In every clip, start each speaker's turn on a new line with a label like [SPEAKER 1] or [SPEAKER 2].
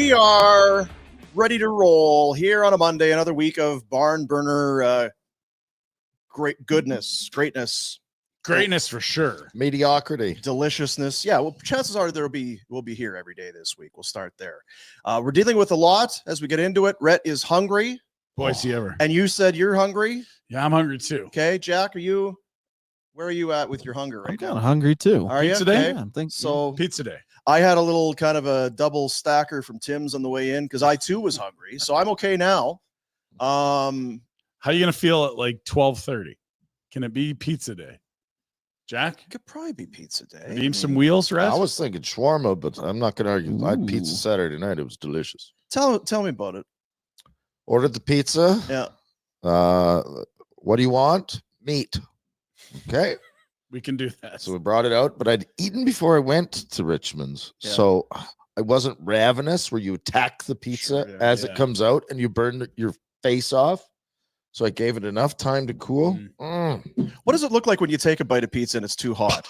[SPEAKER 1] We are ready to roll here on a Monday. Another week of barn burner, greatness
[SPEAKER 2] for sure.
[SPEAKER 3] Mediocrity,
[SPEAKER 1] deliciousness. Yeah, well, chances are we'll be here every day this week. We'll start there. We're dealing with a lot as we get into it. Rhett is hungry.
[SPEAKER 2] Boise ever.
[SPEAKER 1] And you said you're hungry.
[SPEAKER 2] Yeah, I'm hungry too.
[SPEAKER 1] Okay, Jack, where are you at with your hunger right
[SPEAKER 4] I'm
[SPEAKER 1] now?
[SPEAKER 4] kind of hungry too.
[SPEAKER 1] Are you?
[SPEAKER 2] Pizza day?
[SPEAKER 1] Okay.
[SPEAKER 4] Yeah, I'm thinking.
[SPEAKER 1] So
[SPEAKER 2] Pizza day.
[SPEAKER 1] I had a little kind of a double stacker from Tim's on the way in because I too was hungry. So I'm okay now.
[SPEAKER 2] How are you gonna feel at like 12:30? Can it be pizza day? Jack?
[SPEAKER 1] It could probably be pizza day.
[SPEAKER 2] Beam some wheels, Rest?
[SPEAKER 3] I was thinking shawarma, but I'm not going to argue. I had pizza
[SPEAKER 4] Ooh.
[SPEAKER 3] Saturday night. It was delicious.
[SPEAKER 1] Tell me about it.
[SPEAKER 3] Ordered the pizza.
[SPEAKER 1] Yeah.
[SPEAKER 3] What do you want? Meat. Okay.
[SPEAKER 2] We can do that.
[SPEAKER 3] So we brought it out, but I'd eaten before I went to Richmonds.
[SPEAKER 1] Yeah.
[SPEAKER 3] So I wasn't ravenous where you attack the pizza
[SPEAKER 1] Sure, yeah.
[SPEAKER 3] as it comes out and you burn your face off. So I gave it enough time to cool.
[SPEAKER 1] What does it look like when you take a bite of pizza and it's too hot?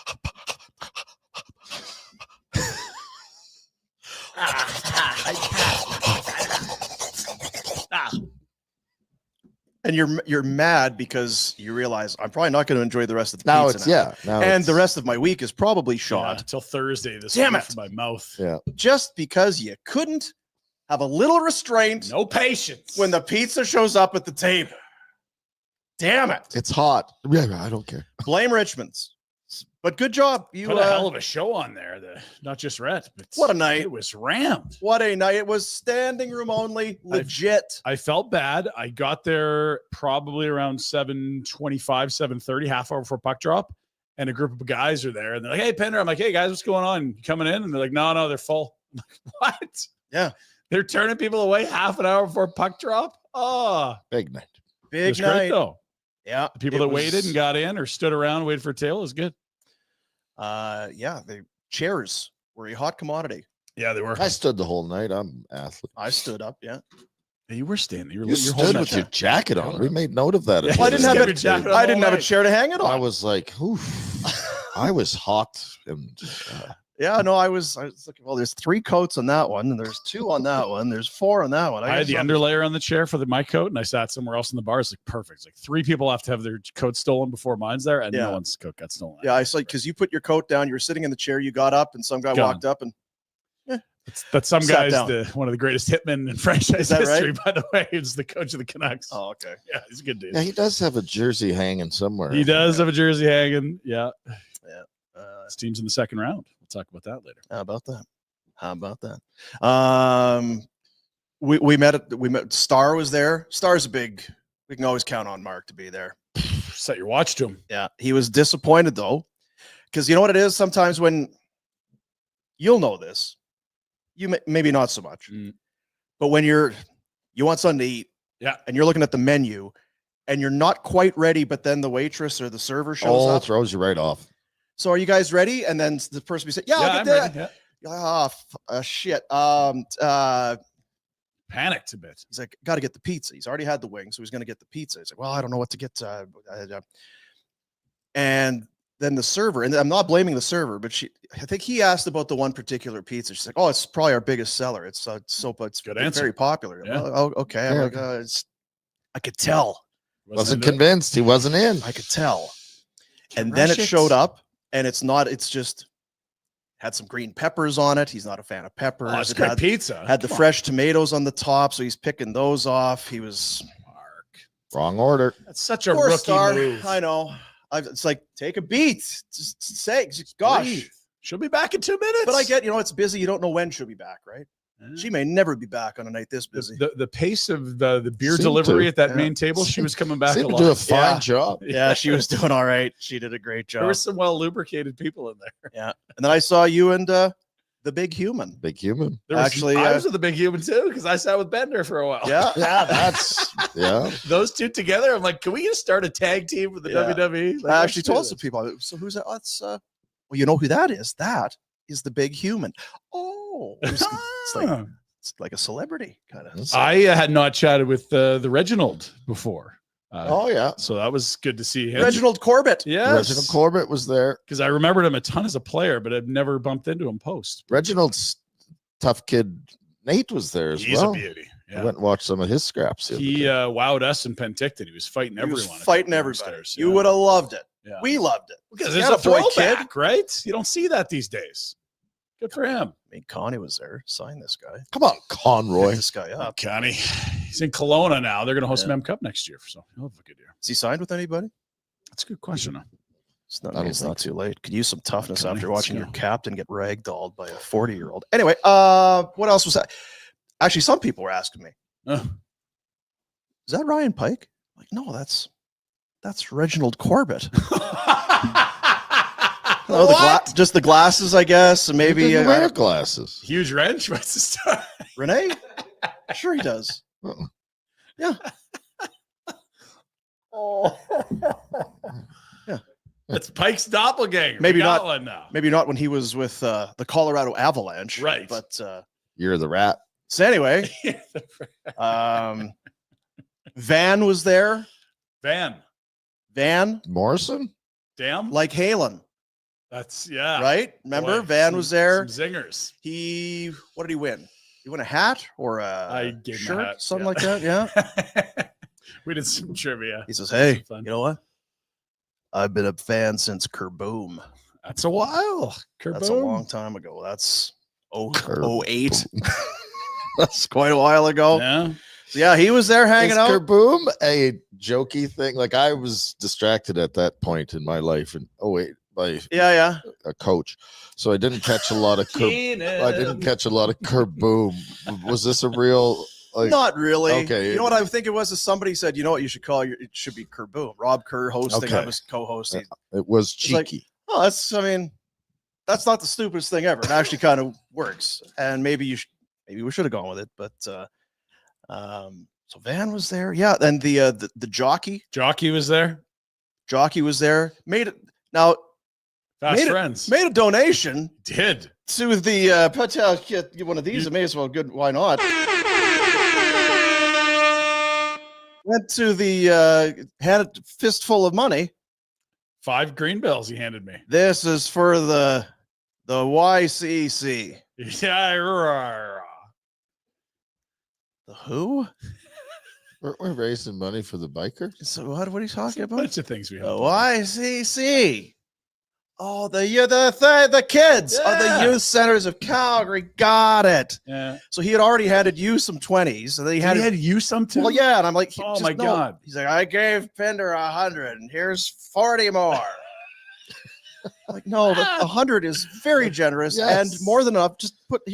[SPEAKER 1] And you're mad because you realize I'm probably not going to enjoy the rest of the
[SPEAKER 3] Now
[SPEAKER 1] pizza.
[SPEAKER 3] it's, yeah. Now
[SPEAKER 1] And
[SPEAKER 3] it's-
[SPEAKER 1] the rest of my week is probably
[SPEAKER 2] Yeah,
[SPEAKER 1] shot
[SPEAKER 2] until Thursday. This
[SPEAKER 1] Damn
[SPEAKER 2] week
[SPEAKER 1] it.
[SPEAKER 2] for my mouth.
[SPEAKER 3] Yeah.
[SPEAKER 1] just because you couldn't have a little restraint
[SPEAKER 2] No patience.
[SPEAKER 1] when the pizza shows up at the table. Damn it.
[SPEAKER 3] It's hot. Yeah, I don't care.
[SPEAKER 1] Blame Richmonds. But good job. You
[SPEAKER 2] put a hell of a show on there. Not just Rhett, but
[SPEAKER 1] What a night.
[SPEAKER 2] It was rammed.
[SPEAKER 1] What a night. It was standing room only, legit.
[SPEAKER 2] I felt bad. I got there probably around 7:25, 7:30, half hour before puck drop. And a group of guys are there. And they're like, hey, Pinder. I'm like, hey, guys, what's going on? You coming in? And they're like, no, they're full. I'm like, what?
[SPEAKER 1] Yeah.
[SPEAKER 2] They're turning people away half an hour before puck drop? Oh,
[SPEAKER 3] Big night.
[SPEAKER 2] it
[SPEAKER 1] Big
[SPEAKER 2] was
[SPEAKER 1] night.
[SPEAKER 2] great, though.
[SPEAKER 1] Yeah.
[SPEAKER 2] The people
[SPEAKER 1] it
[SPEAKER 2] that
[SPEAKER 1] was-
[SPEAKER 2] waited and got in or stood around, waited for a tail is good.
[SPEAKER 1] Yeah, the chairs were a hot commodity.
[SPEAKER 2] Yeah, they were.
[SPEAKER 3] I stood the whole night. I'm an athlete.
[SPEAKER 1] I stood up, yeah.
[SPEAKER 2] You were standing.
[SPEAKER 3] You
[SPEAKER 2] you're
[SPEAKER 3] stood
[SPEAKER 2] holding
[SPEAKER 3] with
[SPEAKER 2] that
[SPEAKER 3] your
[SPEAKER 2] chair.
[SPEAKER 3] jacket on. We made note of that.
[SPEAKER 2] Yeah,
[SPEAKER 3] at
[SPEAKER 1] Well, I
[SPEAKER 3] the
[SPEAKER 1] didn't have
[SPEAKER 3] end
[SPEAKER 1] it.
[SPEAKER 3] of the day.
[SPEAKER 2] jacket on.
[SPEAKER 1] I didn't have a
[SPEAKER 2] night.
[SPEAKER 1] chair to hang it
[SPEAKER 3] I
[SPEAKER 1] on.
[SPEAKER 3] was like, oof. I was hot. And
[SPEAKER 1] Yeah, no, I was looking. Well, there's 3 coats on that one, and there's 2 on that one. There's 4 on that one.
[SPEAKER 2] I had the underlayer on the chair for my coat, and I sat somewhere else in the bar. It's like perfect. It's like 3 people have to have their coat stolen before mine's there, and
[SPEAKER 1] Yeah.
[SPEAKER 2] no one's coat got stolen.
[SPEAKER 1] Yeah, I saw because you put your coat down. You were sitting in the chair. You got up, and some guy
[SPEAKER 2] Gone.
[SPEAKER 1] walked up, and
[SPEAKER 2] That's some
[SPEAKER 1] Sat
[SPEAKER 2] guys,
[SPEAKER 1] down.
[SPEAKER 2] one of the greatest hitmen in franchise
[SPEAKER 1] Is that
[SPEAKER 2] history,
[SPEAKER 1] right?
[SPEAKER 2] by the way. He's the coach of the Canucks.
[SPEAKER 1] oh, okay.
[SPEAKER 2] Yeah, he's a good dude.
[SPEAKER 3] yeah, he does have a jersey hanging somewhere.
[SPEAKER 2] He does have a jersey hanging. Yeah.
[SPEAKER 1] How
[SPEAKER 2] His team's in the second round. We'll talk about that later.
[SPEAKER 1] about that? How about that? We met. Star was there. Star's a big. We can always count on Mark to be there.
[SPEAKER 2] Set your watch to him.
[SPEAKER 1] Yeah, he was disappointed though, because you know what it is. Sometimes when you'll know this, maybe not so much, but when you want something to eat,
[SPEAKER 2] Yeah.
[SPEAKER 1] and you're looking at the menu, and you're not quite ready, but then the waitress or the server shows
[SPEAKER 3] Oh,
[SPEAKER 1] up.
[SPEAKER 3] throws you right off.
[SPEAKER 1] So are you guys ready? And then the person be saying, "Yeah, I'll
[SPEAKER 2] I'm
[SPEAKER 1] get that."
[SPEAKER 2] ready. Yeah.
[SPEAKER 1] Shit.
[SPEAKER 2] Panicked a bit.
[SPEAKER 1] He's like, got to get the pizza. He's already had the wing, so he's going to get the pizza. He's like, well, I don't know what to get. And then the server, and I'm not blaming the server, but I think he asked about the one particular pizza. She's like, oh, it's probably our biggest seller. It's
[SPEAKER 2] Good answer.
[SPEAKER 1] very popular.
[SPEAKER 2] Yeah.
[SPEAKER 1] Oh, okay. I'm
[SPEAKER 3] Yeah.
[SPEAKER 1] like, I could tell.
[SPEAKER 3] Wasn't convinced. He wasn't in.
[SPEAKER 1] I could tell. And then it showed up, and it's just had some green peppers on it. He's not a fan of peppers.
[SPEAKER 2] Oh, it's
[SPEAKER 1] It
[SPEAKER 2] great
[SPEAKER 1] had,
[SPEAKER 2] pizza.
[SPEAKER 1] had the
[SPEAKER 2] Come on,
[SPEAKER 1] fresh tomatoes on the top, so he's picking those off. He was
[SPEAKER 2] Mark.
[SPEAKER 3] Wrong order.
[SPEAKER 2] That's such a
[SPEAKER 1] poor
[SPEAKER 2] rookie
[SPEAKER 1] Star.
[SPEAKER 2] move.
[SPEAKER 1] I know. It's like, take a beat. Just say, gosh.
[SPEAKER 2] Breathe. She'll be back in 2 minutes.
[SPEAKER 1] But I get, it's busy. You don't know when she'll be back, right? She may never be back on a night this busy.
[SPEAKER 2] the pace of the beer
[SPEAKER 3] Seemed
[SPEAKER 2] delivery
[SPEAKER 3] to.
[SPEAKER 2] at that
[SPEAKER 1] Yeah.
[SPEAKER 2] main table, she was coming back a
[SPEAKER 3] Seemed to do a
[SPEAKER 2] lot.
[SPEAKER 3] fine
[SPEAKER 1] Yeah.
[SPEAKER 3] job.
[SPEAKER 1] Yeah, she was doing all right. She did a great
[SPEAKER 2] There
[SPEAKER 1] job.
[SPEAKER 2] were some well lubricated people in there.
[SPEAKER 1] Yeah. And then I saw you and the big human.
[SPEAKER 3] Big human.
[SPEAKER 2] There was,
[SPEAKER 1] Actually,
[SPEAKER 2] I was with the big human too because I sat with Bender for a while.
[SPEAKER 1] Yeah.
[SPEAKER 3] Yeah, that's yeah.
[SPEAKER 2] Those two together, I'm like, can we just start a tag team with the
[SPEAKER 1] Yeah.
[SPEAKER 2] WWE? Like,
[SPEAKER 1] I
[SPEAKER 2] let's
[SPEAKER 1] actually
[SPEAKER 2] do
[SPEAKER 1] told
[SPEAKER 2] this.
[SPEAKER 1] some people. So who's that? Oh, it's well, you know who that is? That is the big human. Oh, it's like a celebrity kind of.
[SPEAKER 2] I had not chatted with the Reginald before.
[SPEAKER 3] Oh yeah.
[SPEAKER 2] So that was good to see him.
[SPEAKER 1] Reginald Corbett.
[SPEAKER 2] Yes.
[SPEAKER 3] Reginald Corbett was there.
[SPEAKER 2] Because I remembered him a ton as a player, but I've never bumped into him post.
[SPEAKER 3] Reginald's tough kid Nate was there as
[SPEAKER 2] He's
[SPEAKER 3] well.
[SPEAKER 2] a beauty.
[SPEAKER 3] I
[SPEAKER 2] Yeah.
[SPEAKER 3] went and watched some of his scraps.
[SPEAKER 2] He wowed us in Penticton. He was fighting
[SPEAKER 1] He
[SPEAKER 2] everyone.
[SPEAKER 1] was fighting everybody.
[SPEAKER 2] downstairs.
[SPEAKER 1] You would have loved it.
[SPEAKER 2] Yeah.
[SPEAKER 1] We loved it.
[SPEAKER 2] Because
[SPEAKER 1] He
[SPEAKER 2] it's
[SPEAKER 1] had
[SPEAKER 2] a
[SPEAKER 1] boy
[SPEAKER 2] throwback, right? You don't see that these days. Good for him.
[SPEAKER 1] I mean, Connie was there. Sign this guy.
[SPEAKER 3] Come on, Conroy.
[SPEAKER 1] Pick this guy up.
[SPEAKER 2] Connie. He's in Kelowna now. They're going to host
[SPEAKER 1] Yeah.
[SPEAKER 2] Mem Cup next year. So he'll have a good year.
[SPEAKER 1] Is he signed with anybody?
[SPEAKER 2] That's a good question.
[SPEAKER 1] It's not,
[SPEAKER 3] I don't
[SPEAKER 1] it's not
[SPEAKER 3] think
[SPEAKER 1] too late. Could use some toughness
[SPEAKER 2] Connie,
[SPEAKER 1] after
[SPEAKER 2] let's
[SPEAKER 1] watching your
[SPEAKER 2] go.
[SPEAKER 1] captain get ragdolled by a 40-year-old. Anyway, what else was that? Actually, some people were asking me,
[SPEAKER 2] Oh.
[SPEAKER 1] is that Ryan Pike? Like, no, that's Reginald Corbett. Oh, just the glasses, I guess, and maybe
[SPEAKER 3] He didn't wear glasses.
[SPEAKER 2] Huge wrench. What's the start?
[SPEAKER 1] Renee. Sure, he does.
[SPEAKER 3] Uh-uh.
[SPEAKER 1] Yeah.
[SPEAKER 2] That's Pike's doppelganger.
[SPEAKER 1] Maybe
[SPEAKER 2] We got
[SPEAKER 1] not-
[SPEAKER 2] one now.
[SPEAKER 1] Maybe not when he was with the Colorado Avalanche,
[SPEAKER 2] Right.
[SPEAKER 1] But
[SPEAKER 3] You're the rat.
[SPEAKER 1] so anyway, Van was there. Van,
[SPEAKER 3] Morrison?
[SPEAKER 2] Damn.
[SPEAKER 1] like Halen,
[SPEAKER 2] That's
[SPEAKER 1] right? Remember,
[SPEAKER 2] Boy,
[SPEAKER 1] Van
[SPEAKER 2] some-
[SPEAKER 1] was there.
[SPEAKER 2] Some zingers.
[SPEAKER 1] What did he win? He won a hat or
[SPEAKER 2] I
[SPEAKER 1] a
[SPEAKER 2] gave him a
[SPEAKER 1] shirt,
[SPEAKER 2] hat,
[SPEAKER 1] something
[SPEAKER 2] yeah.
[SPEAKER 1] like that. Yeah.
[SPEAKER 2] We did some trivia.
[SPEAKER 1] He says, "Hey,
[SPEAKER 2] Fun.
[SPEAKER 1] you know what? I've been a fan since Kerboom.
[SPEAKER 2] That's a while.
[SPEAKER 1] That's a
[SPEAKER 2] Kerboom.
[SPEAKER 1] long time ago. That's
[SPEAKER 3] Kerboom.
[SPEAKER 1] 08. That's quite a while ago.
[SPEAKER 2] Yeah.
[SPEAKER 1] So yeah, he was there hanging
[SPEAKER 3] Is
[SPEAKER 1] out.
[SPEAKER 3] Kerboom a jokey thing? Like I was distracted at that point in my life, and by
[SPEAKER 1] Yeah.
[SPEAKER 3] a coach, so I didn't catch a lot of. I didn't catch a lot of Kerboom. Was this a real? Like,
[SPEAKER 1] Not really.
[SPEAKER 3] Okay.
[SPEAKER 1] You know what I think it was? Is somebody said, you know what you should call it should be Kerboom. Rob Kerr hosting. I
[SPEAKER 3] Okay.
[SPEAKER 1] was co-hosting.
[SPEAKER 3] it was
[SPEAKER 1] It's like-
[SPEAKER 3] cheeky.
[SPEAKER 1] Oh, that's not the stupidest thing ever. It actually kind of works. And maybe we should have gone with it. But so Van was there. Yeah. And the jockey
[SPEAKER 2] was there.
[SPEAKER 1] was there. Now
[SPEAKER 2] Fast
[SPEAKER 1] Made it-
[SPEAKER 2] friends.
[SPEAKER 1] made a donation
[SPEAKER 2] Did.
[SPEAKER 1] to the Patel kit. One of these. I may as well. Good. Why not? Went to the had a fistful of money.
[SPEAKER 2] 5 green bills he handed me.
[SPEAKER 1] This is for the YCC.
[SPEAKER 2] Yeah.
[SPEAKER 1] The who?
[SPEAKER 3] We're raising money for the biker.
[SPEAKER 1] So what are you talking
[SPEAKER 2] A
[SPEAKER 1] about?
[SPEAKER 2] bunch of things we
[SPEAKER 1] The
[SPEAKER 2] have.
[SPEAKER 1] YCC. Oh, the kids of the
[SPEAKER 2] Yeah.
[SPEAKER 1] youth centers of Calgary. Got it.
[SPEAKER 2] Yeah.
[SPEAKER 1] So he had already handed you some 20s, and then he
[SPEAKER 2] He
[SPEAKER 1] had.
[SPEAKER 2] had you some too?
[SPEAKER 1] Well, yeah, and I'm like,
[SPEAKER 2] Oh
[SPEAKER 1] just
[SPEAKER 2] my
[SPEAKER 1] no.
[SPEAKER 2] God.
[SPEAKER 1] He's like, I gave Pinder 100, and here's 40 more. I'm like, no, the 100 is very generous and
[SPEAKER 3] Yes.
[SPEAKER 1] more than enough. Just put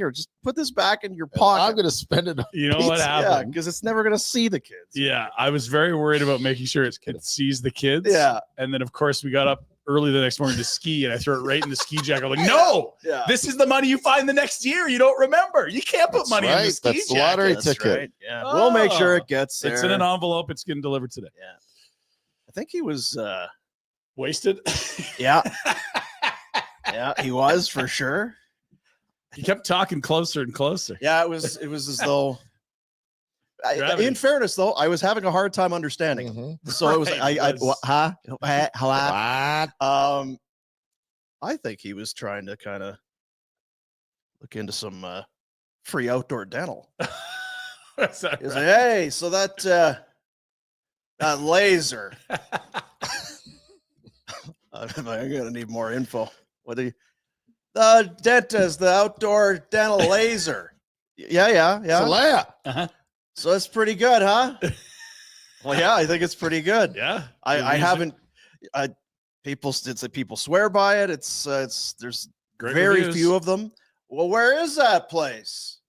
[SPEAKER 1] this back in your
[SPEAKER 3] I'm
[SPEAKER 1] pocket.
[SPEAKER 3] gonna spend it on
[SPEAKER 2] You know what
[SPEAKER 3] pizza.
[SPEAKER 1] Yeah,
[SPEAKER 2] happened?
[SPEAKER 1] because it's never gonna see the kids.
[SPEAKER 2] Yeah. I was very worried about making sure it sees the kids.
[SPEAKER 1] Yeah.
[SPEAKER 2] And then, of course, we got up early the next morning to ski, and I threw it right in the ski jacket. I'm like, no,
[SPEAKER 1] Yeah.
[SPEAKER 2] this is the money you find the next year. You don't remember. You can't put
[SPEAKER 3] That's
[SPEAKER 2] money in the
[SPEAKER 3] right.
[SPEAKER 2] ski
[SPEAKER 3] That's the
[SPEAKER 2] jacket.
[SPEAKER 3] lottery
[SPEAKER 1] That's
[SPEAKER 3] ticket.
[SPEAKER 1] right. Yeah. We'll make sure it gets there.
[SPEAKER 2] It's in an envelope. It's getting delivered today.
[SPEAKER 1] Yeah. I think he was
[SPEAKER 2] Wasted.
[SPEAKER 1] yeah. Yeah, he was for sure.
[SPEAKER 2] He kept talking closer and closer.
[SPEAKER 1] Yeah, it was as though
[SPEAKER 2] Gravity.
[SPEAKER 1] in fairness though, I was having a hard time understanding him.
[SPEAKER 3] Mhm.
[SPEAKER 1] So it was
[SPEAKER 2] Right,
[SPEAKER 1] I
[SPEAKER 2] it was-
[SPEAKER 1] I think he was trying to kind of look into some free outdoor dental.
[SPEAKER 2] Is that
[SPEAKER 1] He's
[SPEAKER 2] right?
[SPEAKER 1] like, hey, so that laser. I'm gonna need more info. What do you? The dentist, the outdoor dental laser. Yeah.
[SPEAKER 3] Salaya.
[SPEAKER 1] So it's pretty good, huh? Well, yeah, I think it's pretty good.
[SPEAKER 2] Yeah.
[SPEAKER 1] I
[SPEAKER 2] Reviews it.
[SPEAKER 1] haven't. People swear by it. It's there's
[SPEAKER 2] Great
[SPEAKER 1] very
[SPEAKER 2] reviews.
[SPEAKER 1] few of them. Well, where is that place?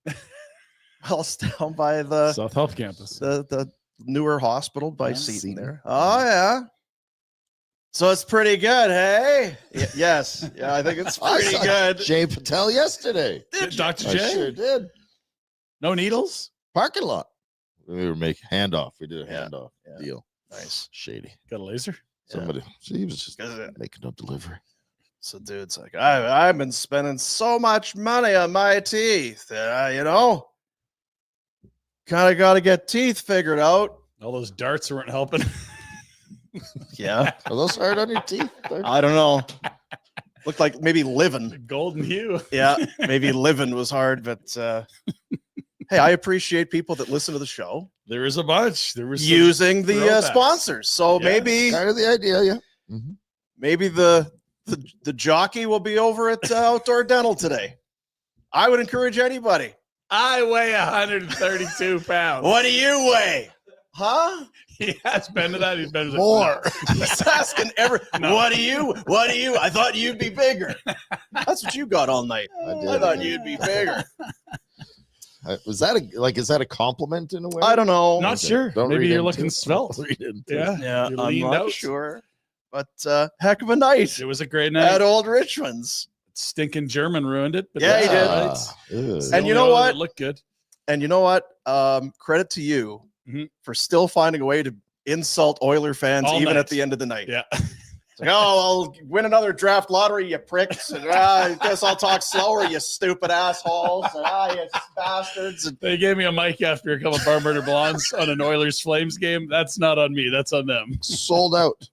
[SPEAKER 1] Well, it's down by the
[SPEAKER 2] South Health Campus.
[SPEAKER 1] the newer hospital by
[SPEAKER 2] Yeah,
[SPEAKER 1] Seton
[SPEAKER 3] Seton.
[SPEAKER 1] there. Oh yeah. So it's pretty good, hey? Yes. Yeah, I think it's
[SPEAKER 3] I
[SPEAKER 1] pretty
[SPEAKER 3] saw
[SPEAKER 1] good.
[SPEAKER 3] Jay Patel yesterday.
[SPEAKER 2] Dr.
[SPEAKER 3] I
[SPEAKER 2] J?
[SPEAKER 3] sure did.
[SPEAKER 2] No needles?
[SPEAKER 3] Parking lot. We were making handoff. We did a
[SPEAKER 1] Yeah,
[SPEAKER 3] handoff
[SPEAKER 1] yeah.
[SPEAKER 3] deal.
[SPEAKER 1] Nice.
[SPEAKER 3] Shady.
[SPEAKER 2] Got a laser?
[SPEAKER 3] Somebody. He was just
[SPEAKER 1] 'Cause
[SPEAKER 3] making no delivery.
[SPEAKER 1] So dude's like, I've been spending so much money on my teeth. You know, kind of got to get teeth figured out.
[SPEAKER 2] All those darts weren't helping.
[SPEAKER 1] Yeah.
[SPEAKER 3] Are those hard on your teeth?
[SPEAKER 1] I don't know. Looked like maybe
[SPEAKER 2] The
[SPEAKER 1] living.
[SPEAKER 2] golden hue.
[SPEAKER 1] Yeah. Maybe living was hard, but Hey, I appreciate people that listen to the show.
[SPEAKER 2] There is a bunch. There was
[SPEAKER 1] using the
[SPEAKER 2] throwbacks.
[SPEAKER 1] sponsors. So
[SPEAKER 2] Yeah.
[SPEAKER 1] maybe
[SPEAKER 3] Kind of the idea, yeah. Mm-hmm.
[SPEAKER 1] Maybe the jockey will be over at Outdoor Dental today. I would encourage anybody.
[SPEAKER 2] I weigh 132 pounds.
[SPEAKER 1] What do you weigh? Huh?
[SPEAKER 2] He has been to that. He's been to
[SPEAKER 3] More.
[SPEAKER 1] He's asking What do you? I thought you'd be bigger. That's what you got all night. I thought you'd be bigger.
[SPEAKER 3] Was that is that a compliment in a way?
[SPEAKER 1] I don't know.
[SPEAKER 2] Not sure.
[SPEAKER 3] Don't
[SPEAKER 2] Maybe
[SPEAKER 3] read
[SPEAKER 2] you're
[SPEAKER 3] into
[SPEAKER 2] looking
[SPEAKER 3] it.
[SPEAKER 2] svelte.
[SPEAKER 3] Don't read into it.
[SPEAKER 2] Yeah.
[SPEAKER 1] Yeah,
[SPEAKER 2] You
[SPEAKER 1] I'm
[SPEAKER 2] leaned
[SPEAKER 1] not
[SPEAKER 2] out.
[SPEAKER 1] sure. But heck of a night
[SPEAKER 2] It was a great night.
[SPEAKER 1] at Old Richmonds.
[SPEAKER 2] Stinking German ruined it. But
[SPEAKER 1] Yeah, he did.
[SPEAKER 3] Ugh.
[SPEAKER 2] It's the
[SPEAKER 1] And you
[SPEAKER 2] only
[SPEAKER 1] know
[SPEAKER 2] one
[SPEAKER 1] what?
[SPEAKER 2] that looked good.
[SPEAKER 1] And you know what? Credit to you
[SPEAKER 2] Mhm.
[SPEAKER 1] for still finding a way to insult Oiler fans
[SPEAKER 2] All
[SPEAKER 1] even
[SPEAKER 2] night.
[SPEAKER 1] at the end of the night.
[SPEAKER 2] Yeah.
[SPEAKER 1] It's like, oh, I'll win another draft lottery, you pricks. And, I guess I'll talk slower, you stupid assholes. And, you bastards. And,
[SPEAKER 2] They gave me a mic after a couple of Barnburner Blondes on an Oilers Flames game. That's not on me. That's on them.
[SPEAKER 3] Sold out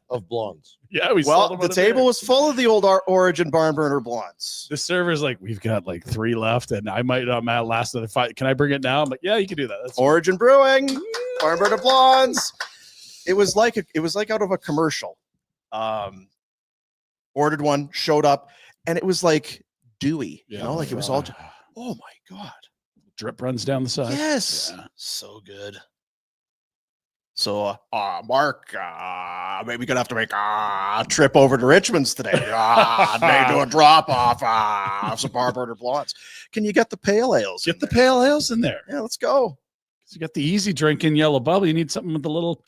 [SPEAKER 3] of blondes.
[SPEAKER 2] Yeah, we sold
[SPEAKER 1] well,
[SPEAKER 2] them
[SPEAKER 1] the
[SPEAKER 2] on a
[SPEAKER 1] table
[SPEAKER 2] beer.
[SPEAKER 1] was full of the old Origin Barnburner blondes.
[SPEAKER 2] The server's like, we've got like 3 left, and I might not last another 5. Can I bring it now? I'm like, yeah, you can do that. That's
[SPEAKER 1] Origin Brewing, Barnburner blondes. It was like out of a commercial. Ordered one, showed up, and it was like dewy.
[SPEAKER 2] Yeah.
[SPEAKER 1] You know, like it was all. Oh my god!
[SPEAKER 2] drip runs down the side.
[SPEAKER 1] Yes,
[SPEAKER 2] Yeah.
[SPEAKER 1] so good. So, Mark, maybe we're gonna have to make a trip over to Richmonds today. Maybe do a drop off some Barnburner blondes. Can you get the pale ales?
[SPEAKER 2] Get the pale ales in there.
[SPEAKER 1] Yeah, let's go.
[SPEAKER 2] You got the easy drinking yellow bubble. You need something with the little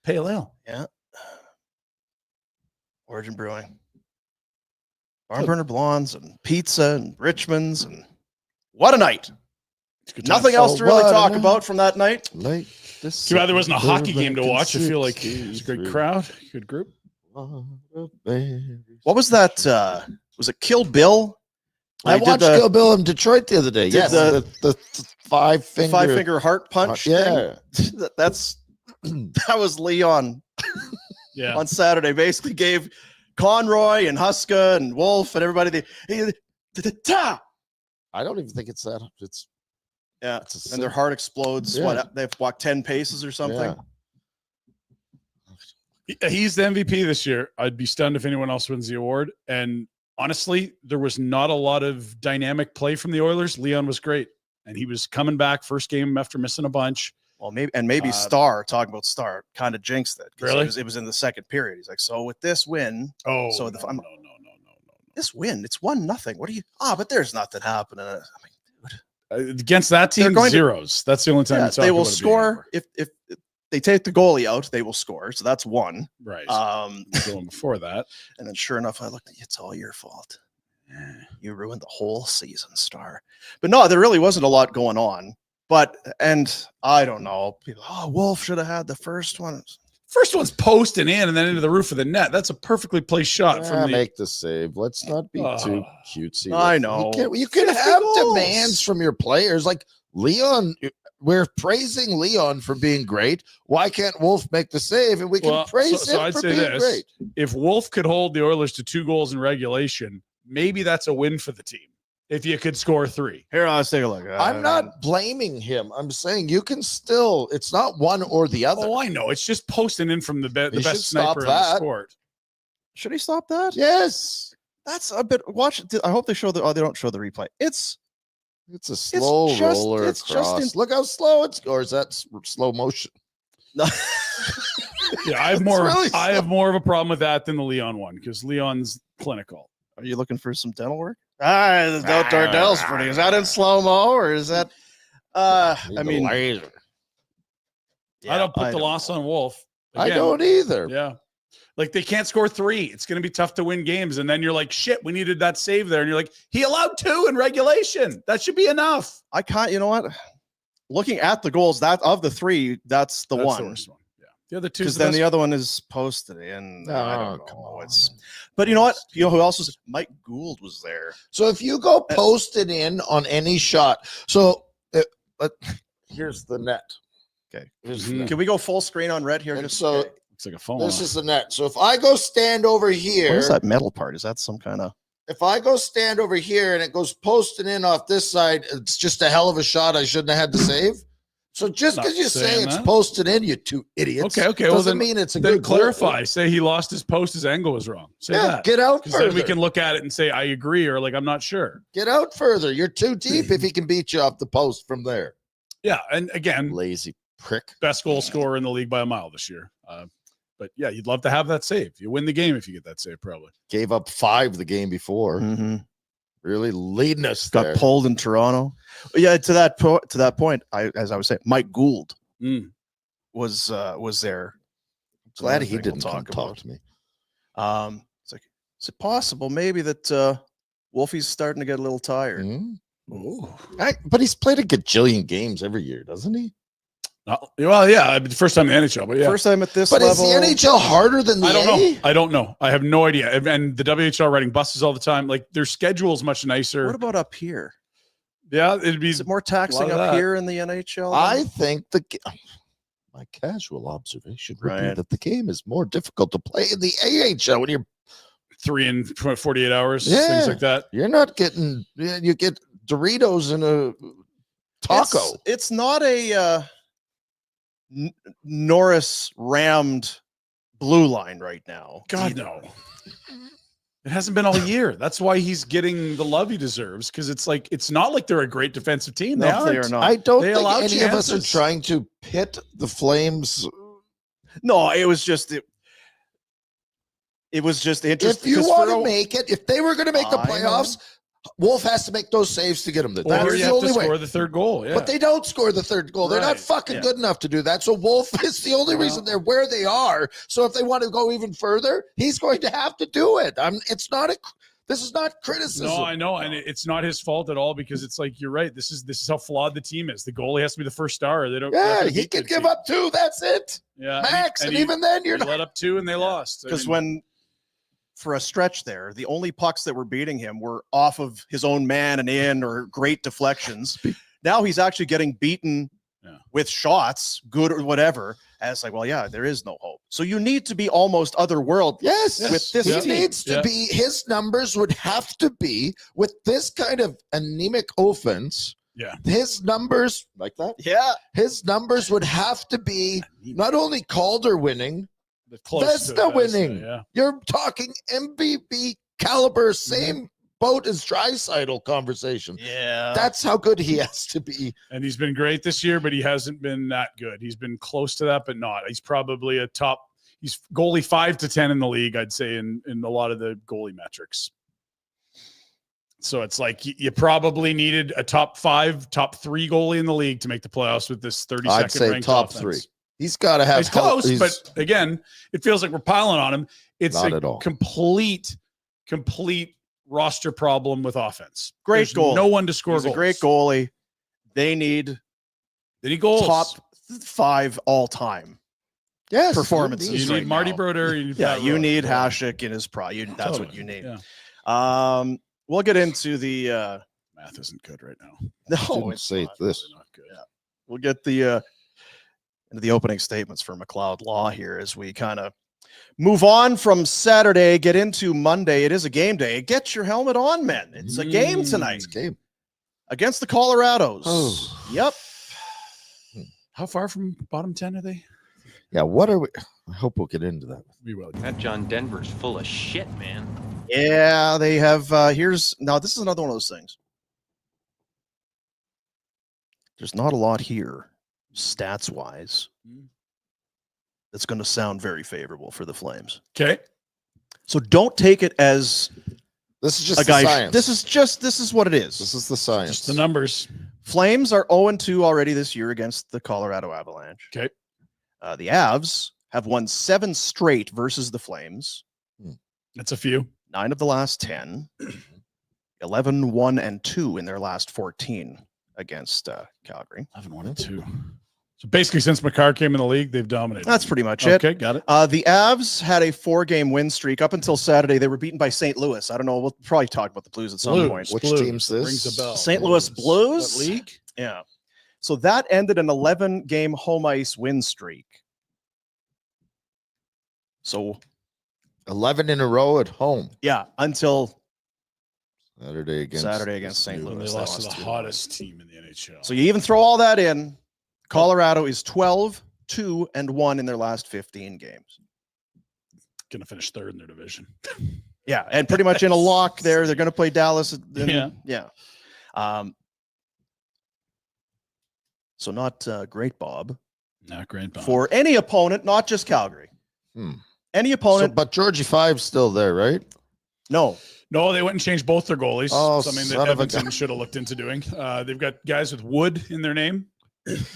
[SPEAKER 2] pale ale.
[SPEAKER 1] Yeah. Origin Brewing. Barnburner blondes and pizza and Richmonds and what a night. Nothing else to really talk about from that night.
[SPEAKER 2] Too bad there wasn't a hockey game to watch. I feel like it was a great crowd, good group.
[SPEAKER 1] What was that? Was it Kill Bill?
[SPEAKER 3] I watched Kill Bill in Detroit the other day. Yes, the five finger
[SPEAKER 1] heart punch.
[SPEAKER 3] Yeah,
[SPEAKER 1] that was Leon.
[SPEAKER 2] Yeah,
[SPEAKER 1] on Saturday, basically gave Conroy and Huska and Wolf and everybody
[SPEAKER 3] I don't even think it's that. It's
[SPEAKER 1] and their heart explodes.
[SPEAKER 3] Yeah.
[SPEAKER 1] What they've walked 10 paces or something.
[SPEAKER 2] Yeah. He's the MVP this year. I'd be stunned if anyone else wins the award. And honestly, there was not a lot of dynamic play from the Oilers. Leon was great, and he was coming back first game after missing a bunch.
[SPEAKER 1] Well, maybe Star, talking about Star, kind of jinxed it.
[SPEAKER 2] Really?
[SPEAKER 1] It was in the second period. He's like, so with this win,
[SPEAKER 2] no.
[SPEAKER 1] This win, it's 1-0. What do you? But there's nothing happening. I mean, dude.
[SPEAKER 2] Against that team, zeros. That's the only time you talk
[SPEAKER 1] they will
[SPEAKER 2] about it
[SPEAKER 1] score if they take the goalie out. They will score. So that's one.
[SPEAKER 2] Right. Going before that,
[SPEAKER 1] and then sure enough, I looked. It's all your fault. You ruined the whole season, Star. But no, there really wasn't a lot going on. And I don't know. People, Wolf should have had the first one.
[SPEAKER 2] First one's posting in and then into the roof of the net. That's a perfectly placed shot from
[SPEAKER 3] make the save. Let's not be too cutesy.
[SPEAKER 1] I know.
[SPEAKER 3] You can have demands from your players. Like Leon, we're praising Leon for being great. Why can't Wolf make the save? And we can praise him for being great.
[SPEAKER 2] If Wolf could hold the Oilers to 2 goals in regulation, maybe that's a win for the team. If you could score 3.
[SPEAKER 1] Here, let's take a look.
[SPEAKER 3] I'm not blaming him. I'm saying you can still, it's not one or the other.
[SPEAKER 2] Oh, I know. It's just posting in from the best
[SPEAKER 3] stop
[SPEAKER 2] sniper in the sport.
[SPEAKER 1] Should he stop that?
[SPEAKER 3] Yes.
[SPEAKER 1] That's a bit. Watch. I hope they show they don't show the replay. It's
[SPEAKER 3] a slow roller across. Look how slow it's, or is that slow motion?
[SPEAKER 1] No.
[SPEAKER 2] Yeah, I have more of a problem with that than the Leon one because Leon's clinical.
[SPEAKER 1] Are you looking for some dental work? The outdoor dental's pretty. Is that in slow mo or is that? I mean,
[SPEAKER 3] laser.
[SPEAKER 2] Yeah, I don't put the loss on Wolf. Again,
[SPEAKER 3] I don't either.
[SPEAKER 2] Yeah. Like they can't score 3. It's going to be tough to win games. And then you're like, shit, we needed that save there. And you're like, he allowed 2 in regulation. That should be enough.
[SPEAKER 1] I can't, you know what? Looking at the goals, that of the 3, that's the one.
[SPEAKER 2] The worst one. Yeah. The other 2.
[SPEAKER 1] Because then the other one is posted in. I don't know.
[SPEAKER 3] Come on.
[SPEAKER 1] But you know what? You know who else was? Mike Gould was there.
[SPEAKER 3] So if you go posted in on any shot, so here's the net.
[SPEAKER 1] Okay.
[SPEAKER 2] Mm-hmm.
[SPEAKER 1] Can we go full screen on red here?
[SPEAKER 3] And so
[SPEAKER 2] looks like a phone.
[SPEAKER 3] This is the net. So if I go stand over here,
[SPEAKER 1] what is that metal part? Is that some kind of?
[SPEAKER 3] if I go stand over here and it goes posting in off this side, it's just a hell of a shot. I shouldn't have had to save. So just
[SPEAKER 2] Not
[SPEAKER 3] because you say
[SPEAKER 2] saying
[SPEAKER 3] it's
[SPEAKER 2] that.
[SPEAKER 3] posted in, you two idiots.
[SPEAKER 2] Okay.
[SPEAKER 3] Doesn't
[SPEAKER 2] Well, then
[SPEAKER 3] mean it's a
[SPEAKER 2] then
[SPEAKER 3] good goal.
[SPEAKER 2] clarify. Say he lost his post. His angle was wrong. Say
[SPEAKER 3] Yeah,
[SPEAKER 2] that.
[SPEAKER 3] get out
[SPEAKER 2] Because then we
[SPEAKER 3] further.
[SPEAKER 2] can look at it and say I agree or like I'm not sure.
[SPEAKER 3] Get out further. You're too deep if he can beat you off the post from there.
[SPEAKER 2] Yeah, and again,
[SPEAKER 3] Lazy prick.
[SPEAKER 2] best goal scorer in the league by a mile this year. But yeah, you'd love to have that save. You win the game if you get that save, probably.
[SPEAKER 3] Gave up 5 the game before.
[SPEAKER 1] Mhm.
[SPEAKER 3] Really leading us
[SPEAKER 1] Got
[SPEAKER 3] there.
[SPEAKER 1] pulled in Toronto. Yeah, to that point, as I was saying, Mike Gould was there.
[SPEAKER 3] Glad
[SPEAKER 1] Another
[SPEAKER 3] he
[SPEAKER 1] thing
[SPEAKER 3] didn't
[SPEAKER 1] we'll
[SPEAKER 3] come talk to me.
[SPEAKER 1] It's like, is it possible maybe that Wolfie's starting to get a little tired?
[SPEAKER 3] But he's played a gajillion games every year, doesn't he?
[SPEAKER 2] Well, yeah, first time in the NHL, but yeah.
[SPEAKER 1] First time at this
[SPEAKER 3] But
[SPEAKER 1] level.
[SPEAKER 3] is the NHL harder than the
[SPEAKER 2] I don't
[SPEAKER 3] A?
[SPEAKER 2] know. I don't know. I have no idea. And the WHL riding buses all the time. Like their schedule is much nicer.
[SPEAKER 1] What about up here?
[SPEAKER 2] Yeah, it'd be
[SPEAKER 1] Is it more taxing
[SPEAKER 2] of
[SPEAKER 1] up
[SPEAKER 2] that.
[SPEAKER 1] here in the NHL?
[SPEAKER 3] I think my casual observation would be
[SPEAKER 1] Right.
[SPEAKER 3] that the game is more difficult to play in the AHL when
[SPEAKER 2] 3 and 48 hours,
[SPEAKER 3] Yeah.
[SPEAKER 2] things like that.
[SPEAKER 3] you're not getting. You get Doritos and a taco.
[SPEAKER 1] It's not a Norris rammed blue line right now.
[SPEAKER 2] God, no. It hasn't been all year. That's why he's getting the love he deserves. Because it's not like they're a great defensive team.
[SPEAKER 1] No, they are not.
[SPEAKER 3] I don't
[SPEAKER 2] They
[SPEAKER 3] think
[SPEAKER 2] allow
[SPEAKER 3] any of us are
[SPEAKER 2] chances.
[SPEAKER 3] trying to pit the Flames.
[SPEAKER 1] No, it was just it was just interesting.
[SPEAKER 3] If you
[SPEAKER 1] 'cause
[SPEAKER 3] want
[SPEAKER 1] for
[SPEAKER 3] to
[SPEAKER 1] a-
[SPEAKER 3] make it, if they were going to make the
[SPEAKER 1] I know.
[SPEAKER 3] playoffs, Wolf has to make those saves to get them there.
[SPEAKER 2] Or
[SPEAKER 3] That's
[SPEAKER 2] you
[SPEAKER 3] the
[SPEAKER 2] have to
[SPEAKER 3] only way.
[SPEAKER 2] score the third goal. Yeah.
[SPEAKER 3] But they don't score the third goal. They're not
[SPEAKER 2] Right,
[SPEAKER 3] fucking
[SPEAKER 1] yeah.
[SPEAKER 3] good enough to do that. So Wolf is the only reason they're where they are. So if they want to go even further, he's going to have to do it. It's not this is not criticism.
[SPEAKER 2] No, I know, and it's not his fault at all because it's like you're right. This is how flawed the team is. The goalie has to be the first star. They don't. they're not
[SPEAKER 3] Yeah,
[SPEAKER 2] gonna
[SPEAKER 3] he
[SPEAKER 2] beat
[SPEAKER 3] can
[SPEAKER 2] good
[SPEAKER 3] give
[SPEAKER 2] team.
[SPEAKER 3] up 2. That's it.
[SPEAKER 2] Yeah,
[SPEAKER 3] Max. And
[SPEAKER 2] he
[SPEAKER 3] even then, you're not.
[SPEAKER 2] let up 2 and they lost. I
[SPEAKER 1] Because
[SPEAKER 2] mean,
[SPEAKER 1] when for a stretch there, the only pucks that were beating him were off of his own man and in or great deflections. Now he's actually getting beaten with shots, good or whatever. And it's like, well, yeah, there is no hope. So you need to be almost otherworldly.
[SPEAKER 3] Yes,
[SPEAKER 1] with this
[SPEAKER 3] he
[SPEAKER 1] team.
[SPEAKER 3] needs to be. His numbers would have to be with this kind of anemic offense.
[SPEAKER 2] Yeah.
[SPEAKER 3] His numbers like that.
[SPEAKER 1] Yeah.
[SPEAKER 3] His numbers would have to be not only Calder winning,
[SPEAKER 2] the close to
[SPEAKER 3] Vesta
[SPEAKER 2] it,
[SPEAKER 3] winning.
[SPEAKER 2] yeah.
[SPEAKER 3] You're talking MVP caliber, same boat as Draisaitl conversation.
[SPEAKER 1] Yeah.
[SPEAKER 3] That's how good he has to be.
[SPEAKER 2] And he's been great this year, but he hasn't been that good. He's been close to that, but not. He's probably he's goalie 5 to 10 in the league, I'd say, in a lot of the goalie metrics. So it's like you probably needed a top 5, top 3 goalie in the league to make the playoffs with this 32nd
[SPEAKER 3] I'd say
[SPEAKER 2] ranked
[SPEAKER 3] top
[SPEAKER 2] offense.
[SPEAKER 3] 3. He's got to have
[SPEAKER 2] He's close,
[SPEAKER 3] he's-
[SPEAKER 2] but again, it feels like we're piling on him. It's
[SPEAKER 3] Not
[SPEAKER 2] a
[SPEAKER 3] at all.
[SPEAKER 2] complete roster problem with offense.
[SPEAKER 1] Great
[SPEAKER 2] There's
[SPEAKER 1] goal.
[SPEAKER 2] No one to score
[SPEAKER 1] He's
[SPEAKER 2] goals.
[SPEAKER 1] a great goalie. They need
[SPEAKER 2] goals.
[SPEAKER 1] top 5 all time
[SPEAKER 3] yes,
[SPEAKER 1] performances.
[SPEAKER 2] You need
[SPEAKER 1] right
[SPEAKER 2] Marty
[SPEAKER 1] now.
[SPEAKER 2] Brodeur. You need
[SPEAKER 1] Yeah,
[SPEAKER 2] Pat
[SPEAKER 1] you
[SPEAKER 2] Rowe.
[SPEAKER 1] need
[SPEAKER 2] Yeah.
[SPEAKER 1] Hasek in his prime. That's what you need.
[SPEAKER 2] Yeah.
[SPEAKER 1] We'll get into the
[SPEAKER 2] Math isn't good right now.
[SPEAKER 1] no,
[SPEAKER 3] Didn't
[SPEAKER 1] it's
[SPEAKER 3] say
[SPEAKER 1] not.
[SPEAKER 3] this.
[SPEAKER 2] Really not good.
[SPEAKER 1] We'll get the into the opening statements for McLeod Law here as we kind of move on from Saturday, get into Monday. It is a game day. Get your helmet on, men. It's a game tonight
[SPEAKER 3] It's a game.
[SPEAKER 1] against the Colorados.
[SPEAKER 3] Oh.
[SPEAKER 1] Yep.
[SPEAKER 2] How far from bottom 10 are they?
[SPEAKER 3] Yeah, what are we? I hope we'll get into that.
[SPEAKER 2] We will.
[SPEAKER 4] That John Denver's full of shit, man.
[SPEAKER 1] Yeah, they have this is another one of those things. There's not a lot here, stats wise, that's going to sound very favorable for the Flames.
[SPEAKER 2] Okay.
[SPEAKER 1] So don't take it as
[SPEAKER 3] This is just
[SPEAKER 1] a
[SPEAKER 3] the
[SPEAKER 1] guy.
[SPEAKER 3] science.
[SPEAKER 1] This is what it is.
[SPEAKER 3] This is the science.
[SPEAKER 2] Just the numbers.
[SPEAKER 1] Flames are 0-2 already this year against the Colorado Avalanche.
[SPEAKER 2] Okay.
[SPEAKER 1] The Avs have won 7 straight versus the Flames.
[SPEAKER 2] That's a few.
[SPEAKER 1] 9 of the last 10. 11, 1, and 2 in their last 14 against Calgary.
[SPEAKER 2] 11, 1, and 2. So basically, since Makar came in the league, they've dominated.
[SPEAKER 1] That's pretty much it.
[SPEAKER 2] Okay, got it.
[SPEAKER 1] The Avs had a 4-game win streak up until Saturday. They were beaten by St. Louis. I don't know. We'll probably talk about the Blues at some
[SPEAKER 2] Blues.
[SPEAKER 1] point.
[SPEAKER 3] Which
[SPEAKER 2] Blues.
[SPEAKER 3] team's this?
[SPEAKER 2] Rings a bell.
[SPEAKER 1] St. Louis Blues.
[SPEAKER 2] What league?
[SPEAKER 1] Yeah. So that ended an 11-game home ice win streak. So
[SPEAKER 3] 11 in a row at home.
[SPEAKER 1] yeah, until
[SPEAKER 3] Saturday against
[SPEAKER 1] St.
[SPEAKER 2] When
[SPEAKER 1] Louis.
[SPEAKER 2] they lost to the
[SPEAKER 1] 2-1.
[SPEAKER 2] hottest team in the NHL.
[SPEAKER 1] So you even throw all that in. Colorado is 12-2-1 in their last 15 games.
[SPEAKER 2] Going to finish third in their division.
[SPEAKER 1] Yeah, and pretty much in a lock there. They're going to play Dallas. Yeah. So not great, Bob.
[SPEAKER 2] Not great, Bob.
[SPEAKER 1] For any opponent, not just Calgary. Any opponent.
[SPEAKER 3] But Georgie 5's still there, right?
[SPEAKER 1] No,
[SPEAKER 2] they went and changed both their goalies.
[SPEAKER 3] Oh,
[SPEAKER 2] Something that
[SPEAKER 3] son of a
[SPEAKER 2] Edmonton
[SPEAKER 3] gun.
[SPEAKER 2] should have looked into doing. They've got guys with Wood in their name,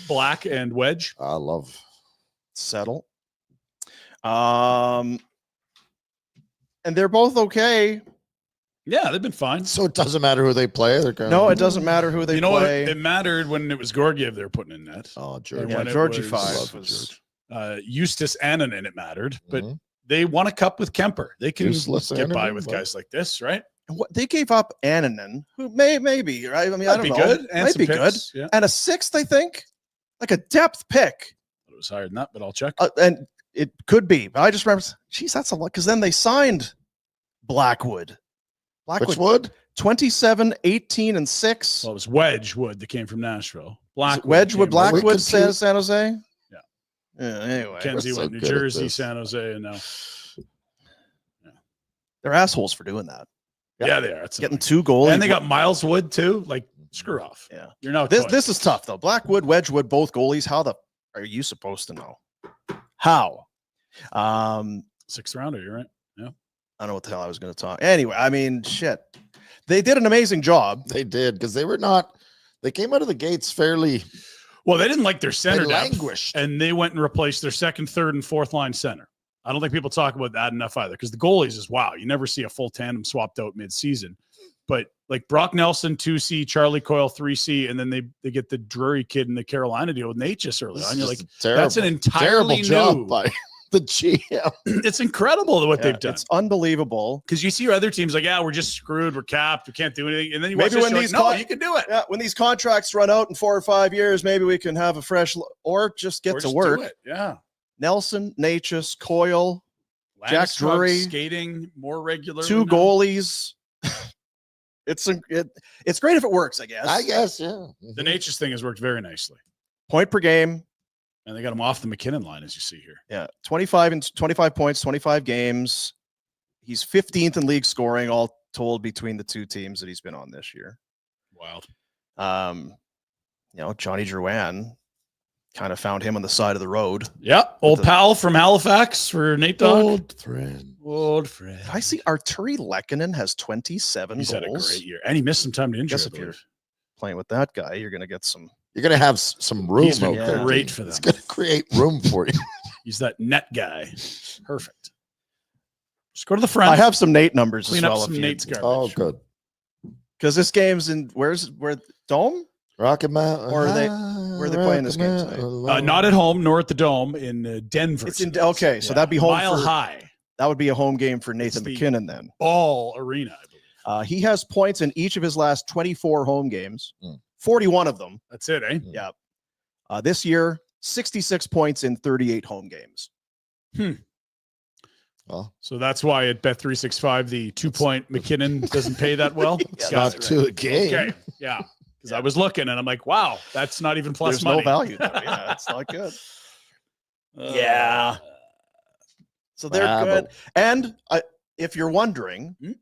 [SPEAKER 2] Black and Wedge.
[SPEAKER 3] I love.
[SPEAKER 1] settle. And they're both okay.
[SPEAKER 2] Yeah, they've been fine.
[SPEAKER 3] So it doesn't matter who they play. They're kind
[SPEAKER 1] No, it doesn't matter who they
[SPEAKER 2] You know
[SPEAKER 1] play.
[SPEAKER 2] what? It mattered when it was Gorgiev they were putting in net.
[SPEAKER 3] Oh,
[SPEAKER 2] And
[SPEAKER 3] George.
[SPEAKER 1] Yeah,
[SPEAKER 2] when it
[SPEAKER 1] Georgie
[SPEAKER 2] was,
[SPEAKER 1] 5
[SPEAKER 3] Love
[SPEAKER 1] was
[SPEAKER 2] Eustace Annanen, it mattered. But
[SPEAKER 3] Mhm.
[SPEAKER 2] they won a cup with Kemper. They can
[SPEAKER 3] Useless
[SPEAKER 2] get by
[SPEAKER 3] Annanen,
[SPEAKER 2] with
[SPEAKER 3] but-
[SPEAKER 2] guys like this, right?
[SPEAKER 1] what they gave up Annanen, who maybe, right? I mean, I
[SPEAKER 2] That'd
[SPEAKER 1] don't
[SPEAKER 2] be
[SPEAKER 1] know.
[SPEAKER 2] good. And
[SPEAKER 1] Might
[SPEAKER 2] some
[SPEAKER 1] be
[SPEAKER 2] picks.
[SPEAKER 1] good.
[SPEAKER 2] Yeah.
[SPEAKER 1] And a sixth, I think, like a depth pick.
[SPEAKER 2] It was higher than that, but I'll check.
[SPEAKER 1] And it could be, but I just remember, geez, that's a lot. Because then they signed Blackwood.
[SPEAKER 3] Which Wood?
[SPEAKER 1] 27, 18, and 6.
[SPEAKER 2] Well, it was Wedgwood that came from Nashville. Blackwood.
[SPEAKER 1] Wedgwood,
[SPEAKER 2] came from-
[SPEAKER 1] Blackwood,
[SPEAKER 3] confused?
[SPEAKER 1] San Jose.
[SPEAKER 2] Yeah.
[SPEAKER 1] Anyway,
[SPEAKER 2] Kenzie
[SPEAKER 3] We're so
[SPEAKER 2] went New
[SPEAKER 3] good at
[SPEAKER 2] Jersey,
[SPEAKER 3] this.
[SPEAKER 2] San Jose, and now.
[SPEAKER 1] they're assholes for doing that.
[SPEAKER 2] Yeah, they are. It's
[SPEAKER 1] Getting
[SPEAKER 2] annoying.
[SPEAKER 1] 2 goalies.
[SPEAKER 2] And they got Miles Wood too. Like, screw off.
[SPEAKER 1] Yeah.
[SPEAKER 2] You're now
[SPEAKER 1] This is tough though. Blackwood, Wedgwood, both goalies. How the are you supposed to know? How?
[SPEAKER 2] 6th rounder. You're right.
[SPEAKER 1] I don't know what the hell I was going to talk. Anyway, I mean, shit. They did an amazing job.
[SPEAKER 3] They did because they were not. They came out of the gates fairly.
[SPEAKER 2] Well, they didn't like their
[SPEAKER 3] They
[SPEAKER 2] center depth,
[SPEAKER 3] languished.
[SPEAKER 2] and they went and replaced their 2nd, 3rd, and 4th line center. I don't think people talk about that enough either, because the goalies is wow. You never see a full tandem swapped out mid-season. But like Brock Nelson 2C, Charlie Coyle 3C, and then they get the Drury kid in the Carolina deal with Nate just early on. You're like, that's an
[SPEAKER 3] terrible
[SPEAKER 2] entirely
[SPEAKER 3] job
[SPEAKER 2] new.
[SPEAKER 3] by the GM.
[SPEAKER 2] It's incredible what
[SPEAKER 1] Yeah,
[SPEAKER 2] they've done.
[SPEAKER 1] It's unbelievable.
[SPEAKER 2] Because you see other teams like, yeah, we're just screwed, we're capped, we can't do anything, and then you
[SPEAKER 1] Maybe
[SPEAKER 2] watch this,
[SPEAKER 1] when
[SPEAKER 2] you're
[SPEAKER 1] these
[SPEAKER 2] like, no,
[SPEAKER 1] con-
[SPEAKER 2] you can do it.
[SPEAKER 1] Yeah, when these contracts run out in 4 or 5 years, maybe we can have a fresh or just get
[SPEAKER 2] Or
[SPEAKER 1] to
[SPEAKER 2] just
[SPEAKER 1] work.
[SPEAKER 2] do it. Yeah,
[SPEAKER 1] Nelson, Natchez, Coyle, Jack
[SPEAKER 2] Landeskog
[SPEAKER 1] Drury,
[SPEAKER 2] skating more regularly.
[SPEAKER 1] 2
[SPEAKER 2] now.
[SPEAKER 1] goalies. It's great if it works, I guess.
[SPEAKER 3] I guess, yeah.
[SPEAKER 2] The Natchez thing has worked very nicely,
[SPEAKER 1] Point per game.
[SPEAKER 2] and they got him off the McKinnon line, as you see here.
[SPEAKER 1] Yeah, 25 points, 25 games. He's 15th in league scoring, all told, between the 2 teams that he's been on this year.
[SPEAKER 2] Wild.
[SPEAKER 1] Johnny Drouin kind of found him on the side of the road.
[SPEAKER 2] Yeah, old
[SPEAKER 1] the-
[SPEAKER 2] pal from Halifax for Nate Dogg.
[SPEAKER 3] Old friend.
[SPEAKER 2] Old friend.
[SPEAKER 1] I see Arturi Lehkonen has 27
[SPEAKER 2] He's
[SPEAKER 1] goals.
[SPEAKER 2] had a great year, and he missed some time to injure.
[SPEAKER 1] Guess
[SPEAKER 2] I
[SPEAKER 1] if you're
[SPEAKER 2] believe.
[SPEAKER 1] playing with that guy, you're going to get some.
[SPEAKER 3] You're gonna have some room
[SPEAKER 2] He's been
[SPEAKER 3] out there.
[SPEAKER 2] great for them.
[SPEAKER 3] It's gonna create room for you.
[SPEAKER 2] He's that net guy. Perfect. Just go to the front.
[SPEAKER 1] I have some Nate numbers
[SPEAKER 2] clean
[SPEAKER 1] as
[SPEAKER 2] up
[SPEAKER 1] well.
[SPEAKER 2] some Nate's garbage.
[SPEAKER 3] Oh, good.
[SPEAKER 1] Because this game's in where Dome?
[SPEAKER 3] Rocket Mountain.
[SPEAKER 1] Or are they playing this game tonight?
[SPEAKER 2] Not at home nor at the Dome in Denver.
[SPEAKER 1] It's in
[SPEAKER 2] tonight.
[SPEAKER 1] okay, so that'd be home
[SPEAKER 2] Mile
[SPEAKER 1] for-
[SPEAKER 2] High
[SPEAKER 1] That would be a home game for Nathan
[SPEAKER 2] the-
[SPEAKER 1] McKinnon then.
[SPEAKER 2] Ball Arena, I believe.
[SPEAKER 1] He has points in each of his last 24 home games,
[SPEAKER 3] Mm.
[SPEAKER 1] 41 of them.
[SPEAKER 2] That's it, eh?
[SPEAKER 1] Yeah. This year, 66 points in 38 home games.
[SPEAKER 3] Well,
[SPEAKER 2] So that's why at Bet365 the 2-point McKinnon doesn't pay that well.
[SPEAKER 1] Yeah,
[SPEAKER 2] Got
[SPEAKER 3] not
[SPEAKER 2] it
[SPEAKER 3] to a game.
[SPEAKER 2] Okay, yeah. Because I was looking and I'm like, wow, that's not even plus
[SPEAKER 1] There's
[SPEAKER 2] money.
[SPEAKER 1] no value there. Yeah, it's not good.
[SPEAKER 2] Uh,
[SPEAKER 1] Yeah. So they're
[SPEAKER 3] Bravo.
[SPEAKER 1] good. And if you're wondering,
[SPEAKER 2] Hmm?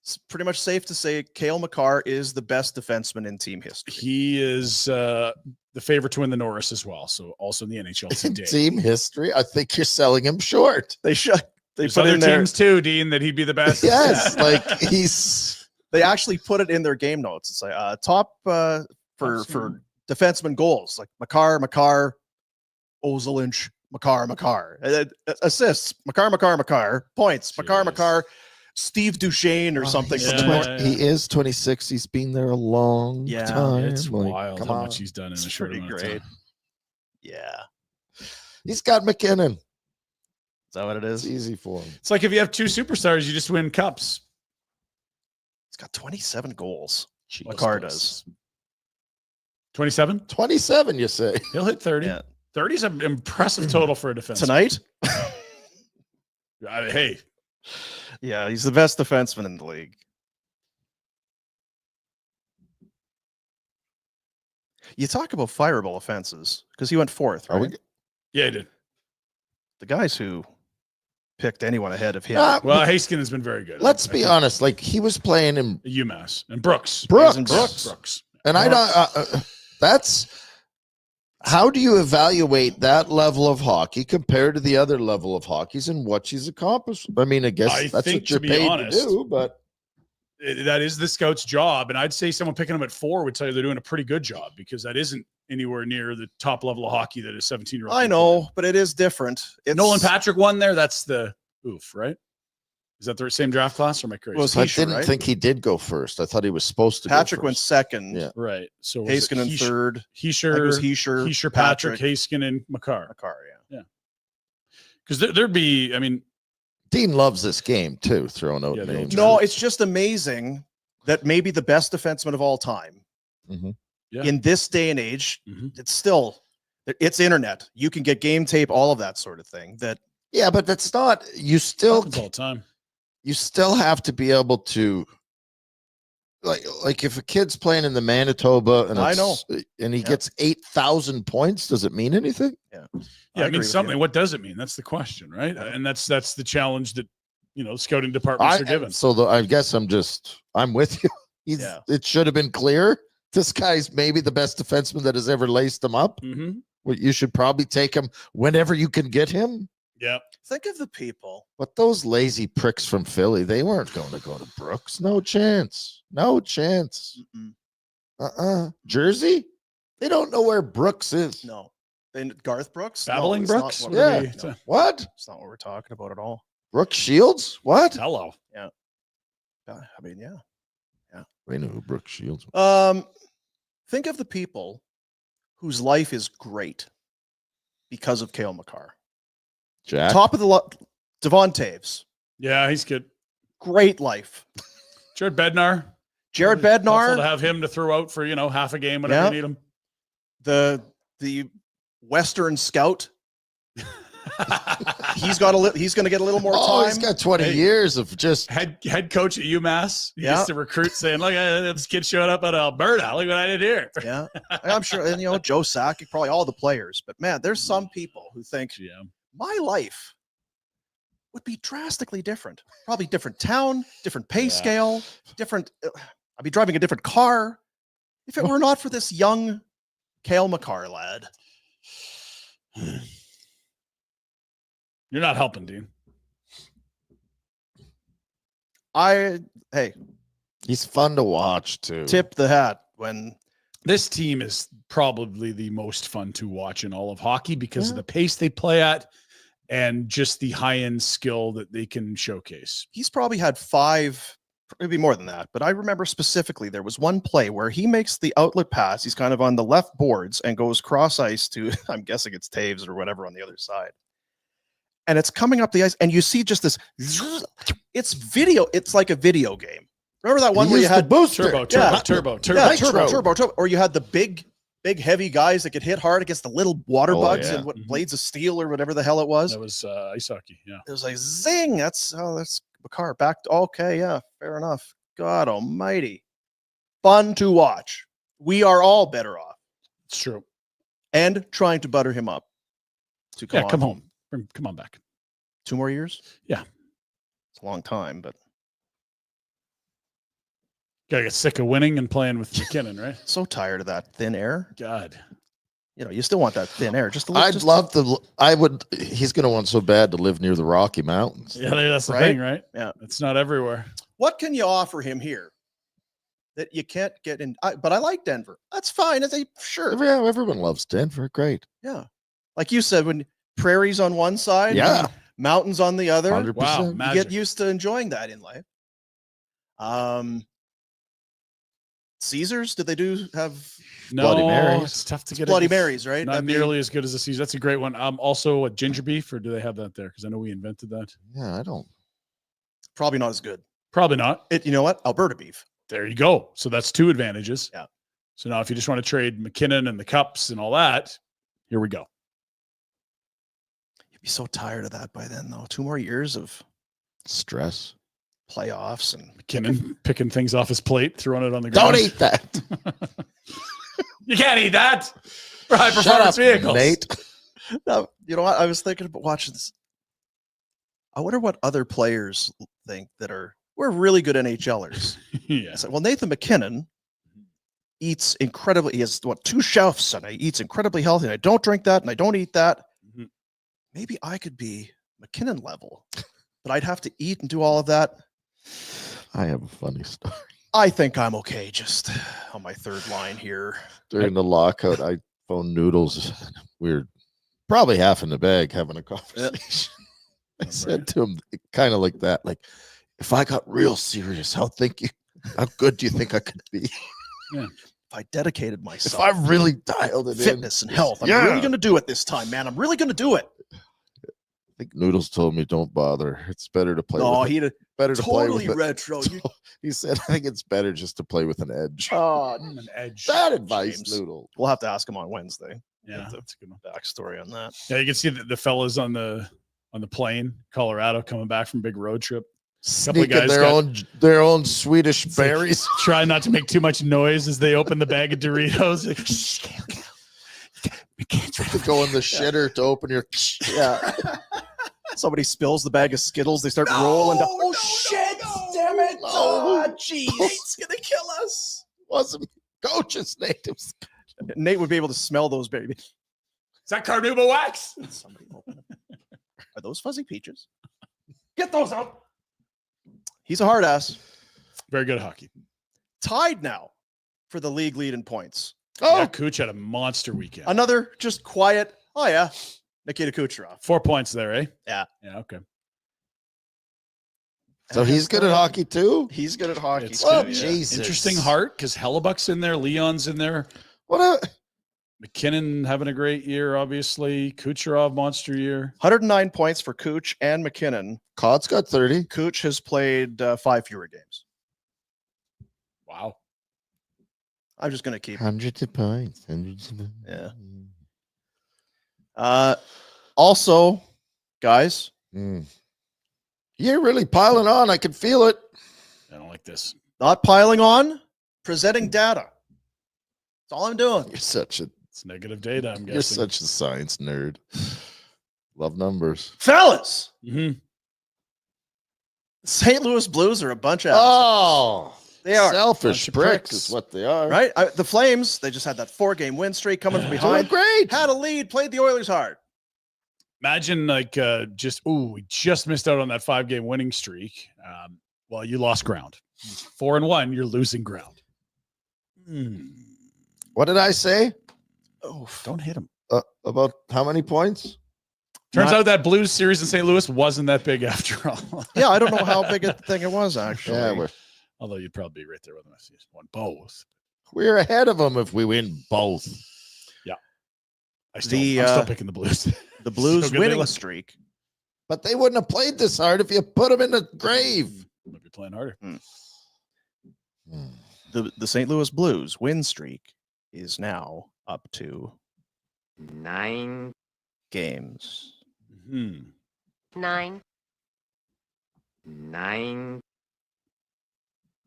[SPEAKER 1] it's pretty much safe to say Cale Makar is the best defenseman in team history.
[SPEAKER 2] He is the favorite to win the Norris as well. So also in the NHL
[SPEAKER 3] In
[SPEAKER 2] today.
[SPEAKER 3] team history, I think you're selling him short.
[SPEAKER 1] They should. They
[SPEAKER 2] There's
[SPEAKER 1] put
[SPEAKER 2] other
[SPEAKER 1] in there.
[SPEAKER 2] teams too, Dean, that he'd be the best.
[SPEAKER 3] Yes, like he's
[SPEAKER 1] They actually put it in their game notes. It's like top for defenseman goals, like Makar, Ozelinch, Makar. Assists, Makar. Points,
[SPEAKER 2] Jeez.
[SPEAKER 1] Makar. Steve Duchesne or something.
[SPEAKER 3] He's
[SPEAKER 1] from the
[SPEAKER 2] Yeah.
[SPEAKER 1] North.
[SPEAKER 3] He is 26. He's been there a long
[SPEAKER 1] Yeah,
[SPEAKER 3] time.
[SPEAKER 2] It's
[SPEAKER 3] Like,
[SPEAKER 2] wild
[SPEAKER 3] come
[SPEAKER 2] how
[SPEAKER 3] on.
[SPEAKER 2] much he's done in
[SPEAKER 1] It's
[SPEAKER 2] a short
[SPEAKER 1] pretty
[SPEAKER 2] amount of
[SPEAKER 1] great.
[SPEAKER 2] time.
[SPEAKER 1] Yeah.
[SPEAKER 3] He's got McKinnon.
[SPEAKER 1] Is that what it
[SPEAKER 3] It's
[SPEAKER 1] is?
[SPEAKER 3] easy for him.
[SPEAKER 2] It's like if you have 2 superstars, you just win cups.
[SPEAKER 1] He's got 27 goals.
[SPEAKER 2] Jesus
[SPEAKER 1] Makar
[SPEAKER 2] Christ.
[SPEAKER 1] does.
[SPEAKER 2] 27?
[SPEAKER 3] 27, you say?
[SPEAKER 2] He'll hit 30.
[SPEAKER 1] Yeah.
[SPEAKER 2] 30 is an impressive total for a defense.
[SPEAKER 1] Tonight?
[SPEAKER 2] Hey,
[SPEAKER 1] Yeah, he's the best defenseman in the league. You talk about fireable offenses because he went fourth,
[SPEAKER 3] Are
[SPEAKER 1] right?
[SPEAKER 3] we-
[SPEAKER 2] Yeah, he did.
[SPEAKER 1] The guys who picked anyone ahead of him.
[SPEAKER 2] Well, Haskin has been very good.
[SPEAKER 3] Let's
[SPEAKER 2] I
[SPEAKER 3] be
[SPEAKER 2] think
[SPEAKER 3] honest. Like he was playing in
[SPEAKER 2] UMass and Brooks.
[SPEAKER 3] Brooks.
[SPEAKER 2] Brooks.
[SPEAKER 3] And I don't. That's how do you evaluate that level of hockey compared to the other level of hockeys and what she's accomplished? I mean, I guess
[SPEAKER 2] I
[SPEAKER 3] that's
[SPEAKER 2] think,
[SPEAKER 3] what you're
[SPEAKER 2] to be
[SPEAKER 3] paid
[SPEAKER 2] honest,
[SPEAKER 3] to do. But
[SPEAKER 2] That is the scout's job, and I'd say someone picking them at 4 would tell you they're doing a pretty good job because that isn't anywhere near the top level of hockey that a 17-year-old.
[SPEAKER 1] I know, but it is different. It's,
[SPEAKER 2] Nolan Patrick won there. That's the oof, right? Is that the same draft class or am I crazy?
[SPEAKER 1] Was
[SPEAKER 3] I
[SPEAKER 1] Heischer,
[SPEAKER 3] didn't
[SPEAKER 1] right?
[SPEAKER 3] think he did go first. I thought he was supposed to.
[SPEAKER 1] Patrick
[SPEAKER 3] go
[SPEAKER 1] went
[SPEAKER 3] first.
[SPEAKER 1] second.
[SPEAKER 3] Yeah.
[SPEAKER 2] right. So
[SPEAKER 1] Haskin in third. I think it was
[SPEAKER 2] Heischer,
[SPEAKER 1] Heischer,
[SPEAKER 2] Patrick, Haskin, and Makar.
[SPEAKER 1] Makar, yeah.
[SPEAKER 2] Because there'd be, I mean,
[SPEAKER 3] Dean loves this game too, throwing out
[SPEAKER 2] Yeah, they
[SPEAKER 3] names.
[SPEAKER 1] No, it's just amazing that maybe the best defenseman of all time
[SPEAKER 3] Mhm.
[SPEAKER 2] Yeah.
[SPEAKER 1] in this day and age,
[SPEAKER 2] Mhm.
[SPEAKER 1] it's still, it's internet. You can get game tape, all of that sort of thing. That
[SPEAKER 3] Yeah, but that's not. You still
[SPEAKER 2] happens all the time.
[SPEAKER 3] you still have to be able to like if a kid's playing in the Manitoba and
[SPEAKER 1] I
[SPEAKER 3] it's- and he
[SPEAKER 1] Yeah.
[SPEAKER 3] gets 8,000 points, does it mean anything?
[SPEAKER 2] Yeah,
[SPEAKER 1] I
[SPEAKER 2] it
[SPEAKER 1] agree
[SPEAKER 2] means
[SPEAKER 1] with
[SPEAKER 2] something.
[SPEAKER 1] you.
[SPEAKER 2] What does it mean? That's the question, right?
[SPEAKER 1] Yeah.
[SPEAKER 2] And that's the challenge that scouting departments are given.
[SPEAKER 3] So I guess I'm with you.
[SPEAKER 1] Yeah.
[SPEAKER 3] It should have been clear. This guy's maybe the best defenseman that has ever laced him up.
[SPEAKER 2] Mm-hmm.
[SPEAKER 3] Well, you should probably take him whenever you can get him.
[SPEAKER 2] Yeah,
[SPEAKER 1] think of the people.
[SPEAKER 3] But those lazy pricks from Philly, they weren't going to go to Brooks. No chance. No chance.
[SPEAKER 1] Mm-mm.
[SPEAKER 3] Jersey? They don't know where Brooks is.
[SPEAKER 1] No. Then Garth Brooks?
[SPEAKER 2] Babbling
[SPEAKER 1] it's not
[SPEAKER 2] Brooks.
[SPEAKER 1] what
[SPEAKER 2] What are
[SPEAKER 3] Yeah.
[SPEAKER 1] we're-
[SPEAKER 2] we-
[SPEAKER 1] no,
[SPEAKER 3] What?
[SPEAKER 1] it's not what we're talking about at all.
[SPEAKER 3] Brooks Shields? What?
[SPEAKER 2] Hello.
[SPEAKER 1] I mean, yeah.
[SPEAKER 3] We know who Brooks Shields was.
[SPEAKER 1] Think of the people whose life is great because of Cale Makar.
[SPEAKER 3] Jack?
[SPEAKER 1] Top of the Devon Taves,
[SPEAKER 2] Yeah, he's good.
[SPEAKER 1] great life.
[SPEAKER 2] Jared Bednar.
[SPEAKER 1] Jared
[SPEAKER 2] Helpful
[SPEAKER 1] Bednar,
[SPEAKER 2] to have him to throw out for half a game whenever
[SPEAKER 1] Yeah.
[SPEAKER 2] you need him.
[SPEAKER 1] the Western Scout. He's going to get a little more
[SPEAKER 3] Oh,
[SPEAKER 1] time.
[SPEAKER 3] he's got 20
[SPEAKER 2] Hey.
[SPEAKER 3] years of just.
[SPEAKER 2] Head coach at UMass. He
[SPEAKER 1] Yeah.
[SPEAKER 2] used to recruit saying, "Look, this kid showed up at Alberta. Look what I did here."
[SPEAKER 1] Yeah, I'm sure. And Joe Sakic, probably all the players. But man, there's some people who think
[SPEAKER 2] Yeah.
[SPEAKER 1] my life would be drastically different. Probably different town, different pay
[SPEAKER 2] Yeah.
[SPEAKER 1] scale, different. I'd be driving a different car if it were not for this young Cale Makar lad.
[SPEAKER 2] You're not helping, Dean.
[SPEAKER 1] Hey,
[SPEAKER 3] He's fun to watch too.
[SPEAKER 1] tip the hat when
[SPEAKER 2] This team is probably the most fun to watch in all of hockey because of
[SPEAKER 1] Yeah.
[SPEAKER 2] the pace they play at and just the high-end skill that they can showcase.
[SPEAKER 1] he's probably had 5, maybe more than that. But I remember specifically there was one play where he makes the outlet pass. He's kind of on the left boards and goes cross ice to, I'm guessing it's Taves or whatever on the other side. And it's coming up the ice, and you see just this. It's video. It's like a video game. Remember that one
[SPEAKER 3] He
[SPEAKER 1] where you
[SPEAKER 3] used the
[SPEAKER 1] had
[SPEAKER 3] booster.
[SPEAKER 2] Turbo.
[SPEAKER 1] Yeah, turbo, or you had the big, heavy guys that could hit hard against the little water
[SPEAKER 3] Oh,
[SPEAKER 1] bugs
[SPEAKER 3] yeah.
[SPEAKER 1] and what
[SPEAKER 2] Mhm.
[SPEAKER 1] blades of steel or whatever the hell it was.
[SPEAKER 2] That was ice hockey. Yeah.
[SPEAKER 1] It was like zing. That's Makar back. Okay, yeah, fair enough. God Almighty, fun to watch. We are all better off,
[SPEAKER 2] It's true.
[SPEAKER 1] and trying to butter him up to come
[SPEAKER 2] Yeah, come
[SPEAKER 1] on.
[SPEAKER 2] home. Come on back.
[SPEAKER 1] 2 more years.
[SPEAKER 2] Yeah.
[SPEAKER 1] It's a long time, but
[SPEAKER 2] Gotta get sick of winning and playing with McKinnon, right?
[SPEAKER 1] so tired of that thin air.
[SPEAKER 2] God.
[SPEAKER 1] You still want that thin air. Just a little.
[SPEAKER 3] I'd love to. I would. He's going to want so bad to live near the Rocky Mountains.
[SPEAKER 2] Yeah, that's the
[SPEAKER 1] Right?
[SPEAKER 2] thing, right?
[SPEAKER 1] Yeah.
[SPEAKER 2] It's not everywhere.
[SPEAKER 1] What can you offer him here that you can't get in? But I like Denver. That's fine. Sure.
[SPEAKER 3] Yeah, everyone loves Denver. Great.
[SPEAKER 1] Yeah. Like you said, when prairies on one side,
[SPEAKER 3] Yeah.
[SPEAKER 1] mountains on the other,
[SPEAKER 3] 100%.
[SPEAKER 2] Wow,
[SPEAKER 1] you
[SPEAKER 2] magic.
[SPEAKER 1] get used to enjoying that in life. Caesars, did they have
[SPEAKER 2] No,
[SPEAKER 3] Bloody Marys.
[SPEAKER 2] it's tough to get
[SPEAKER 1] Bloody
[SPEAKER 2] it.
[SPEAKER 1] Marys, right?
[SPEAKER 2] Not
[SPEAKER 1] That'd be-
[SPEAKER 2] nearly as good as the Caesar. That's a great one. Also a ginger beef, or do they have that there? Because I know we invented that.
[SPEAKER 3] Yeah, I don't.
[SPEAKER 1] probably not as good.
[SPEAKER 2] Probably not.
[SPEAKER 1] You know what? Alberta beef.
[SPEAKER 2] There you go. So that's 2 advantages.
[SPEAKER 1] Yeah.
[SPEAKER 2] So now if you just want to trade McKinnon and the cups and all that, here we go.
[SPEAKER 1] You'd be so tired of that by then, though. 2 more years of
[SPEAKER 3] Stress.
[SPEAKER 1] playoffs and
[SPEAKER 2] McKinnon picking things off his plate, throwing it on the
[SPEAKER 3] Don't
[SPEAKER 2] ground.
[SPEAKER 3] eat that.
[SPEAKER 2] You can't eat that for high
[SPEAKER 3] Shut
[SPEAKER 2] performance
[SPEAKER 3] up,
[SPEAKER 2] vehicles.
[SPEAKER 3] Nate.
[SPEAKER 1] Now, you know what? I was thinking about watching this. I wonder what other players think we're really good NHLers.
[SPEAKER 2] Yeah.
[SPEAKER 1] I said, well, Nathan McKinnon eats incredibly. He has 2 chefs, and he eats incredibly healthy. And I don't drink that, and I don't eat that.
[SPEAKER 2] Mhm.
[SPEAKER 1] Maybe I could be McKinnon level, but I'd have to eat and do all of that.
[SPEAKER 3] I have a funny story.
[SPEAKER 1] I think I'm okay just on my third line here.
[SPEAKER 3] During the lockout, I phoned Noodles. We were probably half in the bag having a conversation. I said to him, kind of like that, like, if I got real serious, how good do you think I could be?
[SPEAKER 1] Yeah. If I dedicated myself,
[SPEAKER 3] if I really dialed it
[SPEAKER 1] fitness
[SPEAKER 3] in,
[SPEAKER 1] and health, I'm really going to do it this time, man. I'm really going to do it.
[SPEAKER 3] I think Noodles told me, don't bother. It's better to play.
[SPEAKER 1] No,
[SPEAKER 3] with
[SPEAKER 1] he
[SPEAKER 3] better to play
[SPEAKER 1] totally
[SPEAKER 3] with
[SPEAKER 1] retro.
[SPEAKER 3] He said, I think it's better just to play with an edge.
[SPEAKER 2] An edge.
[SPEAKER 3] That advice,
[SPEAKER 1] James.
[SPEAKER 3] Noodle.
[SPEAKER 1] We'll have to ask him on Wednesday.
[SPEAKER 2] Yeah,
[SPEAKER 1] Get
[SPEAKER 2] that's a good one.
[SPEAKER 1] the backstory on that.
[SPEAKER 2] Yeah, you can see the fellas on the plane, Colorado, coming back from a big road trip. Couple of
[SPEAKER 3] Sneaking
[SPEAKER 2] guys
[SPEAKER 3] their own Swedish berries.
[SPEAKER 2] Try not to make too much noise as they open the bag of Doritos. Like,
[SPEAKER 3] We can't try to go in the shitter to open your.
[SPEAKER 1] Yeah. Somebody spills the bag of Skittles. They start rolling down. Oh, shit. Damn it. Oh, jeez. Nate's going to kill us.
[SPEAKER 3] Wasn't Coach's natives.
[SPEAKER 1] Nate would be able to smell those, baby.
[SPEAKER 2] is that carnauba wax?
[SPEAKER 1] Somebody open them. Are those fuzzy peaches?
[SPEAKER 2] Get those out.
[SPEAKER 1] He's a hard ass.
[SPEAKER 2] Very good at hockey.
[SPEAKER 1] Tied now for the league lead in points.
[SPEAKER 2] Oh, yeah, Kuch had a monster weekend.
[SPEAKER 1] Another just quiet. Oh, yeah. Nikita Kucherov.
[SPEAKER 2] 4 points there, eh?
[SPEAKER 1] Yeah.
[SPEAKER 2] Yeah, okay.
[SPEAKER 3] So he's good at hockey too?
[SPEAKER 1] He's good at hockey.
[SPEAKER 2] It's
[SPEAKER 1] too,
[SPEAKER 3] Oh,
[SPEAKER 1] yeah.
[SPEAKER 3] Jesus.
[SPEAKER 2] Interesting heart because Hellebuck's in there, Leon's in there.
[SPEAKER 3] What a
[SPEAKER 2] McKinnon having a great year, obviously. Kucherov, monster year.
[SPEAKER 1] 109 points for Cooch and McKinnon.
[SPEAKER 3] Codd's got 30.
[SPEAKER 1] Cooch has played 5 fewer games.
[SPEAKER 2] Wow.
[SPEAKER 1] I'm just going to keep.
[SPEAKER 3] Hundreds of points.
[SPEAKER 1] Yeah. Also, guys,
[SPEAKER 3] You're really piling on. I can feel it.
[SPEAKER 2] I don't like this.
[SPEAKER 1] not piling on, presenting data. That's all I'm doing.
[SPEAKER 3] It's
[SPEAKER 2] negative data, I'm guessing.
[SPEAKER 3] You're such a science nerd. Love numbers.
[SPEAKER 1] Fellas,
[SPEAKER 2] Mm-hmm.
[SPEAKER 1] St. Louis Blues are a bunch of
[SPEAKER 3] Oh,
[SPEAKER 1] they are
[SPEAKER 3] selfish
[SPEAKER 2] Bunch of
[SPEAKER 3] pricks
[SPEAKER 2] pricks.
[SPEAKER 3] is what they are.
[SPEAKER 1] right. The Flames, they just had that 4-game win streak coming from
[SPEAKER 3] Doing
[SPEAKER 1] behind.
[SPEAKER 3] great.
[SPEAKER 1] Had a lead, played the Oilers hard.
[SPEAKER 2] Imagine we just missed out on that 5-game winning streak. Well, you lost ground. 4-1, you're losing ground.
[SPEAKER 3] What did I say?
[SPEAKER 1] Oh,
[SPEAKER 2] Don't hit him.
[SPEAKER 3] About how many points?
[SPEAKER 2] Turns out that Blues series in St. Louis wasn't that big after all.
[SPEAKER 1] yeah, I don't know how big a thing it was actually.
[SPEAKER 3] Yeah,
[SPEAKER 2] Although you'd probably be right there with them if you won both.
[SPEAKER 3] we're ahead of them if we win both.
[SPEAKER 2] I'm
[SPEAKER 1] The,
[SPEAKER 2] still picking the Blues.
[SPEAKER 1] the Blues
[SPEAKER 2] So good they
[SPEAKER 1] winning
[SPEAKER 2] look.
[SPEAKER 1] streak.
[SPEAKER 3] But they wouldn't have played this hard if you put them in the grave.
[SPEAKER 2] Might be playing harder.
[SPEAKER 1] The St. Louis Blues win streak is now up to
[SPEAKER 4] 9
[SPEAKER 1] games.
[SPEAKER 2] Hmm.
[SPEAKER 5] 9,
[SPEAKER 4] 9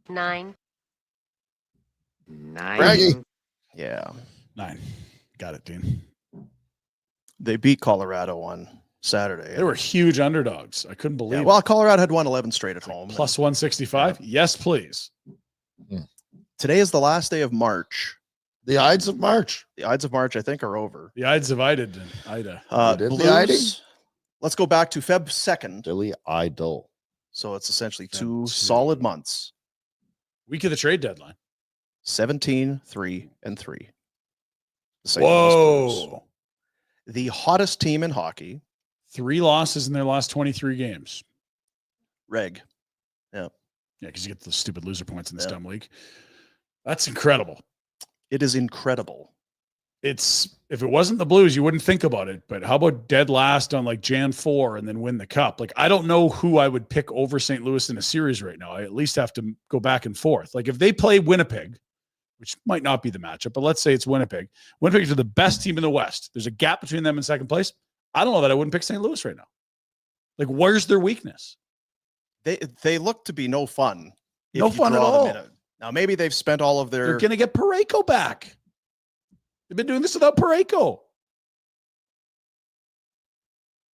[SPEAKER 5] 9,
[SPEAKER 4] 9
[SPEAKER 3] Braggy.
[SPEAKER 1] Yeah.
[SPEAKER 2] 9. Got it, Dean.
[SPEAKER 1] They beat Colorado on Saturday.
[SPEAKER 2] They were huge underdogs. I couldn't believe
[SPEAKER 1] Yeah,
[SPEAKER 2] it.
[SPEAKER 1] well, Colorado had won 11 straight at home.
[SPEAKER 2] Plus 165. Yes, please.
[SPEAKER 1] Today is the last day of March.
[SPEAKER 3] The Ides of March.
[SPEAKER 1] The Ides of March, I think, are over.
[SPEAKER 2] The Ides of Ida. Ida.
[SPEAKER 3] did the
[SPEAKER 1] Blues,
[SPEAKER 3] Ides?
[SPEAKER 1] let's go back to Feb 2nd.
[SPEAKER 3] Billy Idol.
[SPEAKER 1] So it's essentially 2
[SPEAKER 2] 2.
[SPEAKER 1] solid months.
[SPEAKER 2] Week of the trade deadline.
[SPEAKER 1] 17, 3, and 3. The St. Louis Blues.
[SPEAKER 2] Whoa.
[SPEAKER 1] The hottest team in hockey.
[SPEAKER 2] 3 losses in their last 23 games.
[SPEAKER 1] Reg.
[SPEAKER 2] Yeah, because you get the stupid loser points in this
[SPEAKER 1] Yeah.
[SPEAKER 2] dumb league. That's incredible.
[SPEAKER 1] It is incredible.
[SPEAKER 2] If it wasn't the Blues, you wouldn't think about it. But how about dead last on like Jan 4 and then win the cup? Like, I don't know who I would pick over St. Louis in a series right now. I at least have to go back and forth. Like, if they play Winnipeg, which might not be the matchup, but let's say it's Winnipeg. Winnipeg are the best team in the West. There's a gap between them and second place. I don't know that I wouldn't pick St. Louis right now. Like, where's their weakness?
[SPEAKER 1] They look to be no fun. if
[SPEAKER 2] No
[SPEAKER 1] you
[SPEAKER 2] fun at
[SPEAKER 1] draw them
[SPEAKER 2] all.
[SPEAKER 1] in. Now, maybe they've spent all of
[SPEAKER 2] They're
[SPEAKER 1] their
[SPEAKER 2] going to get Parayko back. They've been doing this without Parayko.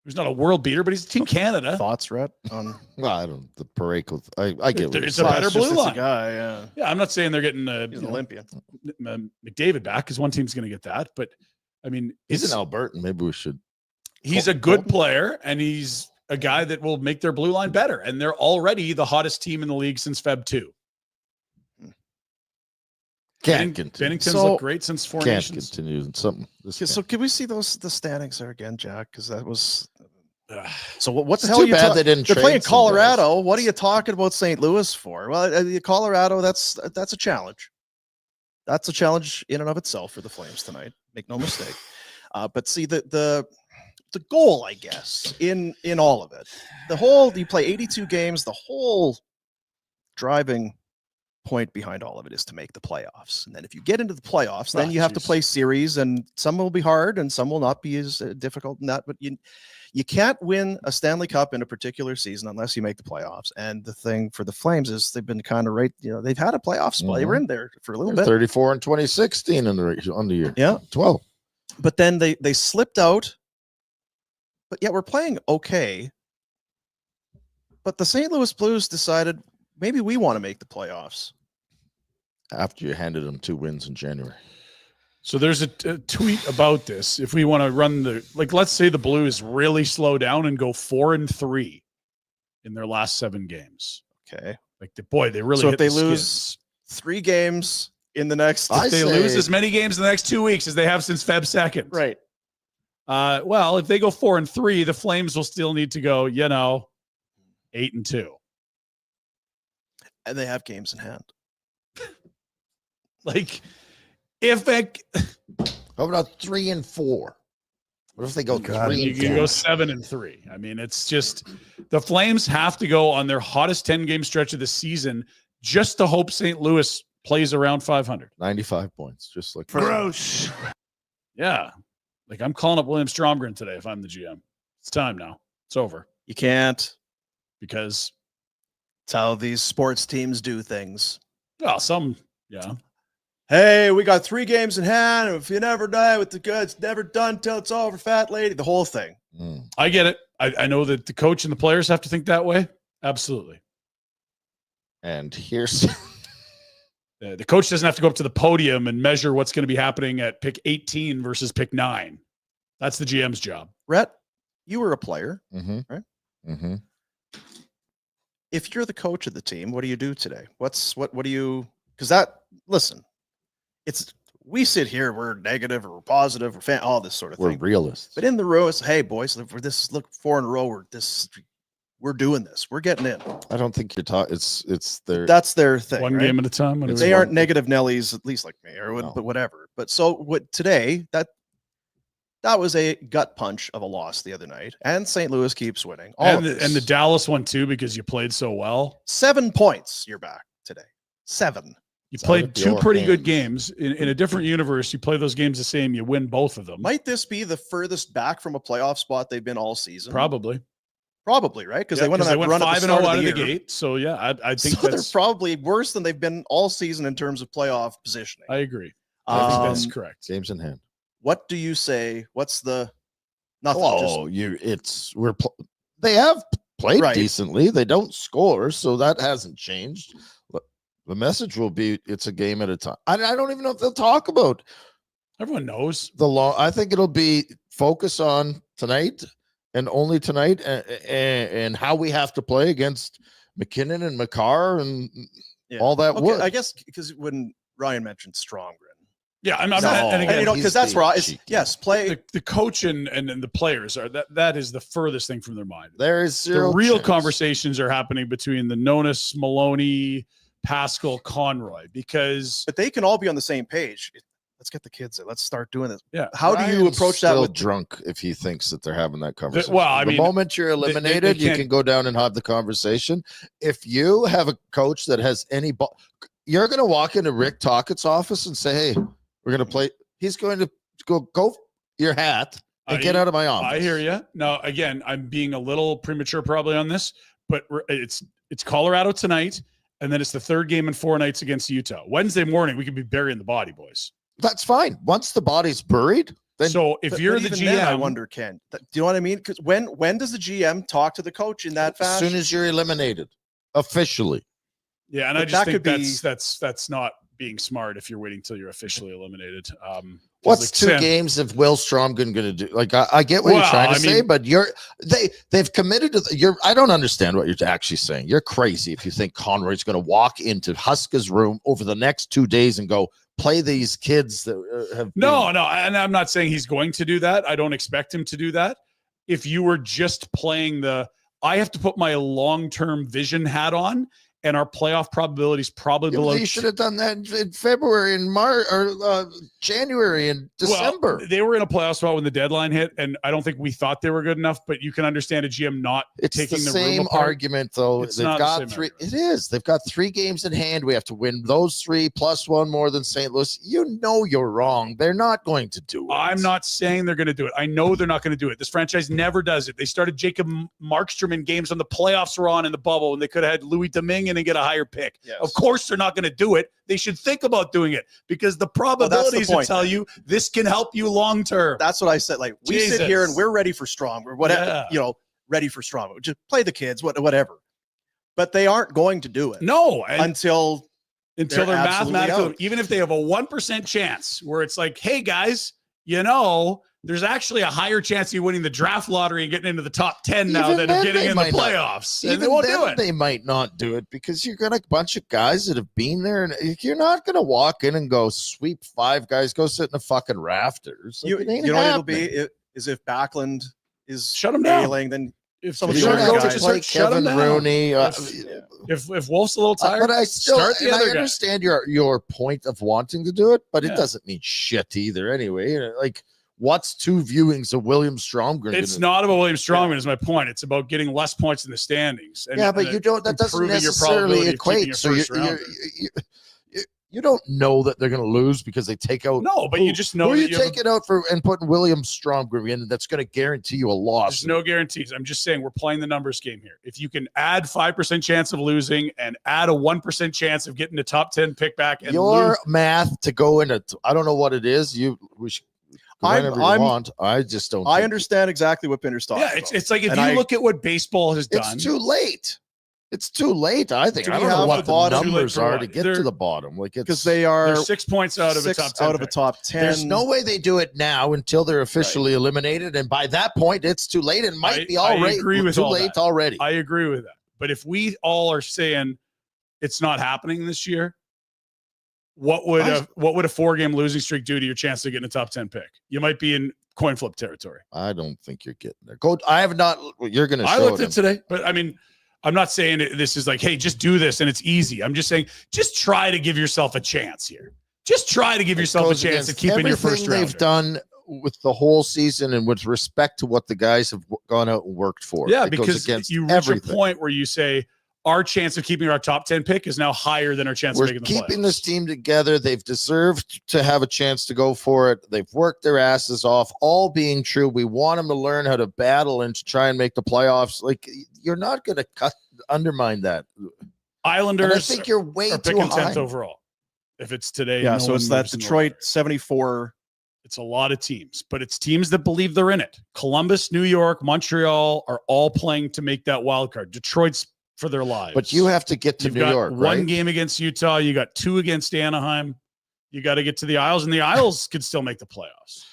[SPEAKER 2] He's not a world beater, but he's Team Canada.
[SPEAKER 1] Thoughts, Rhett? On
[SPEAKER 3] Well, I don't. The Parayko. I get what
[SPEAKER 2] It's
[SPEAKER 3] you're
[SPEAKER 2] a
[SPEAKER 3] saying.
[SPEAKER 2] better blue line.
[SPEAKER 1] guy. Yeah,
[SPEAKER 2] Yeah, I'm not saying they're getting
[SPEAKER 1] he's an Olympian.
[SPEAKER 2] McDavid back because one team's going to get that. But I mean,
[SPEAKER 3] He's an Albertan. Maybe we should.
[SPEAKER 2] he's a good player, and he's a guy that will make their blue line better. And they're already the hottest team in the league since Feb 2.
[SPEAKER 3] Can't continue.
[SPEAKER 2] Bennington's
[SPEAKER 1] So-
[SPEAKER 2] looked great since Four
[SPEAKER 3] Can't
[SPEAKER 2] Nations.
[SPEAKER 3] continue. Something. This
[SPEAKER 1] Okay, so
[SPEAKER 3] can't.
[SPEAKER 1] can we see the standings there again, Jack? Because that was.
[SPEAKER 2] Ugh.
[SPEAKER 1] So what the
[SPEAKER 3] It's
[SPEAKER 1] hell
[SPEAKER 3] too
[SPEAKER 1] are you
[SPEAKER 3] bad
[SPEAKER 1] ta-
[SPEAKER 3] they didn't
[SPEAKER 1] They're
[SPEAKER 3] trade
[SPEAKER 1] playing
[SPEAKER 3] some
[SPEAKER 1] Colorado.
[SPEAKER 3] guys.
[SPEAKER 1] What are you talking about St. Louis for? Well, Colorado, that's a challenge. That's a challenge in and of itself for the Flames tonight. Make no mistake. But see the goal, I guess, in all of it, you play 82 games. The whole driving point behind all of it is to make the playoffs. And then if you get into the playoffs, then you have to play series, and some will be hard and some will not be as difficult in that. But you can't win a Stanley Cup in a particular season unless you make the playoffs. And the thing for the Flames is they've been kind of right. They've had a playoff spot. They were in there for a little bit.
[SPEAKER 3] 34 and 2016 on the year.
[SPEAKER 1] Yeah.
[SPEAKER 3] 12.
[SPEAKER 1] But then they slipped out. But yet we're playing okay. But the St. Louis Blues decided maybe we want to make the playoffs.
[SPEAKER 3] After you handed them 2 wins in January.
[SPEAKER 2] So there's a tweet about this. If we want to run let's say the Blues really slow down and go 4-3 in their last 7 games.
[SPEAKER 1] Okay.
[SPEAKER 2] They really.
[SPEAKER 1] So if
[SPEAKER 2] hit
[SPEAKER 1] they
[SPEAKER 2] the
[SPEAKER 1] lose
[SPEAKER 2] skids.
[SPEAKER 1] 3 games in the next,
[SPEAKER 2] If they lose as many games in the next 2 weeks as they have since Feb 2nd.
[SPEAKER 1] right?
[SPEAKER 2] Well, if they go 4-3, the Flames will still need to go, 8-2.
[SPEAKER 1] And they have games in hand.
[SPEAKER 2] If they
[SPEAKER 3] How about 3-4? What if they go 3
[SPEAKER 2] you
[SPEAKER 3] and
[SPEAKER 2] can go
[SPEAKER 3] 4?
[SPEAKER 2] 7-3. I mean, it's just the Flames have to go on their hottest 10-game stretch of the season just to hope St. Louis plays around 500.
[SPEAKER 3] 95 points, just like
[SPEAKER 1] Gross.
[SPEAKER 2] Yeah. I'm calling up William Stromgren today if I'm the GM. It's time now. It's over.
[SPEAKER 1] You can't.
[SPEAKER 2] Because,
[SPEAKER 1] It's how these sports teams do things.
[SPEAKER 2] well, yeah.
[SPEAKER 1] Hey, we got 3 games in hand. If you never die with the good, it's never done till it's over, fat lady. The whole thing.
[SPEAKER 2] I get it. I know that the coach and the players have to think that way. Absolutely.
[SPEAKER 3] And here's
[SPEAKER 2] The coach doesn't have to go up to the podium and measure what's going to be happening at pick 18 versus pick 9. That's the GM's job.
[SPEAKER 1] Rhett, you were a player.
[SPEAKER 3] right? Mm-hmm.
[SPEAKER 1] If you're the coach of the team, what do you do today? What do you, because listen, we sit here, we're negative or we're positive or all this sort of
[SPEAKER 3] We're
[SPEAKER 1] thing.
[SPEAKER 3] realists.
[SPEAKER 1] But in the row, it's, hey, boys, look 4 in a row. We're doing this. We're getting in.
[SPEAKER 3] I don't think you're talking. It's their.
[SPEAKER 1] That's their thing.
[SPEAKER 2] One
[SPEAKER 1] right?
[SPEAKER 2] game at a time. When
[SPEAKER 1] They aren't negative Nellies, at least like me,
[SPEAKER 3] No.
[SPEAKER 1] but whatever. But so what today, that was a gut punch of a loss the other night. And St. Louis keeps winning.
[SPEAKER 2] and the Dallas one too, because you played so well.
[SPEAKER 1] 7 points, you're back today. 7.
[SPEAKER 2] You
[SPEAKER 3] It's out
[SPEAKER 2] played
[SPEAKER 3] of
[SPEAKER 2] 2
[SPEAKER 3] your
[SPEAKER 2] pretty good
[SPEAKER 3] hands.
[SPEAKER 2] games. In a different universe, you play those games the same, you win both of them.
[SPEAKER 1] Might this be the furthest back from a playoff spot they've been all season?
[SPEAKER 2] Probably.
[SPEAKER 1] Probably, right? Because
[SPEAKER 2] Yeah,
[SPEAKER 1] they went on that run
[SPEAKER 2] 5-0
[SPEAKER 1] at the start
[SPEAKER 2] out
[SPEAKER 1] of the
[SPEAKER 2] of the
[SPEAKER 1] year.
[SPEAKER 2] gate. So yeah, I think
[SPEAKER 1] So they're
[SPEAKER 2] that's
[SPEAKER 1] probably worse than they've been all season in terms of playoff positioning.
[SPEAKER 2] I agree. I think that's
[SPEAKER 1] Um,
[SPEAKER 2] correct.
[SPEAKER 3] Games in hand.
[SPEAKER 1] What do you say? What's the nothing?
[SPEAKER 3] They have played
[SPEAKER 1] Right.
[SPEAKER 3] decently. They don't score, so that hasn't changed. The message will be it's a game at a time. I don't even know if they'll talk about
[SPEAKER 2] Everyone knows.
[SPEAKER 3] I think it'll be focus on tonight and only tonight and how we have to play against McKinnon and Makar and all that
[SPEAKER 1] Okay,
[SPEAKER 3] wood.
[SPEAKER 1] I guess because when Ryan mentioned Stromgren,
[SPEAKER 2] Yeah, I'm
[SPEAKER 3] No.
[SPEAKER 2] and
[SPEAKER 1] and
[SPEAKER 2] again,
[SPEAKER 1] you know,
[SPEAKER 3] he's
[SPEAKER 1] because that's
[SPEAKER 3] the
[SPEAKER 1] raw. It's,
[SPEAKER 3] cheeky.
[SPEAKER 1] yes, play.
[SPEAKER 2] the coach and the players are that is the furthest thing from their mind.
[SPEAKER 3] There is
[SPEAKER 2] The
[SPEAKER 3] zero
[SPEAKER 2] real
[SPEAKER 3] chance.
[SPEAKER 2] conversations are happening between the Nonis, Maloney, Pascal, Conroy, because
[SPEAKER 1] But they can all be on the same page. Let's get the kids in. Let's start doing this.
[SPEAKER 2] yeah,
[SPEAKER 1] How do you
[SPEAKER 3] Ryan's
[SPEAKER 1] approach that
[SPEAKER 3] still
[SPEAKER 1] with
[SPEAKER 3] drunk if he thinks that they're having that conversation?
[SPEAKER 2] well, I
[SPEAKER 3] the
[SPEAKER 2] mean,
[SPEAKER 3] moment you're eliminated, you
[SPEAKER 2] can't-
[SPEAKER 3] can go down and have the conversation. If you have a coach that has any ball, you're going to walk into Rick Tockett's office and say, "Hey, we're going to play." He's going to go your hat and get out of my office.
[SPEAKER 2] I hear you. Now, again, I'm being a little premature probably on this, but it's Colorado tonight, and then it's the 3rd game in 4 nights against Utah. Wednesday morning, we could be burying the body, boys.
[SPEAKER 3] That's fine. Once the body's buried, then
[SPEAKER 2] So if
[SPEAKER 1] But-
[SPEAKER 2] you're
[SPEAKER 1] but
[SPEAKER 2] the
[SPEAKER 1] even
[SPEAKER 2] GM,
[SPEAKER 1] then, I wonder, Ken, do you know what I mean? Because when does the GM talk to the coach in that
[SPEAKER 3] as
[SPEAKER 1] fashion?
[SPEAKER 3] soon as you're eliminated officially.
[SPEAKER 2] yeah, and
[SPEAKER 1] But
[SPEAKER 2] I just
[SPEAKER 1] that
[SPEAKER 2] think
[SPEAKER 1] could be-
[SPEAKER 2] that's not being smart if you're waiting till you're officially eliminated. 'Cause
[SPEAKER 3] What's
[SPEAKER 2] like
[SPEAKER 3] 2
[SPEAKER 2] Sam-
[SPEAKER 3] games of Will Stromgren going to do? Like, I get what you're
[SPEAKER 2] Well,
[SPEAKER 3] trying to
[SPEAKER 2] I
[SPEAKER 3] say,
[SPEAKER 2] mean-
[SPEAKER 3] but they've committed to I don't understand what you're actually saying. You're crazy if you think Conroy's going to walk into Huska's room over the next 2 days and go play these kids that have
[SPEAKER 2] No, and I'm not saying he's going to do that. I don't expect him to do that. If you were just playing I have to put my long-term vision hat on, and our playoff probability is probably below.
[SPEAKER 3] You should have done that in February and March or January and December.
[SPEAKER 2] Well, they were in a playoff spot when the deadline hit, and I don't think we thought they were good enough. But you can understand a GM not
[SPEAKER 3] It's
[SPEAKER 2] taking
[SPEAKER 3] the
[SPEAKER 2] the
[SPEAKER 3] same
[SPEAKER 2] room apart.
[SPEAKER 3] argument, though.
[SPEAKER 2] It's
[SPEAKER 3] They've
[SPEAKER 2] not the
[SPEAKER 3] got
[SPEAKER 2] same
[SPEAKER 3] 3.
[SPEAKER 2] argument.
[SPEAKER 3] It is. They've got 3 games in hand. We have to win those 3 plus 1 more than St. Louis. You know you're wrong. They're not going to do it.
[SPEAKER 2] I'm not saying they're going to do it. I know they're not going to do it. This franchise never does it. They started Jacob Markstrom in games when the playoffs were on in the bubble, and they could have had Louis Domingue in and get a higher pick.
[SPEAKER 1] Yes.
[SPEAKER 2] Of course, they're not going to do it. They should think about doing it because the probabilities will
[SPEAKER 1] point,
[SPEAKER 2] tell
[SPEAKER 1] man.
[SPEAKER 2] you this can help you long term.
[SPEAKER 1] That's what I said. Like we sit here and
[SPEAKER 2] Jesus.
[SPEAKER 1] we're ready for Strom or whatever,
[SPEAKER 2] Yeah.
[SPEAKER 1] ready for Strom. Just play the kids, whatever. But they aren't going to do it
[SPEAKER 2] No, and
[SPEAKER 1] until
[SPEAKER 2] until they're
[SPEAKER 1] absolutely
[SPEAKER 2] mathematically,
[SPEAKER 1] out.
[SPEAKER 2] even if they have a 1% chance where it's like, hey guys, there's actually a higher chance of you winning the draft lottery and getting into the top 10 now
[SPEAKER 3] Even
[SPEAKER 2] than
[SPEAKER 3] then,
[SPEAKER 2] of getting
[SPEAKER 3] they
[SPEAKER 2] in the
[SPEAKER 3] might not.
[SPEAKER 2] playoffs. And
[SPEAKER 3] Even
[SPEAKER 2] they won't
[SPEAKER 3] then,
[SPEAKER 2] do it.
[SPEAKER 3] they might not do it because you've got a bunch of guys that have been there, and you're not going to walk in and go sweep 5 guys, go sit in the fucking rafters. Like,
[SPEAKER 1] you
[SPEAKER 3] it ain't
[SPEAKER 1] know what it'll
[SPEAKER 3] happening.
[SPEAKER 1] be is if Backlund is
[SPEAKER 2] Shut 'em down.
[SPEAKER 1] failing, then
[SPEAKER 2] If
[SPEAKER 1] some of
[SPEAKER 3] You
[SPEAKER 1] the
[SPEAKER 3] don't
[SPEAKER 1] older
[SPEAKER 3] have to
[SPEAKER 1] guys-
[SPEAKER 3] play
[SPEAKER 2] shut 'em
[SPEAKER 3] Kevin
[SPEAKER 2] down.
[SPEAKER 3] Rooney.
[SPEAKER 2] If Wolf's a little tired,
[SPEAKER 3] But I still
[SPEAKER 2] start the
[SPEAKER 3] and
[SPEAKER 2] other
[SPEAKER 3] I
[SPEAKER 2] guy.
[SPEAKER 3] understand your point of wanting to do it, but
[SPEAKER 2] Yeah.
[SPEAKER 3] it doesn't mean shit either. Anyway, like what's 2 viewings of William Stromgren?
[SPEAKER 2] It's
[SPEAKER 3] gonna-
[SPEAKER 2] not about William Strongman, is my point. It's about getting less points in the standings. And,
[SPEAKER 3] Yeah, but
[SPEAKER 2] and
[SPEAKER 3] you don't. That doesn't
[SPEAKER 2] improving your
[SPEAKER 3] necessarily
[SPEAKER 2] probability of keeping
[SPEAKER 3] equate.
[SPEAKER 2] your
[SPEAKER 3] So
[SPEAKER 2] first rounder.
[SPEAKER 3] you don't know that they're going to lose because they take out.
[SPEAKER 2] No, but you just know
[SPEAKER 3] who
[SPEAKER 2] that
[SPEAKER 3] you
[SPEAKER 2] you have a-
[SPEAKER 3] taking out for and putting William Stromgren in. That's going to guarantee you a loss.
[SPEAKER 2] There's no guarantees. I'm just saying we're playing the numbers game here. If you can add 5% chance of losing and add a 1% chance of getting a top 10 pick back and
[SPEAKER 3] Your
[SPEAKER 2] lose,
[SPEAKER 3] math to go into. I don't know what it is. We should. Whenever you
[SPEAKER 1] I'm-
[SPEAKER 3] want. I just don't.
[SPEAKER 1] I
[SPEAKER 3] think-
[SPEAKER 1] understand exactly what Pinder's talking
[SPEAKER 2] yeah,
[SPEAKER 1] about.
[SPEAKER 2] it's like if
[SPEAKER 1] And
[SPEAKER 2] you
[SPEAKER 1] I-
[SPEAKER 2] look at what baseball has done.
[SPEAKER 3] It's too late. It's too late. I think.
[SPEAKER 1] Do
[SPEAKER 3] I
[SPEAKER 1] we
[SPEAKER 3] don't know
[SPEAKER 1] have
[SPEAKER 3] what
[SPEAKER 1] the
[SPEAKER 3] the
[SPEAKER 1] bottom-
[SPEAKER 3] numbers
[SPEAKER 2] Too late for
[SPEAKER 3] are
[SPEAKER 2] what?
[SPEAKER 3] to get
[SPEAKER 2] They're-
[SPEAKER 3] to the bottom. Like it's
[SPEAKER 1] because they are
[SPEAKER 2] They're 6 points out of a
[SPEAKER 1] 6
[SPEAKER 2] top 10
[SPEAKER 1] out of a
[SPEAKER 2] pick.
[SPEAKER 1] top 10.
[SPEAKER 3] There's no way they do it now until they're officially eliminated, and by that point, it's too late. It might be
[SPEAKER 2] I
[SPEAKER 3] already
[SPEAKER 2] agree with
[SPEAKER 3] too
[SPEAKER 2] all
[SPEAKER 3] late
[SPEAKER 2] that.
[SPEAKER 3] already.
[SPEAKER 2] I agree with that. But if we all are saying it's not happening this year, what would a 4-game losing streak do to your chance of getting a top 10 pick? You might be in coin flip territory.
[SPEAKER 3] I don't think you're getting there. Go. I have not. You're going to
[SPEAKER 2] I
[SPEAKER 3] show
[SPEAKER 2] looked
[SPEAKER 3] them.
[SPEAKER 2] at today, but I mean, I'm not saying this is like, hey, just do this and it's easy. I'm just saying, just try to give yourself a chance here. Just try to give
[SPEAKER 3] It
[SPEAKER 2] yourself a
[SPEAKER 3] goes
[SPEAKER 2] chance of
[SPEAKER 3] against
[SPEAKER 2] keeping your first
[SPEAKER 3] everything they've
[SPEAKER 2] rounder.
[SPEAKER 3] done with the whole season and with respect to what the guys have gone out and worked for.
[SPEAKER 2] Yeah,
[SPEAKER 3] It goes
[SPEAKER 2] because
[SPEAKER 3] against
[SPEAKER 2] you reach
[SPEAKER 3] everything.
[SPEAKER 2] a point where you say our chance of keeping our top 10 pick is now higher than our chance
[SPEAKER 3] We're
[SPEAKER 2] of making the
[SPEAKER 3] keeping
[SPEAKER 2] playoffs.
[SPEAKER 3] this team together. They've deserved to have a chance to go for it. They've worked their asses off, all being true. We want them to learn how to battle and to try and make the playoffs. Like you're not going to undermine that. And
[SPEAKER 2] Islanders
[SPEAKER 3] I think you're way
[SPEAKER 2] are
[SPEAKER 3] too
[SPEAKER 2] picking
[SPEAKER 3] high.
[SPEAKER 2] 10th overall. If it's today,
[SPEAKER 1] yeah,
[SPEAKER 2] no
[SPEAKER 1] so it's
[SPEAKER 2] one
[SPEAKER 1] that
[SPEAKER 2] moves in the
[SPEAKER 1] Detroit
[SPEAKER 2] lottery.
[SPEAKER 1] 74.
[SPEAKER 2] It's a lot of teams, but it's teams that believe they're in it. Columbus, New York, Montreal are all playing to make that wild card. Detroit's for their lives.
[SPEAKER 3] But you have to get to
[SPEAKER 2] You've
[SPEAKER 3] New
[SPEAKER 2] got
[SPEAKER 3] York,
[SPEAKER 2] one
[SPEAKER 3] right?
[SPEAKER 2] game against Utah. You got 2 against Anaheim. You got to get to the Isles, and the Isles could still make the playoffs.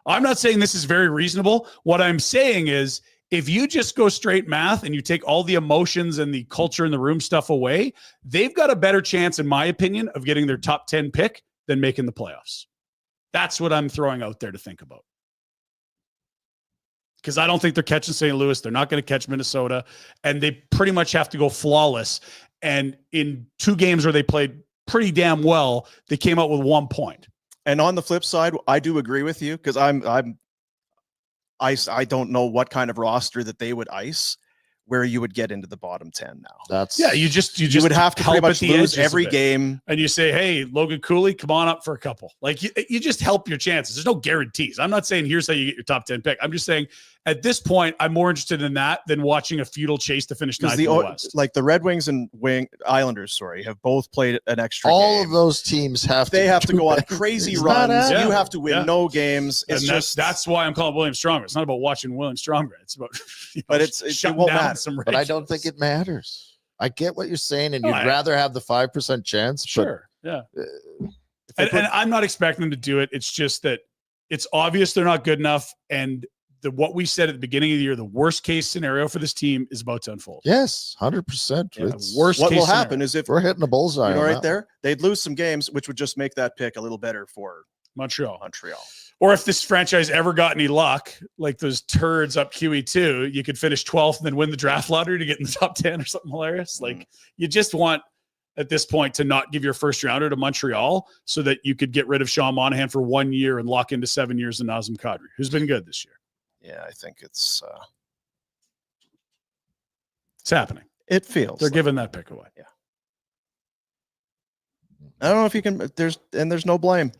[SPEAKER 2] I'm not saying this is very reasonable. What I'm saying is if you just go straight math and you take all the emotions and the culture in the room stuff away, they've got a better chance, in my opinion, of getting their top 10 pick than making the playoffs. That's what I'm throwing out there to think about. Because I don't think they're catching St. Louis. They're not going to catch Minnesota. And they pretty much have to go flawless. And in 2 games where they played pretty damn well, they came out with 1 point.
[SPEAKER 1] And on the flip side, I do agree with you because I don't know what kind of roster that they would ice where you would get into the bottom 10 now.
[SPEAKER 3] That's
[SPEAKER 2] Yeah, you just
[SPEAKER 1] You would have to pretty
[SPEAKER 2] help at
[SPEAKER 1] much
[SPEAKER 2] the
[SPEAKER 1] lose
[SPEAKER 2] edges a
[SPEAKER 1] every
[SPEAKER 2] bit.
[SPEAKER 1] game.
[SPEAKER 2] And you say, hey, Logan Cooley, come on up for a couple. Like you just help your chances. There's no guarantees. I'm not saying here's how you get your top 10 pick. I'm just saying at this point, I'm more interested in that than watching a feudal chase to finish ninth in the West.
[SPEAKER 1] Like the Red Wings and Islanders, have both played an extra
[SPEAKER 3] All
[SPEAKER 1] game.
[SPEAKER 3] of those teams have
[SPEAKER 1] They have to
[SPEAKER 3] do
[SPEAKER 1] go on
[SPEAKER 3] better.
[SPEAKER 1] crazy
[SPEAKER 3] It's not
[SPEAKER 1] runs.
[SPEAKER 3] happening.
[SPEAKER 1] You have to win no games. It's
[SPEAKER 2] And
[SPEAKER 1] just
[SPEAKER 2] that's why I'm calling William Stronger. It's not about watching William Stronger. It's about
[SPEAKER 1] But it
[SPEAKER 2] shutting
[SPEAKER 1] won't
[SPEAKER 2] down
[SPEAKER 1] matter.
[SPEAKER 2] some
[SPEAKER 3] But I don't think
[SPEAKER 2] ridiculous-
[SPEAKER 3] it matters. I get what you're saying, and
[SPEAKER 2] No,
[SPEAKER 3] you'd
[SPEAKER 2] I-
[SPEAKER 3] rather have the 5% chance.
[SPEAKER 2] Sure. Yeah.
[SPEAKER 1] they
[SPEAKER 2] And I'm not expecting them to do it. It's just that it's obvious they're not good enough. And what we said at the beginning of the year, the worst case scenario for this team is about to unfold.
[SPEAKER 3] Yes, 100%.
[SPEAKER 2] Yeah,
[SPEAKER 3] It's-
[SPEAKER 2] worst
[SPEAKER 1] what
[SPEAKER 2] case
[SPEAKER 1] will happen
[SPEAKER 2] scenario.
[SPEAKER 1] is if
[SPEAKER 3] We're hitting the bullseye. on
[SPEAKER 1] right
[SPEAKER 3] that.
[SPEAKER 1] there, they'd lose some games, which would just make that pick a little better for
[SPEAKER 2] Montreal.
[SPEAKER 1] Montreal.
[SPEAKER 2] Or if this franchise ever got any luck, like those turds up QE2, you could finish 12th and then win the draft lottery to get in the top 10 or something hilarious. Like you just want at this point to not give your first rounder to Montreal so that you could get rid of Sean Monahan for 1 year and lock into 7 years of Nazem Kadri, who's been good this year.
[SPEAKER 1] Yeah, I think it's
[SPEAKER 2] happening.
[SPEAKER 1] it feels
[SPEAKER 2] They're
[SPEAKER 1] like-
[SPEAKER 2] giving that pick away.
[SPEAKER 1] I don't know if you can. There's no blame,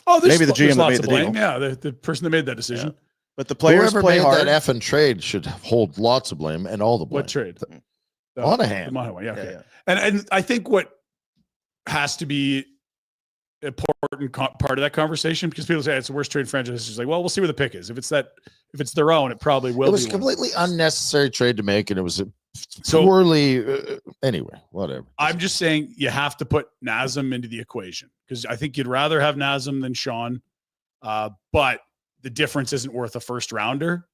[SPEAKER 2] Oh,
[SPEAKER 1] Maybe the GM
[SPEAKER 2] there's
[SPEAKER 1] that
[SPEAKER 2] lots
[SPEAKER 1] made
[SPEAKER 2] of
[SPEAKER 1] the
[SPEAKER 2] blame.
[SPEAKER 1] deal.
[SPEAKER 2] Yeah, the person that made that decision.
[SPEAKER 1] but the players
[SPEAKER 3] Whoever
[SPEAKER 1] play
[SPEAKER 3] made
[SPEAKER 1] hard.
[SPEAKER 3] that effing trade should hold lots of blame and all the blame.
[SPEAKER 2] What trade? The
[SPEAKER 3] Monahan.
[SPEAKER 2] the Monahan one. Yeah,
[SPEAKER 1] Yeah,
[SPEAKER 2] okay.
[SPEAKER 1] yeah.
[SPEAKER 2] And I think what has to be important part of that conversation, because people say it's the worst trade franchise. It's just like, well, we'll see where the pick is. If it's their own, it probably will.
[SPEAKER 3] It was
[SPEAKER 2] be
[SPEAKER 3] a
[SPEAKER 2] one.
[SPEAKER 3] completely unnecessary trade to make, and it was a
[SPEAKER 2] So-
[SPEAKER 3] poorly. Anyway, whatever.
[SPEAKER 2] I'm just saying you have to put Nazem into the equation because I think you'd rather have Nazem than Sean, but the difference isn't worth a first rounder,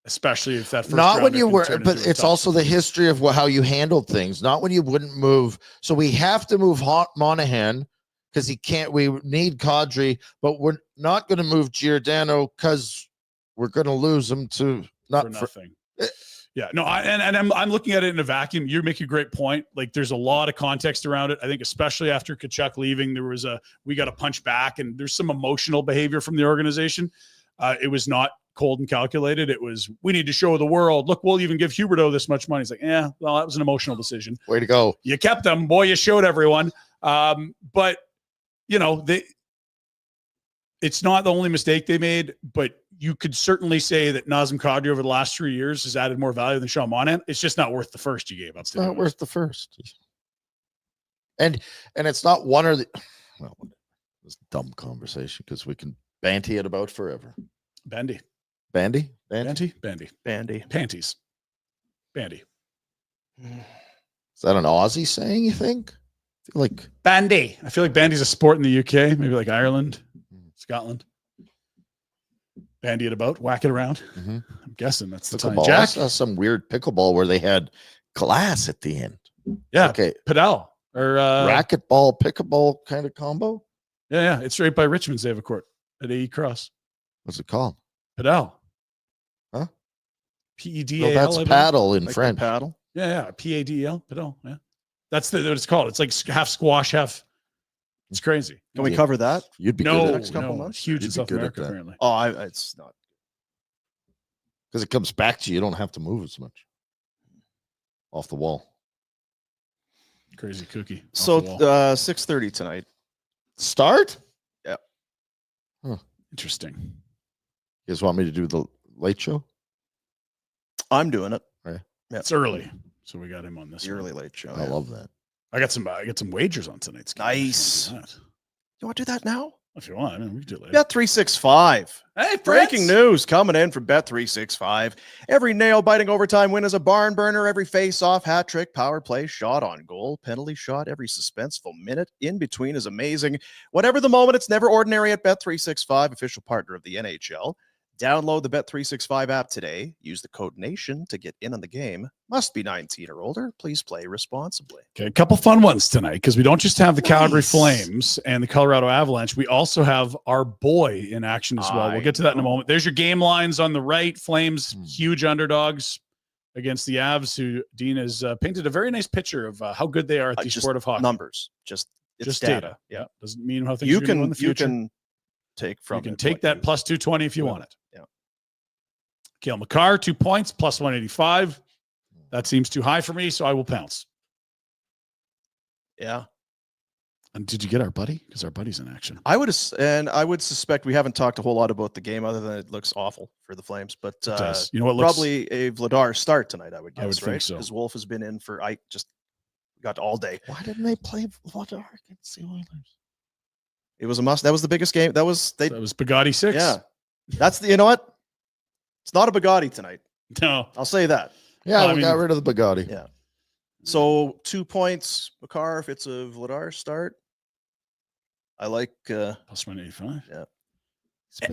[SPEAKER 2] especially if that first
[SPEAKER 3] Not when
[SPEAKER 2] rounder
[SPEAKER 3] you
[SPEAKER 2] can
[SPEAKER 3] were,
[SPEAKER 2] turn
[SPEAKER 3] but
[SPEAKER 2] into a
[SPEAKER 3] it's
[SPEAKER 2] top
[SPEAKER 3] also the history of how you handled things. Not when you wouldn't move. So we have to move Monahan because he can't. We need Kadri, but we're not going to move Giordano because we're going to lose him to
[SPEAKER 2] for
[SPEAKER 3] not for.
[SPEAKER 2] nothing. Yeah, no, I'm looking at it in a vacuum. You're making a great point. Like there's a lot of context around it. I think especially after Tkachuk leaving, there was we got to punch back, and there's some emotional behavior from the organization. It was not cold and calculated. It was, we need to show the world, look, we'll even give Huberdeau this much money. It's like, yeah, well, that was an emotional decision.
[SPEAKER 3] Way to go.
[SPEAKER 2] You kept them, boy, you showed everyone. But you know, it's not the only mistake they made, but you could certainly say that Nazem Kadri over the last 3 years has added more value than Sean Monahan. It's just not worth the first you gave up.
[SPEAKER 3] It's not worth the first. And it's not one or the. Well, it's a dumb conversation because we can banty it about forever.
[SPEAKER 2] Bandy.
[SPEAKER 3] Bandy?
[SPEAKER 2] Bandy?
[SPEAKER 1] Bandy.
[SPEAKER 2] Panties. Bandy.
[SPEAKER 3] Is that an Aussie saying, you think? I feel like
[SPEAKER 2] Bandy. I feel like bandy's a sport in the UK, maybe like Ireland, Scotland. Bandy it about, whack it around.
[SPEAKER 3] Mhm.
[SPEAKER 2] I'm guessing that's the time.
[SPEAKER 3] pickleball. I
[SPEAKER 2] Jack?
[SPEAKER 3] saw some weird pickleball where they had glass at the end.
[SPEAKER 2] Yeah.
[SPEAKER 3] Okay.
[SPEAKER 2] Padel. Or
[SPEAKER 3] Racquetball, pickleball kind of combo.
[SPEAKER 2] yeah. It's right by Richmonds. They have a court at AE Cross.
[SPEAKER 3] What's it called?
[SPEAKER 2] Padel.
[SPEAKER 3] Huh?
[SPEAKER 2] P-E-D-A-L.
[SPEAKER 3] Well, that's
[SPEAKER 2] I believe.
[SPEAKER 3] paddle in
[SPEAKER 1] Like the
[SPEAKER 3] French.
[SPEAKER 1] paddle.
[SPEAKER 2] Yeah. P-A-D-E-L. Padel. Yeah. That's what it's called. It's like half squash, half. It's crazy.
[SPEAKER 1] Can we
[SPEAKER 3] Yeah.
[SPEAKER 1] cover that?
[SPEAKER 3] You'd be
[SPEAKER 2] No,
[SPEAKER 3] good at
[SPEAKER 1] next
[SPEAKER 3] it
[SPEAKER 1] couple
[SPEAKER 2] no,
[SPEAKER 1] months?
[SPEAKER 2] it's huge
[SPEAKER 3] You'd
[SPEAKER 2] in
[SPEAKER 3] be
[SPEAKER 2] South
[SPEAKER 3] good at
[SPEAKER 2] America,
[SPEAKER 3] that.
[SPEAKER 2] apparently.
[SPEAKER 1] Oh, it's not.
[SPEAKER 3] because it comes back to you. You don't have to move as much off the wall.
[SPEAKER 2] Crazy cookie. off
[SPEAKER 1] So
[SPEAKER 2] the wall.
[SPEAKER 1] 6:30 tonight.
[SPEAKER 3] Start?
[SPEAKER 2] Interesting.
[SPEAKER 3] You guys want me to do the late show?
[SPEAKER 1] I'm doing it.
[SPEAKER 2] It's early, so we got him on this.
[SPEAKER 1] The
[SPEAKER 2] one.
[SPEAKER 1] early late show.
[SPEAKER 3] I love that.
[SPEAKER 2] I got some wagers on tonight's game.
[SPEAKER 1] Nice.
[SPEAKER 2] If you wanna do that.
[SPEAKER 1] You want to do that now?
[SPEAKER 2] If you want, I mean, we can do it later.
[SPEAKER 1] Bet365.
[SPEAKER 2] Hey,
[SPEAKER 1] Breaking news coming in from Bet365. Every nail-biting overtime win is a barn burner. Every face-off, hat trick, power play, shot on goal, penalty shot, every suspenseful minute in between is amazing. Whatever the moment, it's never ordinary at Bet365, official partner of the NHL. Download the Bet365 app today. Use the code NATION to get in on the game. Must be 19 or older. Please play responsibly.
[SPEAKER 2] Okay, a couple fun ones tonight because we don't just have the Calgary
[SPEAKER 1] Nice.
[SPEAKER 2] Flames and the Colorado Avalanche. We also have our boy in action as well. We'll get to that in a moment. There's your game lines on the right. Flames, huge underdogs against the Avs, who Dean has painted a very nice picture of how good they are at the
[SPEAKER 1] Just
[SPEAKER 2] sport of hockey.
[SPEAKER 1] Numbers. It's
[SPEAKER 2] Just
[SPEAKER 1] data.
[SPEAKER 2] data. Yeah, doesn't mean how things
[SPEAKER 1] You
[SPEAKER 2] are going to go in
[SPEAKER 1] can
[SPEAKER 2] the future.
[SPEAKER 1] take from
[SPEAKER 2] You can
[SPEAKER 1] it
[SPEAKER 2] take
[SPEAKER 1] what
[SPEAKER 2] that
[SPEAKER 1] you
[SPEAKER 2] plus 220 if you
[SPEAKER 1] will.
[SPEAKER 2] want it.
[SPEAKER 1] Yeah.
[SPEAKER 2] Cale Makar, 2 points, plus 185. That seems too high for me, so I will pounce.
[SPEAKER 1] Yeah.
[SPEAKER 2] And did you get our buddy? Because our buddy's in action.
[SPEAKER 1] I would suspect we haven't talked a whole lot about the game other than it looks awful for the Flames. But
[SPEAKER 2] It does. You know what? Looks,
[SPEAKER 1] probably a Vladar start tonight. I would guess.
[SPEAKER 2] I would think
[SPEAKER 1] right?
[SPEAKER 2] so.
[SPEAKER 1] Because Wolf has been in for got all day.
[SPEAKER 3] Why didn't they play Vladar against the Oilers?
[SPEAKER 1] It was a must. That was the biggest game. That was
[SPEAKER 2] Bugatti 6.
[SPEAKER 1] Yeah, that's the. You know what? It's not a Bugatti tonight.
[SPEAKER 2] No,
[SPEAKER 1] I'll say that.
[SPEAKER 3] Yeah,
[SPEAKER 2] Well, I
[SPEAKER 3] we
[SPEAKER 2] mean-
[SPEAKER 3] got rid of the Bugatti.
[SPEAKER 1] Yeah. So 2 points, Makar, if it's a Vladar start. I like
[SPEAKER 2] plus 185.
[SPEAKER 1] Yeah.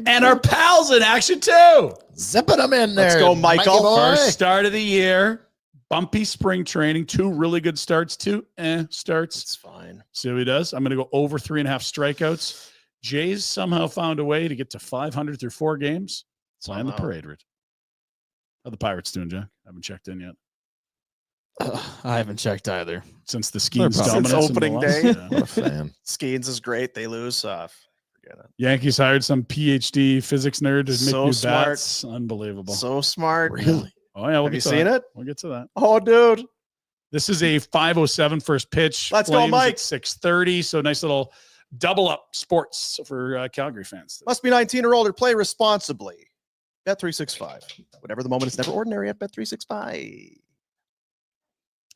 [SPEAKER 2] And our pals in action too.
[SPEAKER 3] Zipping them in there.
[SPEAKER 1] Let's go, Michael.
[SPEAKER 3] Mikey boy.
[SPEAKER 2] First start of the year. Bumpy spring training. 2 really good starts. 2 starts.
[SPEAKER 1] It's fine.
[SPEAKER 2] See what he does. I'm going to go over 3.5 strikeouts. Jays somehow found a way to get to 500 through 4 games. Flying the
[SPEAKER 1] Somehow.
[SPEAKER 2] parade route. How the Pirates doing, Jack? Haven't checked in yet.
[SPEAKER 5] I haven't checked either.
[SPEAKER 2] Since the Skeens
[SPEAKER 5] Since
[SPEAKER 2] dominance. in the
[SPEAKER 1] opening
[SPEAKER 2] last-
[SPEAKER 1] day.
[SPEAKER 2] Yeah.
[SPEAKER 3] What a fan.
[SPEAKER 1] Skeens is great. They lose. Forget it.
[SPEAKER 2] Yankees hired some PhD physics nerd to make
[SPEAKER 1] So
[SPEAKER 2] new
[SPEAKER 1] smart.
[SPEAKER 2] bats. Unbelievable.
[SPEAKER 1] So smart.
[SPEAKER 3] Really?
[SPEAKER 2] Oh, yeah. We'll
[SPEAKER 1] Have
[SPEAKER 2] get
[SPEAKER 1] you
[SPEAKER 2] to
[SPEAKER 1] seen
[SPEAKER 2] that.
[SPEAKER 1] it?
[SPEAKER 2] We'll get to that.
[SPEAKER 1] Oh, dude.
[SPEAKER 2] This is a 5:07 first pitch.
[SPEAKER 1] Let's go,
[SPEAKER 2] Flames
[SPEAKER 1] Mike.
[SPEAKER 2] At 6:30. So nice little double up sports for Calgary fans.
[SPEAKER 1] Must be 19 or older. Play responsibly. Bet365. Whatever the moment is never ordinary at Bet365.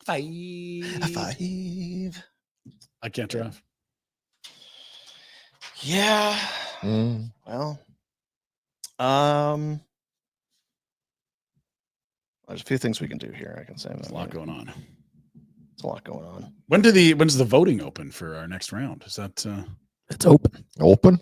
[SPEAKER 2] 5.
[SPEAKER 1] 5.
[SPEAKER 2] I can't drive.
[SPEAKER 1] Yeah.
[SPEAKER 3] Mm.
[SPEAKER 1] Well, there's a few things we can do here. I can say
[SPEAKER 2] There's a lot going on.
[SPEAKER 1] There's a lot going on.
[SPEAKER 2] When's the voting open for our next round? Is that
[SPEAKER 5] It's open
[SPEAKER 3] Open?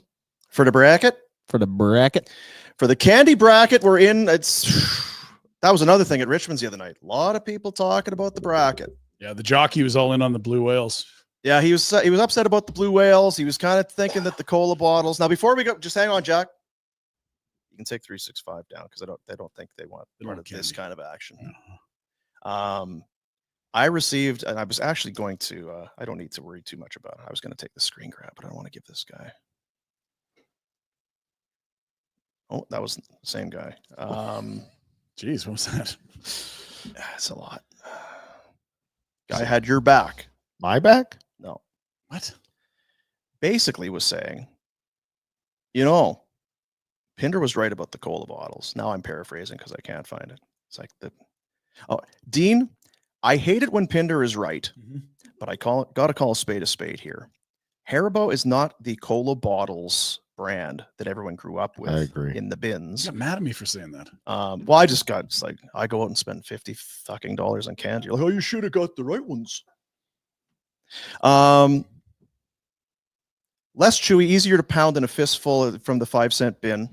[SPEAKER 1] For the bracket,
[SPEAKER 5] for the bracket.
[SPEAKER 1] for the candy bracket, we're in. That was another thing at Richmonds the other night. A lot of people talking about the bracket.
[SPEAKER 2] yeah, the jockey was all in on the Blue Whales.
[SPEAKER 1] Yeah, he was upset about the Blue Whales. He was kind of thinking that the cola bottles. Now, before we go, just hang on, Jack. You can take 365 down because they don't think they want
[SPEAKER 2] They
[SPEAKER 1] part
[SPEAKER 2] don't
[SPEAKER 1] of this
[SPEAKER 2] candy.
[SPEAKER 1] kind of action. I received, and I was actually going to. I don't need to worry too much about it. I was going to take the screen grab, but I don't want to give this guy. Oh, that was the same guy.
[SPEAKER 2] Jeez, what was that?
[SPEAKER 1] It's a lot. Guy had your back.
[SPEAKER 3] My back?
[SPEAKER 1] No,
[SPEAKER 2] What?
[SPEAKER 1] basically was saying, Pinder was right about the cola bottles. Now I'm paraphrasing because I can't find it. It's like Dean, I hate it when Pinder is right, but I got to call a spade here. Haribo is not the cola bottles brand that everyone grew up with
[SPEAKER 3] I agree.
[SPEAKER 1] in the
[SPEAKER 2] You
[SPEAKER 1] bins.
[SPEAKER 2] got mad at me for saying that.
[SPEAKER 1] Well, it's like I go out and spend $50 fucking on candy. You're like, oh, you should have got the right ones. Less chewy, easier to pound than a fistful from the 5-cent bin.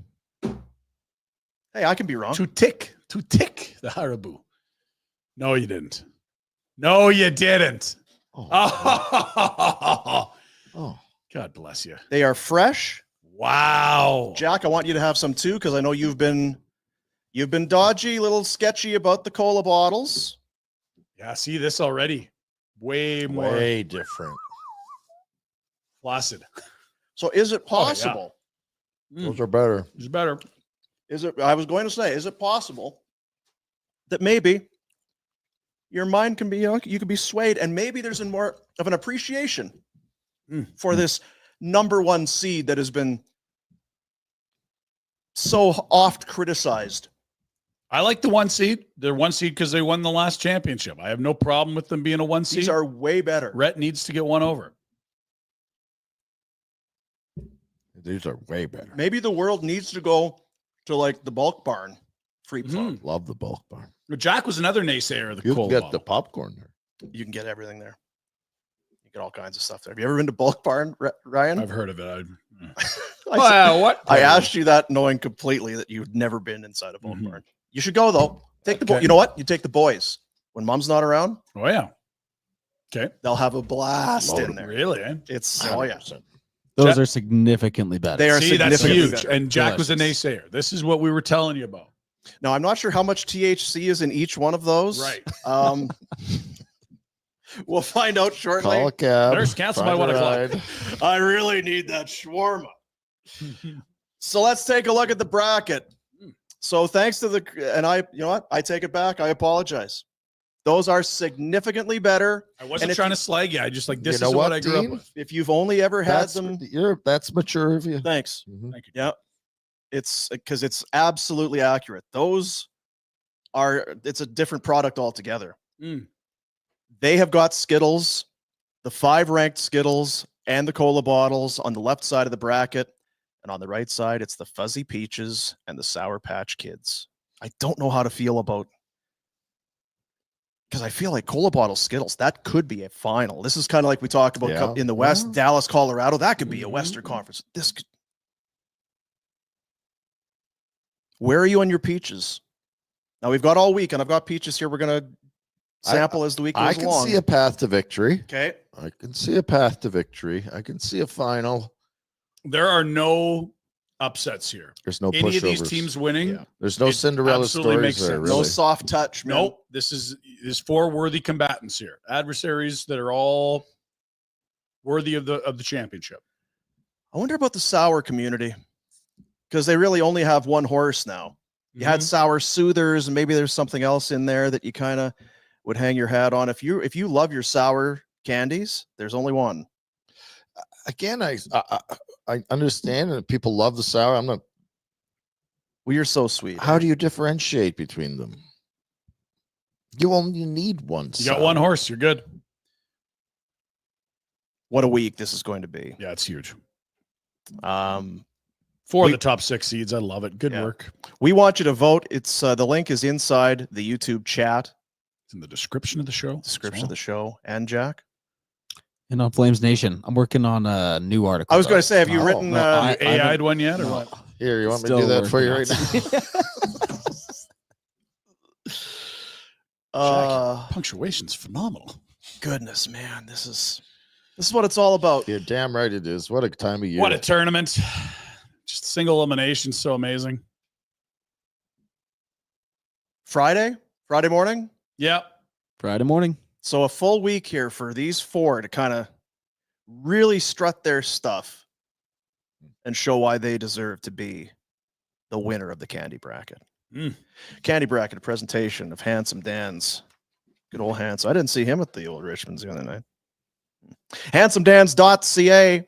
[SPEAKER 1] Hey, I can be wrong.
[SPEAKER 2] To tick the Haribo. No, you didn't. No, you didn't.
[SPEAKER 3] Oh,
[SPEAKER 2] Oh,
[SPEAKER 3] oh.
[SPEAKER 2] God bless you.
[SPEAKER 1] They are fresh.
[SPEAKER 2] Wow.
[SPEAKER 1] Jack, I want you to have some too, because I know you've been dodgy, little sketchy about the cola bottles.
[SPEAKER 2] Yeah, see this already. Way more
[SPEAKER 3] Way different.
[SPEAKER 2] flaccid.
[SPEAKER 1] So is it
[SPEAKER 2] Oh, yeah.
[SPEAKER 1] possible?
[SPEAKER 3] Those are better.
[SPEAKER 2] It's better.
[SPEAKER 1] I was going to say, is it possible that maybe your mind can be, you could be swayed, and maybe there's more of an appreciation for this number 1 seed that has been so oft criticized.
[SPEAKER 2] I like the 1 seed. They're 1 seed because they won the last championship. I have no problem with them being a 1 seed.
[SPEAKER 1] These are way better.
[SPEAKER 2] Rhett needs to get one over.
[SPEAKER 3] These are way better.
[SPEAKER 1] Maybe the world needs to go to like the bulk barn free plug.
[SPEAKER 3] Love the bulk bar.
[SPEAKER 2] Jack was another naysayer of the
[SPEAKER 3] You
[SPEAKER 2] cola
[SPEAKER 3] can get
[SPEAKER 2] bottle.
[SPEAKER 3] the popcorn there.
[SPEAKER 1] You can get everything there. You get all kinds of stuff there. Have you ever been to bulk barn, Ryan?
[SPEAKER 2] I've heard of it.
[SPEAKER 1] I asked you that knowing completely that you've never been inside a bulk
[SPEAKER 2] Mhm.
[SPEAKER 1] barn. You should go though. Take the
[SPEAKER 2] Okay.
[SPEAKER 1] you know what? You take the boys. When mom's not around,
[SPEAKER 2] Oh, yeah. Okay.
[SPEAKER 1] they'll have a blast in there.
[SPEAKER 2] Really? Eh?
[SPEAKER 1] It's oh yeah.
[SPEAKER 3] 100%.
[SPEAKER 5] Those
[SPEAKER 2] Jack-
[SPEAKER 5] are significantly better.
[SPEAKER 1] They are
[SPEAKER 2] See, that's
[SPEAKER 1] significantly
[SPEAKER 2] huge.
[SPEAKER 1] better.
[SPEAKER 2] And Jack was a
[SPEAKER 5] Delicious.
[SPEAKER 2] naysayer. This is what we were telling you about.
[SPEAKER 1] Now I'm not sure how much THC is in each one of those.
[SPEAKER 2] Right.
[SPEAKER 1] We'll find out shortly.
[SPEAKER 3] Call a cab.
[SPEAKER 2] Nurse, cancel
[SPEAKER 3] find
[SPEAKER 2] my 1
[SPEAKER 3] a
[SPEAKER 2] o'clock.
[SPEAKER 3] ride.
[SPEAKER 1] I really need that shawarma. So let's take a look at the bracket. So thanks to I take it back. I apologize. Those are significantly better.
[SPEAKER 2] I wasn't
[SPEAKER 1] if
[SPEAKER 2] trying
[SPEAKER 1] you-
[SPEAKER 2] to slag you. I just like this
[SPEAKER 3] You
[SPEAKER 2] is
[SPEAKER 3] know
[SPEAKER 2] what
[SPEAKER 3] what,
[SPEAKER 2] I grew up
[SPEAKER 3] Dean?
[SPEAKER 2] with.
[SPEAKER 1] If you've only ever had them,
[SPEAKER 3] That's mature of you.
[SPEAKER 1] thanks.
[SPEAKER 3] Mhm.
[SPEAKER 2] Thank you.
[SPEAKER 1] Yeah. It's because it's absolutely accurate. Those are, it's a different product altogether.
[SPEAKER 2] Mm.
[SPEAKER 1] They have got Skittles, the 5 ranked Skittles and the cola bottles on the left side of the bracket. And on the right side, it's the Fuzzy Peaches and the Sour Patch Kids. I don't know how to feel about, because I feel like cola bottle Skittles, that could be a final. This is kind of like we talked about
[SPEAKER 3] Yeah.
[SPEAKER 1] in the West,
[SPEAKER 3] Well,
[SPEAKER 1] Dallas, Colorado. That could be a
[SPEAKER 2] Mhm.
[SPEAKER 1] Western Conference. This could. Where are you on your peaches? Now we've got all week, and I've got peaches here. We're gonna sample as the week goes
[SPEAKER 3] I can
[SPEAKER 1] along.
[SPEAKER 3] see a path to victory.
[SPEAKER 1] Okay.
[SPEAKER 3] I can see a path to victory. I can see a final.
[SPEAKER 2] There are no upsets here.
[SPEAKER 3] There's no
[SPEAKER 2] Any of these
[SPEAKER 3] pushovers.
[SPEAKER 2] teams winning.
[SPEAKER 1] Yeah.
[SPEAKER 3] There's no
[SPEAKER 2] It
[SPEAKER 3] Cinderella
[SPEAKER 2] absolutely
[SPEAKER 3] stories
[SPEAKER 2] makes
[SPEAKER 3] there.
[SPEAKER 2] sense.
[SPEAKER 3] Really.
[SPEAKER 1] No soft touch, man.
[SPEAKER 2] Nope. This is 4 worthy combatants here. Adversaries that are all worthy of the championship.
[SPEAKER 1] I wonder about the sour community, because they really only have one horse now. You had
[SPEAKER 2] Mhm.
[SPEAKER 1] sour soothers, and maybe there's something else in there that you kind of would hang your hat on. If you love your sour candies, there's only one.
[SPEAKER 3] Again, I understand that people love the sour. I'm not.
[SPEAKER 1] Well, you're so sweet.
[SPEAKER 3] How do you differentiate between them? You only need one.
[SPEAKER 2] You got one horse. You're good.
[SPEAKER 1] What a week this is going to be.
[SPEAKER 2] Yeah, it's huge.
[SPEAKER 1] 4
[SPEAKER 2] 4 of
[SPEAKER 1] we-
[SPEAKER 2] the top 6 seeds. I love it. Good
[SPEAKER 1] Yeah.
[SPEAKER 2] work.
[SPEAKER 1] We want you to vote. It's the link is inside the YouTube chat
[SPEAKER 2] It's in the description of the show.
[SPEAKER 1] description of the show. And Jack,
[SPEAKER 5] And on Flames Nation, I'm working on a new article.
[SPEAKER 1] I was going to
[SPEAKER 5] though.
[SPEAKER 1] say, have you
[SPEAKER 3] Oh,
[SPEAKER 1] written?
[SPEAKER 5] no, I-
[SPEAKER 2] You AI'd
[SPEAKER 5] haven't-
[SPEAKER 2] one yet or
[SPEAKER 5] no.
[SPEAKER 2] what?
[SPEAKER 3] Here, you want me to
[SPEAKER 5] Still
[SPEAKER 3] do that for you
[SPEAKER 5] working
[SPEAKER 3] right
[SPEAKER 5] on
[SPEAKER 3] now?
[SPEAKER 2] Punctuation's phenomenal.
[SPEAKER 1] Goodness, man, this is what it's all about.
[SPEAKER 3] You're damn right it is. What a time of year.
[SPEAKER 2] What a tournament. Just single elimination. So amazing.
[SPEAKER 1] Friday morning.
[SPEAKER 2] Yeah.
[SPEAKER 5] Friday morning.
[SPEAKER 1] So a full week here for these 4 to kind of really strut their stuff and show why they deserve to be the winner of the candy bracket.
[SPEAKER 2] Mm.
[SPEAKER 1] Candy bracket, a presentation of Handsome Dan's. Good old Handsome. I didn't see him at the old Richmonds the other night. HandsomeDans.ca,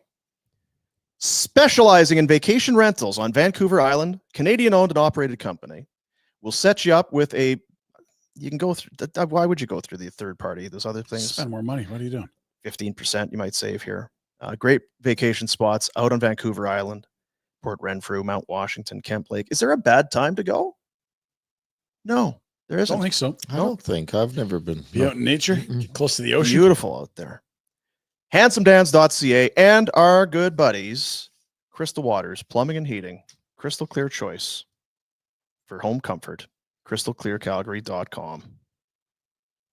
[SPEAKER 1] specializing in vacation rentals on Vancouver Island, Canadian owned and operated company, will set you up with a, you can go through, why would you go through the third party? Those other things,
[SPEAKER 2] Spend more money. What are you doing?
[SPEAKER 1] 15% you might save here. Great vacation spots out on Vancouver Island, Port Renfrew, Mount Washington, Kemp Lake. Is there a bad time to go? No, there
[SPEAKER 2] I
[SPEAKER 1] isn't.
[SPEAKER 2] don't think so.
[SPEAKER 3] I don't think I've never been.
[SPEAKER 2] Be out in nature,
[SPEAKER 3] Mm-mm.
[SPEAKER 2] get close to the ocean.
[SPEAKER 1] Beautiful out there. HandsomeDans.ca and our good buddies, Crystal Waters, Plumbing and Heating, crystal clear choice for home comfort, crystalclearcalgary.com.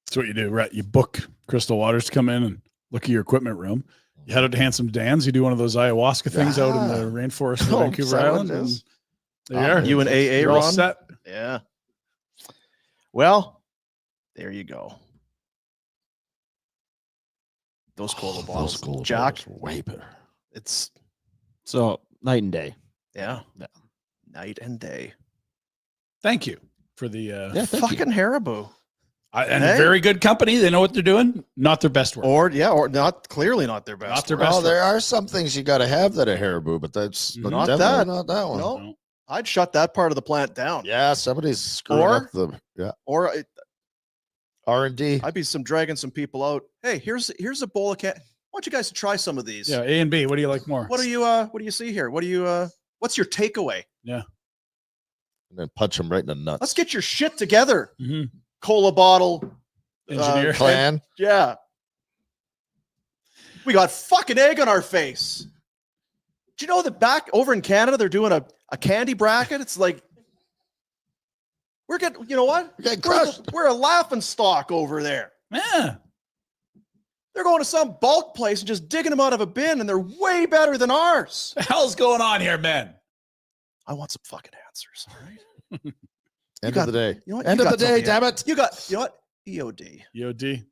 [SPEAKER 2] That's what you do, right? You book Crystal Waters to come in and look at your equipment room. You head out to Handsome Dan's. You do one of those ayahuasca things out in the rainforest of
[SPEAKER 1] Oh,
[SPEAKER 2] Vancouver
[SPEAKER 1] is that what
[SPEAKER 2] Island.
[SPEAKER 1] it
[SPEAKER 2] And
[SPEAKER 1] is?
[SPEAKER 2] there you are.
[SPEAKER 1] You and AA,
[SPEAKER 2] You're all
[SPEAKER 1] Ron?
[SPEAKER 2] set.
[SPEAKER 1] Yeah. Well, there you go. Those cola bottles.
[SPEAKER 3] Those cola
[SPEAKER 1] Jack,
[SPEAKER 3] bottles are way better.
[SPEAKER 1] it's,
[SPEAKER 5] So night and day.
[SPEAKER 1] yeah,
[SPEAKER 5] Yeah.
[SPEAKER 1] night and day.
[SPEAKER 2] Thank you for the
[SPEAKER 5] Yeah, thank you.
[SPEAKER 1] Fucking Haribo.
[SPEAKER 2] and
[SPEAKER 1] Hey.
[SPEAKER 2] very good company. They know what they're doing. Not their best work.
[SPEAKER 1] Or not, clearly not their best.
[SPEAKER 2] Not their
[SPEAKER 1] work.
[SPEAKER 2] best
[SPEAKER 3] Well, there are some things you got to have that are Haribo, but that's
[SPEAKER 2] Not
[SPEAKER 3] definitely
[SPEAKER 1] that.
[SPEAKER 3] not that one.
[SPEAKER 1] No.
[SPEAKER 2] No.
[SPEAKER 1] I'd shut that part of the plant down.
[SPEAKER 3] Yeah, somebody's screwing
[SPEAKER 1] Or-
[SPEAKER 3] up the
[SPEAKER 1] Or
[SPEAKER 3] R&D.
[SPEAKER 1] I'd be dragging some people out. Hey, here's a bowl of why don't you guys try some of these?
[SPEAKER 2] Yeah, A and B. What do you like more?
[SPEAKER 1] What do you see here? What's your takeaway?
[SPEAKER 3] And then punch them right in the nuts.
[SPEAKER 1] Let's get your shit together.
[SPEAKER 2] Mhm.
[SPEAKER 1] Cola bottle.
[SPEAKER 2] Engineer.
[SPEAKER 3] Clan.
[SPEAKER 1] Yeah. We got fucking egg on our face. Do you know that back over in Canada, they're doing a candy bracket? It's like, we're getting, you know what?
[SPEAKER 3] We're getting crushed.
[SPEAKER 1] We're a laughing stock over there.
[SPEAKER 2] Yeah.
[SPEAKER 1] They're going to some bulk place and just digging them out of a bin, and they're way better than ours.
[SPEAKER 2] The hell's going on here, man?
[SPEAKER 1] I want some fucking answers. All right.
[SPEAKER 3] End
[SPEAKER 1] got-
[SPEAKER 3] of the day.
[SPEAKER 1] You know what?
[SPEAKER 3] End
[SPEAKER 1] You
[SPEAKER 3] of the
[SPEAKER 1] got
[SPEAKER 3] day,
[SPEAKER 1] something
[SPEAKER 3] damn
[SPEAKER 1] else.
[SPEAKER 3] it.
[SPEAKER 1] You know what? EOD.
[SPEAKER 2] EOD.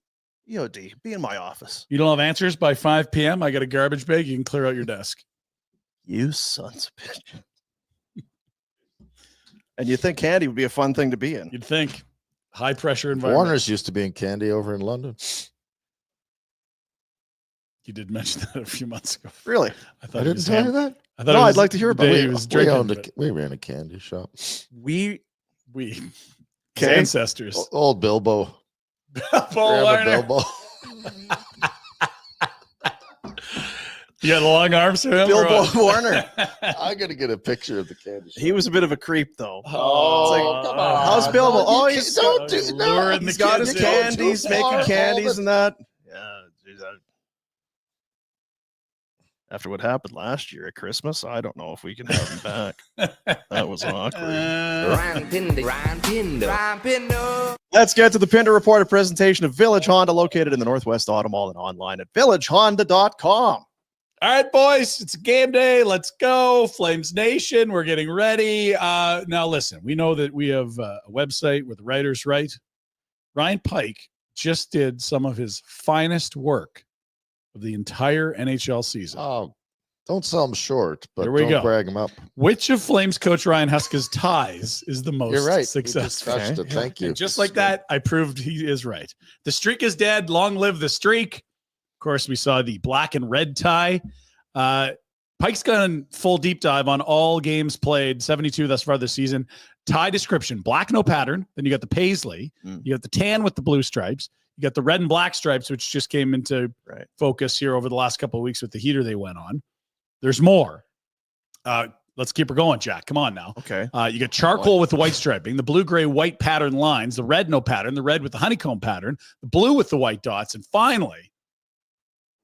[SPEAKER 1] EOD. Be in my office.
[SPEAKER 2] You don't have answers by 5 p.m. I got a garbage bag. You can clear out your desk.
[SPEAKER 1] You sons of bitch. And you think candy would be a fun thing to be in.
[SPEAKER 2] You'd think. high pressure environment.
[SPEAKER 3] Warner's used to be in Candy over in London.
[SPEAKER 2] You did mention that a few months ago.
[SPEAKER 1] Really?
[SPEAKER 2] I thought
[SPEAKER 3] I
[SPEAKER 2] it
[SPEAKER 3] didn't
[SPEAKER 2] was
[SPEAKER 3] tell you
[SPEAKER 2] ham.
[SPEAKER 3] that.
[SPEAKER 2] I thought
[SPEAKER 1] No,
[SPEAKER 2] it was
[SPEAKER 1] I'd like to hear
[SPEAKER 2] the
[SPEAKER 1] about
[SPEAKER 2] day
[SPEAKER 1] it.
[SPEAKER 2] he was
[SPEAKER 3] We,
[SPEAKER 2] drinking.
[SPEAKER 3] owned
[SPEAKER 2] but
[SPEAKER 3] we ran a candy shop.
[SPEAKER 1] We
[SPEAKER 2] we his
[SPEAKER 1] Okay.
[SPEAKER 2] ancestors.
[SPEAKER 3] Old Bilbo.
[SPEAKER 2] Paul
[SPEAKER 3] Grandma
[SPEAKER 2] Warner.
[SPEAKER 3] Bilbo.
[SPEAKER 2] You got long arms for him? or
[SPEAKER 1] Bilbo
[SPEAKER 2] what?
[SPEAKER 1] Warner.
[SPEAKER 3] I got to get a picture of the candy shop.
[SPEAKER 1] He was a bit of a creep, though.
[SPEAKER 2] Oh,
[SPEAKER 3] come on.
[SPEAKER 1] How's Bilbo?
[SPEAKER 3] No,
[SPEAKER 1] Oh,
[SPEAKER 3] you
[SPEAKER 1] he's
[SPEAKER 3] don't
[SPEAKER 2] got-
[SPEAKER 3] do
[SPEAKER 2] luring
[SPEAKER 1] He's
[SPEAKER 2] the
[SPEAKER 1] got
[SPEAKER 2] kids
[SPEAKER 1] his
[SPEAKER 2] in.
[SPEAKER 1] candies,
[SPEAKER 3] Too
[SPEAKER 1] making
[SPEAKER 3] far,
[SPEAKER 1] candies
[SPEAKER 3] all
[SPEAKER 1] and that. Yeah, geez, after what happened last year at Christmas, I don't know if we can have him back. That was awkward.
[SPEAKER 4] Ryan Pinder.
[SPEAKER 1] Let's get to the Pinder Report, a presentation of Village Honda, located in the Northwest Auto Mall and online at villagehonda.com.
[SPEAKER 2] All right, boys, it's game day. Let's go. Flames Nation, we're getting ready. Now, listen, we know that we have a website where the writers write. Ryan Pike just did some of his finest work of the entire NHL season.
[SPEAKER 3] Oh, don't sell them short, but
[SPEAKER 2] Here we
[SPEAKER 3] don't
[SPEAKER 2] go.
[SPEAKER 3] brag them up.
[SPEAKER 2] Which of Flames coach Ryan Huska's ties is the most
[SPEAKER 3] You're right.
[SPEAKER 2] successful?
[SPEAKER 3] We just touched it. Thank you.
[SPEAKER 2] And just like that, I proved he is right. The streak is dead. Long live the streak. Of course, we saw the black and red tie. Pike's gone full deep dive on all games played, 72 thus far this season. Tie description, black no pattern. Then you got the paisley. You got the tan with the blue stripes. You got the red and black stripes, which just came into focus here over the last couple of weeks with the heater they went on. There's more. Let's keep her going, Jack. Come on now.
[SPEAKER 1] Okay.
[SPEAKER 2] You got charcoal with the white striping, the blue, gray, white pattern lines, the red no pattern, the red with the honeycomb pattern, the blue with the white dots, and finally,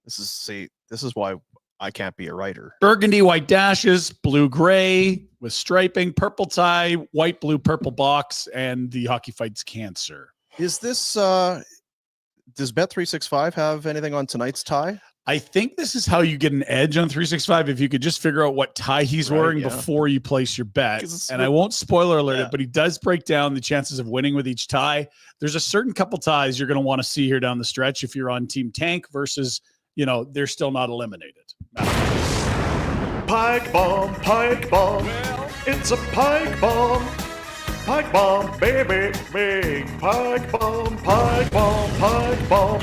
[SPEAKER 1] This is why I can't be a writer.
[SPEAKER 2] burgundy, white dashes, blue, gray with striping, purple tie, white, blue, purple box, and the Hockey Fights Cancer.
[SPEAKER 1] Is this does Bet365 have anything on tonight's tie?
[SPEAKER 2] I think this is how you get an edge on 365 if you could just figure out what tie he's
[SPEAKER 1] Right,
[SPEAKER 2] wearing
[SPEAKER 1] yeah.
[SPEAKER 2] before you place your bet.
[SPEAKER 1] 'Cause it's
[SPEAKER 2] And I won't spoiler alert
[SPEAKER 1] Yeah.
[SPEAKER 2] it, but he does break down the chances of winning with each tie. There's a certain couple ties you're going to want to see here down the stretch if you're on Team Tank versus, they're still not eliminated.
[SPEAKER 6] Pike bomb, it's a pike bomb. Pike bomb, baby, big pike bomb, pike bomb, pike bomb.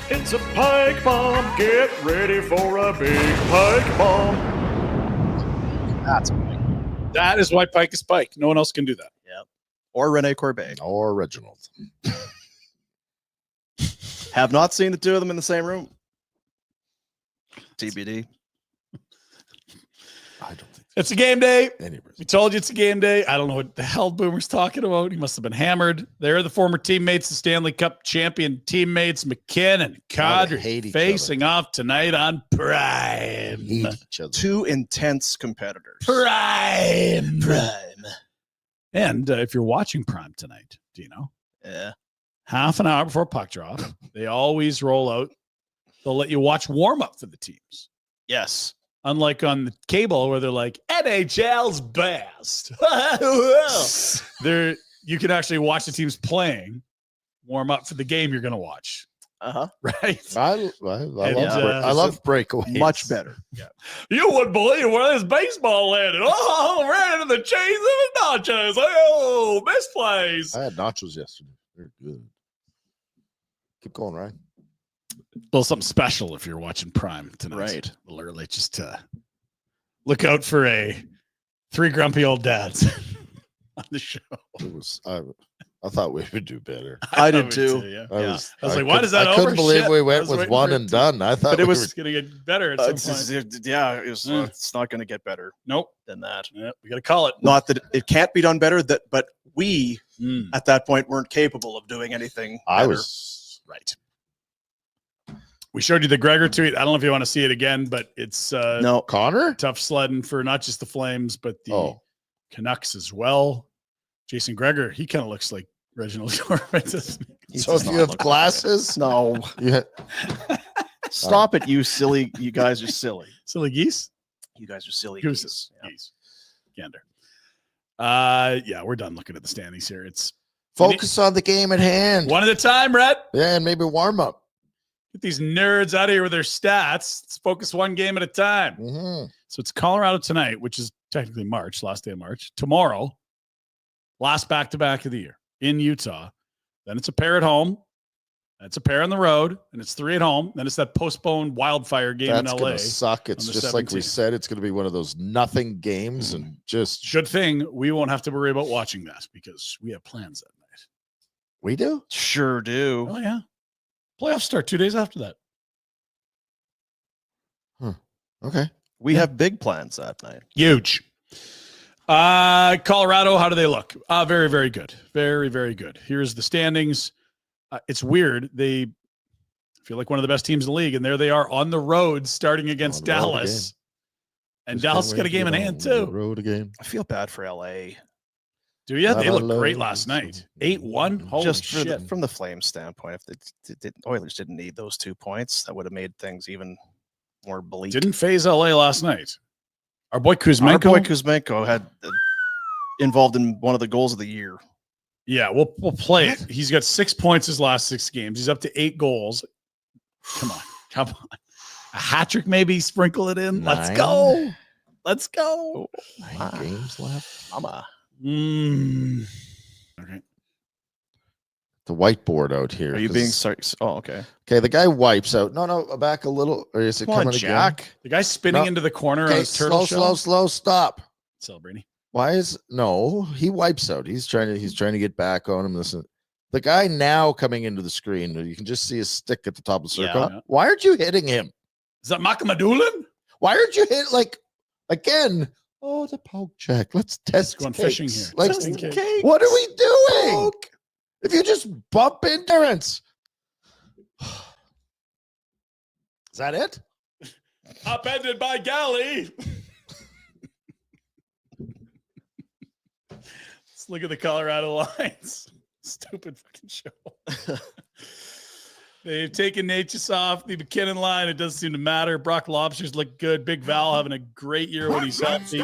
[SPEAKER 6] It's a pike bomb, get ready for a big pike bomb.
[SPEAKER 1] That's
[SPEAKER 2] That is why Pike is Pike. No one else can do that.
[SPEAKER 1] or Rene Corbet.
[SPEAKER 3] Or Reginald.
[SPEAKER 1] Have not seen the two of them in the same room. TBD.
[SPEAKER 3] I don't think
[SPEAKER 2] It's a game day.
[SPEAKER 3] any
[SPEAKER 2] We told you it's a game day. I don't know what the hell Boomer's talking about. He must have been hammered. They're the former teammates, the Stanley Cup champion teammates, McKinn and Kadri,
[SPEAKER 3] hate each
[SPEAKER 2] facing off tonight on Prime.
[SPEAKER 3] hate each other.
[SPEAKER 1] Two intense competitors.
[SPEAKER 2] Prime. And if you're watching Prime tonight, do you know?
[SPEAKER 1] Yeah.
[SPEAKER 2] Half an hour before puck drop, they always roll out. They'll let you watch warm up for the teams.
[SPEAKER 1] Yes.
[SPEAKER 2] Unlike on the cable where they're like NHL's best. You can actually watch the teams playing, warm up for the game you're going to watch.
[SPEAKER 1] Uh-huh.
[SPEAKER 2] Right?
[SPEAKER 3] I love breakaways.
[SPEAKER 1] Much better.
[SPEAKER 2] You wouldn't believe where this baseball landed. Oh, ran into the chains of the nachos. Oh, misplays.
[SPEAKER 3] I had nachos yesterday. They're good. Keep going, Ryan.
[SPEAKER 2] Well, something special if you're watching Prime tonight.
[SPEAKER 1] Right.
[SPEAKER 2] A little early. Just look out for three grumpy old dads on the show.
[SPEAKER 3] It was. I thought we would do better.
[SPEAKER 1] I did
[SPEAKER 2] would
[SPEAKER 1] too.
[SPEAKER 2] yeah.
[SPEAKER 3] I was
[SPEAKER 2] like, why does that
[SPEAKER 3] I couldn't
[SPEAKER 2] over?
[SPEAKER 3] believe
[SPEAKER 2] Shit.
[SPEAKER 3] we
[SPEAKER 2] I
[SPEAKER 3] went
[SPEAKER 2] was
[SPEAKER 3] with
[SPEAKER 2] waiting
[SPEAKER 3] one
[SPEAKER 2] for it
[SPEAKER 3] and
[SPEAKER 2] to-
[SPEAKER 3] done. I thought
[SPEAKER 1] But it
[SPEAKER 3] we
[SPEAKER 1] was-
[SPEAKER 2] It's going to get better at some point.
[SPEAKER 1] It's not going to get better
[SPEAKER 2] Nope.
[SPEAKER 1] than that.
[SPEAKER 2] Yeah, we got to call it.
[SPEAKER 1] Not that it can't be done better, but we
[SPEAKER 2] Mm,
[SPEAKER 1] at that point weren't capable of doing anything.
[SPEAKER 3] I
[SPEAKER 1] better.
[SPEAKER 3] was.
[SPEAKER 2] right. We showed you the Gregor tweet. I don't know if you want to see it again, but it's
[SPEAKER 1] No.
[SPEAKER 3] Connor.
[SPEAKER 2] tough sledding for not just the Flames, but the
[SPEAKER 3] Oh.
[SPEAKER 2] Canucks as well. Jason Gregor, he kind of looks like Reginald Corbett. doesn't he?
[SPEAKER 3] So if you have glasses,
[SPEAKER 1] No.
[SPEAKER 3] yeah.
[SPEAKER 1] Stop it, you silly. You guys are silly.
[SPEAKER 2] Silly geese?
[SPEAKER 1] You guys are silly.
[SPEAKER 2] Gooses.
[SPEAKER 1] Yeah.
[SPEAKER 2] Geese. Gander. Yeah, we're done looking at the standings here. It's
[SPEAKER 3] Focus on the game at hand.
[SPEAKER 2] one at a time, Red.
[SPEAKER 3] Yeah, and maybe warm up.
[SPEAKER 2] Get these nerds out of here with their stats. Let's focus one game at a time.
[SPEAKER 3] Mm-hmm.
[SPEAKER 2] So it's Colorado tonight, which is technically March, last day of March. Tomorrow, last back-to-back of the year in Utah. Then it's a pair at home. That's a pair on the road, and it's 3 at home. Then it's that postponed wildfire game
[SPEAKER 3] That's
[SPEAKER 2] in LA.
[SPEAKER 3] gonna suck. It's
[SPEAKER 2] on the
[SPEAKER 3] just like we
[SPEAKER 2] 17th.
[SPEAKER 3] said. It's gonna be one of those nothing games, and just
[SPEAKER 2] Good thing we won't have to worry about watching that because we have plans that night.
[SPEAKER 3] we do.
[SPEAKER 1] Sure do.
[SPEAKER 2] Oh yeah, playoffs start 2 days after that.
[SPEAKER 3] Okay.
[SPEAKER 1] We have big plans that night.
[SPEAKER 2] Huge. Colorado, how do they look? Very, very good. Very, very good. Here's the standings. It's weird. They feel like one of the best teams in the league, and there they are on the road starting against
[SPEAKER 3] On the road
[SPEAKER 2] Dallas. And
[SPEAKER 3] Just
[SPEAKER 2] Dallas
[SPEAKER 3] can't
[SPEAKER 2] got a
[SPEAKER 3] wait to
[SPEAKER 2] game in
[SPEAKER 3] get
[SPEAKER 2] hand,
[SPEAKER 3] on the
[SPEAKER 2] too.
[SPEAKER 3] Road again.
[SPEAKER 1] I feel bad for LA.
[SPEAKER 2] Do you? They
[SPEAKER 3] Lava
[SPEAKER 2] looked great
[SPEAKER 3] loads.
[SPEAKER 2] last night. 8-1. Holy
[SPEAKER 1] Just
[SPEAKER 2] shit.
[SPEAKER 1] from the Flames standpoint, if the Oilers didn't need those 2 points, that would have made things even more bleak.
[SPEAKER 2] Didn't phase LA last night. Our boy
[SPEAKER 1] Our
[SPEAKER 2] Kuzmenko.
[SPEAKER 1] boy Kuzmenko had involved in one of the goals of the year.
[SPEAKER 2] Yeah, we'll play it. He's got 6 points his last 6 games. He's up to 8 goals. Come on. A hat trick, maybe sprinkle it in. Let's
[SPEAKER 3] 9.
[SPEAKER 2] go. Let's go.
[SPEAKER 3] 9 games left.
[SPEAKER 1] Mama.
[SPEAKER 2] Okay.
[SPEAKER 3] The whiteboard out here.
[SPEAKER 1] Are you
[SPEAKER 3] 'cause-
[SPEAKER 1] being sorry? Oh, okay.
[SPEAKER 3] okay? The guy wipes out. No, back a little. Or is it
[SPEAKER 1] Come on,
[SPEAKER 3] coming again?
[SPEAKER 1] Jack.
[SPEAKER 2] The guy's spinning
[SPEAKER 3] No.
[SPEAKER 2] into the corner on
[SPEAKER 3] Okay,
[SPEAKER 2] his turtle shell.
[SPEAKER 3] Stop.
[SPEAKER 2] Celebrating.
[SPEAKER 3] Why is no? He wipes out. He's trying to get back on him. Listen, the guy now coming into the screen. You can just see his stick at the top of the circle.
[SPEAKER 2] Yeah.
[SPEAKER 3] Why aren't you hitting him?
[SPEAKER 2] Is that Makamadulin?
[SPEAKER 3] Why aren't you hit like again? Oh, the poke check. Let's test
[SPEAKER 2] going
[SPEAKER 3] cakes.
[SPEAKER 2] fishing here.
[SPEAKER 3] Like,
[SPEAKER 2] Testing cakes.
[SPEAKER 3] what are we doing? If you just bump endurance, is that it?
[SPEAKER 2] Upended by Galley. Let's look at the Colorado lines. Stupid fucking show. They've taken Natchez off the McKinnon line. It doesn't seem to matter. Brock Lobsters look good. Big Val having a great year when he's healthy.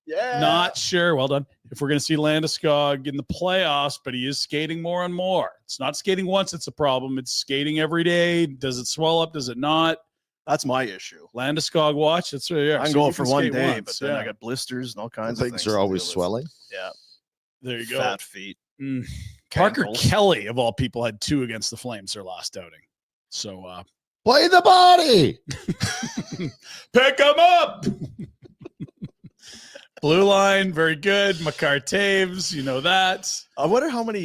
[SPEAKER 1] Yeah.
[SPEAKER 2] Not sure. Well done. If we're going to see Landeskog in the playoffs, but he is skating more and more. It's not skating once. It's a problem. It's skating every day. Does it swell up? Does it not?
[SPEAKER 1] That's my issue.
[SPEAKER 2] Landeskog watch. That's right. Yeah.
[SPEAKER 1] I can
[SPEAKER 2] So
[SPEAKER 1] go
[SPEAKER 2] you
[SPEAKER 1] for
[SPEAKER 2] can
[SPEAKER 1] one
[SPEAKER 2] skate
[SPEAKER 1] day,
[SPEAKER 2] once,
[SPEAKER 1] but then
[SPEAKER 2] yeah.
[SPEAKER 1] I got blisters and all kinds of
[SPEAKER 3] Things
[SPEAKER 1] things.
[SPEAKER 3] are
[SPEAKER 1] to
[SPEAKER 3] always
[SPEAKER 1] deal with.
[SPEAKER 3] swelling.
[SPEAKER 1] Yeah.
[SPEAKER 2] There you go.
[SPEAKER 1] Fat feet.
[SPEAKER 2] Parker
[SPEAKER 1] Cankles.
[SPEAKER 2] Kelly, of all people, had 2 against the Flames their last outing. So
[SPEAKER 3] Play the body.
[SPEAKER 2] pick him up. Blue line, very good. Makar Taves, you know that.
[SPEAKER 1] I wonder how many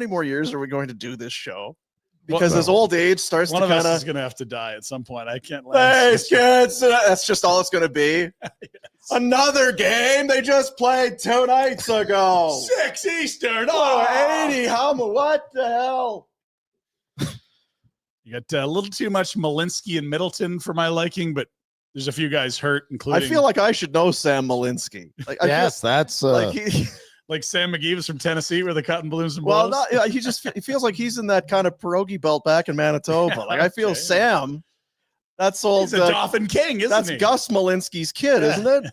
[SPEAKER 1] more years are we going to do this show? Because
[SPEAKER 2] Well,
[SPEAKER 1] as old age starts
[SPEAKER 2] One
[SPEAKER 1] to
[SPEAKER 2] of us
[SPEAKER 1] kind
[SPEAKER 2] is
[SPEAKER 1] of,
[SPEAKER 2] going to have to die at some point. I can't.
[SPEAKER 1] thanks, kids. That's just all it's going to be. Another game they just played 2 nights ago.
[SPEAKER 2] 6 Eastern.
[SPEAKER 1] Oh, 80. What the hell?
[SPEAKER 2] You got a little too much Malinsky and Middleton for my liking, but there's a few guys hurt, including.
[SPEAKER 1] I feel like I should know Sam Malinsky. Like, I
[SPEAKER 3] Yes, that's
[SPEAKER 1] feel like he,
[SPEAKER 2] like Sam McGee was from Tennessee, where the cotton balloons and
[SPEAKER 1] well,
[SPEAKER 2] blows.
[SPEAKER 1] not, he feels like he's in that kind of pierogi belt back in Manitoba. Like I feel
[SPEAKER 2] Okay.
[SPEAKER 1] Sam. That's all.
[SPEAKER 2] He's a Dauphin King, isn't
[SPEAKER 1] That's
[SPEAKER 2] he?
[SPEAKER 1] Gus Malinsky's kid, isn't it?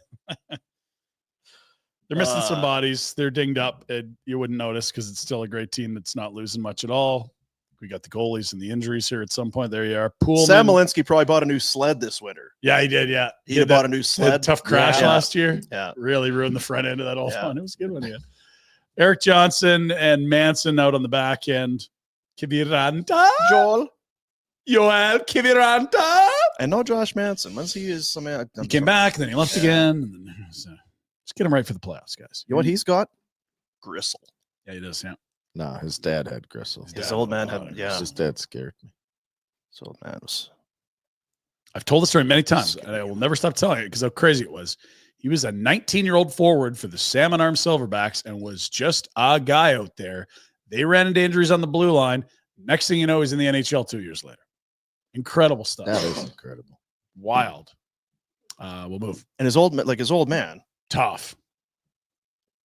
[SPEAKER 2] They're missing some bodies. They're dinged up. You wouldn't notice because it's still a great team that's not losing much at all. We got the goalies and the injuries here at some point. There you are. Poolman.
[SPEAKER 1] Sam Malinsky probably bought a new sled this winter.
[SPEAKER 2] Yeah, he did. Yeah.
[SPEAKER 1] He
[SPEAKER 2] did
[SPEAKER 1] bought
[SPEAKER 2] that-
[SPEAKER 1] a new
[SPEAKER 2] that
[SPEAKER 1] sled.
[SPEAKER 2] tough crash
[SPEAKER 1] Yeah.
[SPEAKER 2] last year.
[SPEAKER 1] Yeah.
[SPEAKER 2] Really ruined the front end of that whole
[SPEAKER 1] Yeah.
[SPEAKER 2] fun. It was a good one. Yeah. Eric Johnson and Manson out on the back end. Kiviranta.
[SPEAKER 1] Joel.
[SPEAKER 2] Yoel Kiviranta.
[SPEAKER 1] And no Josh Manson. Once he is some man.
[SPEAKER 2] He came back, then he left again. And then, so, let's get him right for the playoffs, guys.
[SPEAKER 1] You know what he's got? Gristle.
[SPEAKER 2] Yeah, he does. Yeah.
[SPEAKER 3] no. His dad had gristle.
[SPEAKER 1] His
[SPEAKER 2] Yeah.
[SPEAKER 1] old man had, yeah.
[SPEAKER 3] His dad scared me.
[SPEAKER 1] His old man was.
[SPEAKER 2] I've told the story many times, and I will never stop telling it because how crazy it was. He was a 19-year-old forward for the Salmon Arm Silverbacks and was just a guy out there. They ran into injuries on the blue line. Next thing you know, he's in the NHL 2 years later. Incredible stuff.
[SPEAKER 3] That is incredible.
[SPEAKER 2] Wild. We'll move.
[SPEAKER 1] And his old man.
[SPEAKER 2] Tough.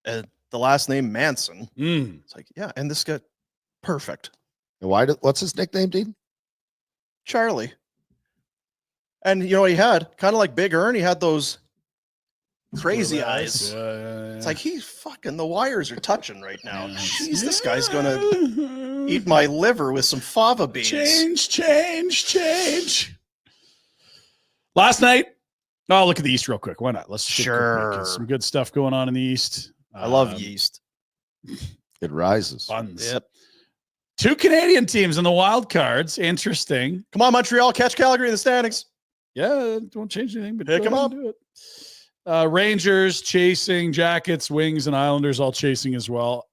[SPEAKER 1] And the last name Manson.
[SPEAKER 2] Mm.
[SPEAKER 1] It's like, yeah, and this guy, perfect.
[SPEAKER 3] And what's his nickname, Dean?
[SPEAKER 1] Charlie. And you know what he had? Kind of like Big Earn. He had those crazy eyes. It's like he's fucking, the wires are touching right now. Jeez, this guy's gonna eat my liver with some fava beans.
[SPEAKER 2] Change. Last night, look at the East real quick. Why not? Let's just take a quick
[SPEAKER 1] Sure.
[SPEAKER 2] break. Some good stuff going on in the East.
[SPEAKER 1] I love yeast.
[SPEAKER 3] It rises.
[SPEAKER 2] Buns.
[SPEAKER 1] Yep.
[SPEAKER 2] 2 Canadian teams in the wild cards. Interesting.
[SPEAKER 1] Come on, Montreal, catch Calgary in the standings.
[SPEAKER 2] Yeah, don't change anything, but
[SPEAKER 1] Pick
[SPEAKER 2] go
[SPEAKER 1] 'em
[SPEAKER 2] ahead
[SPEAKER 1] up.
[SPEAKER 2] and do it. Rangers chasing, Jackets, Wings, and Islanders all chasing as well.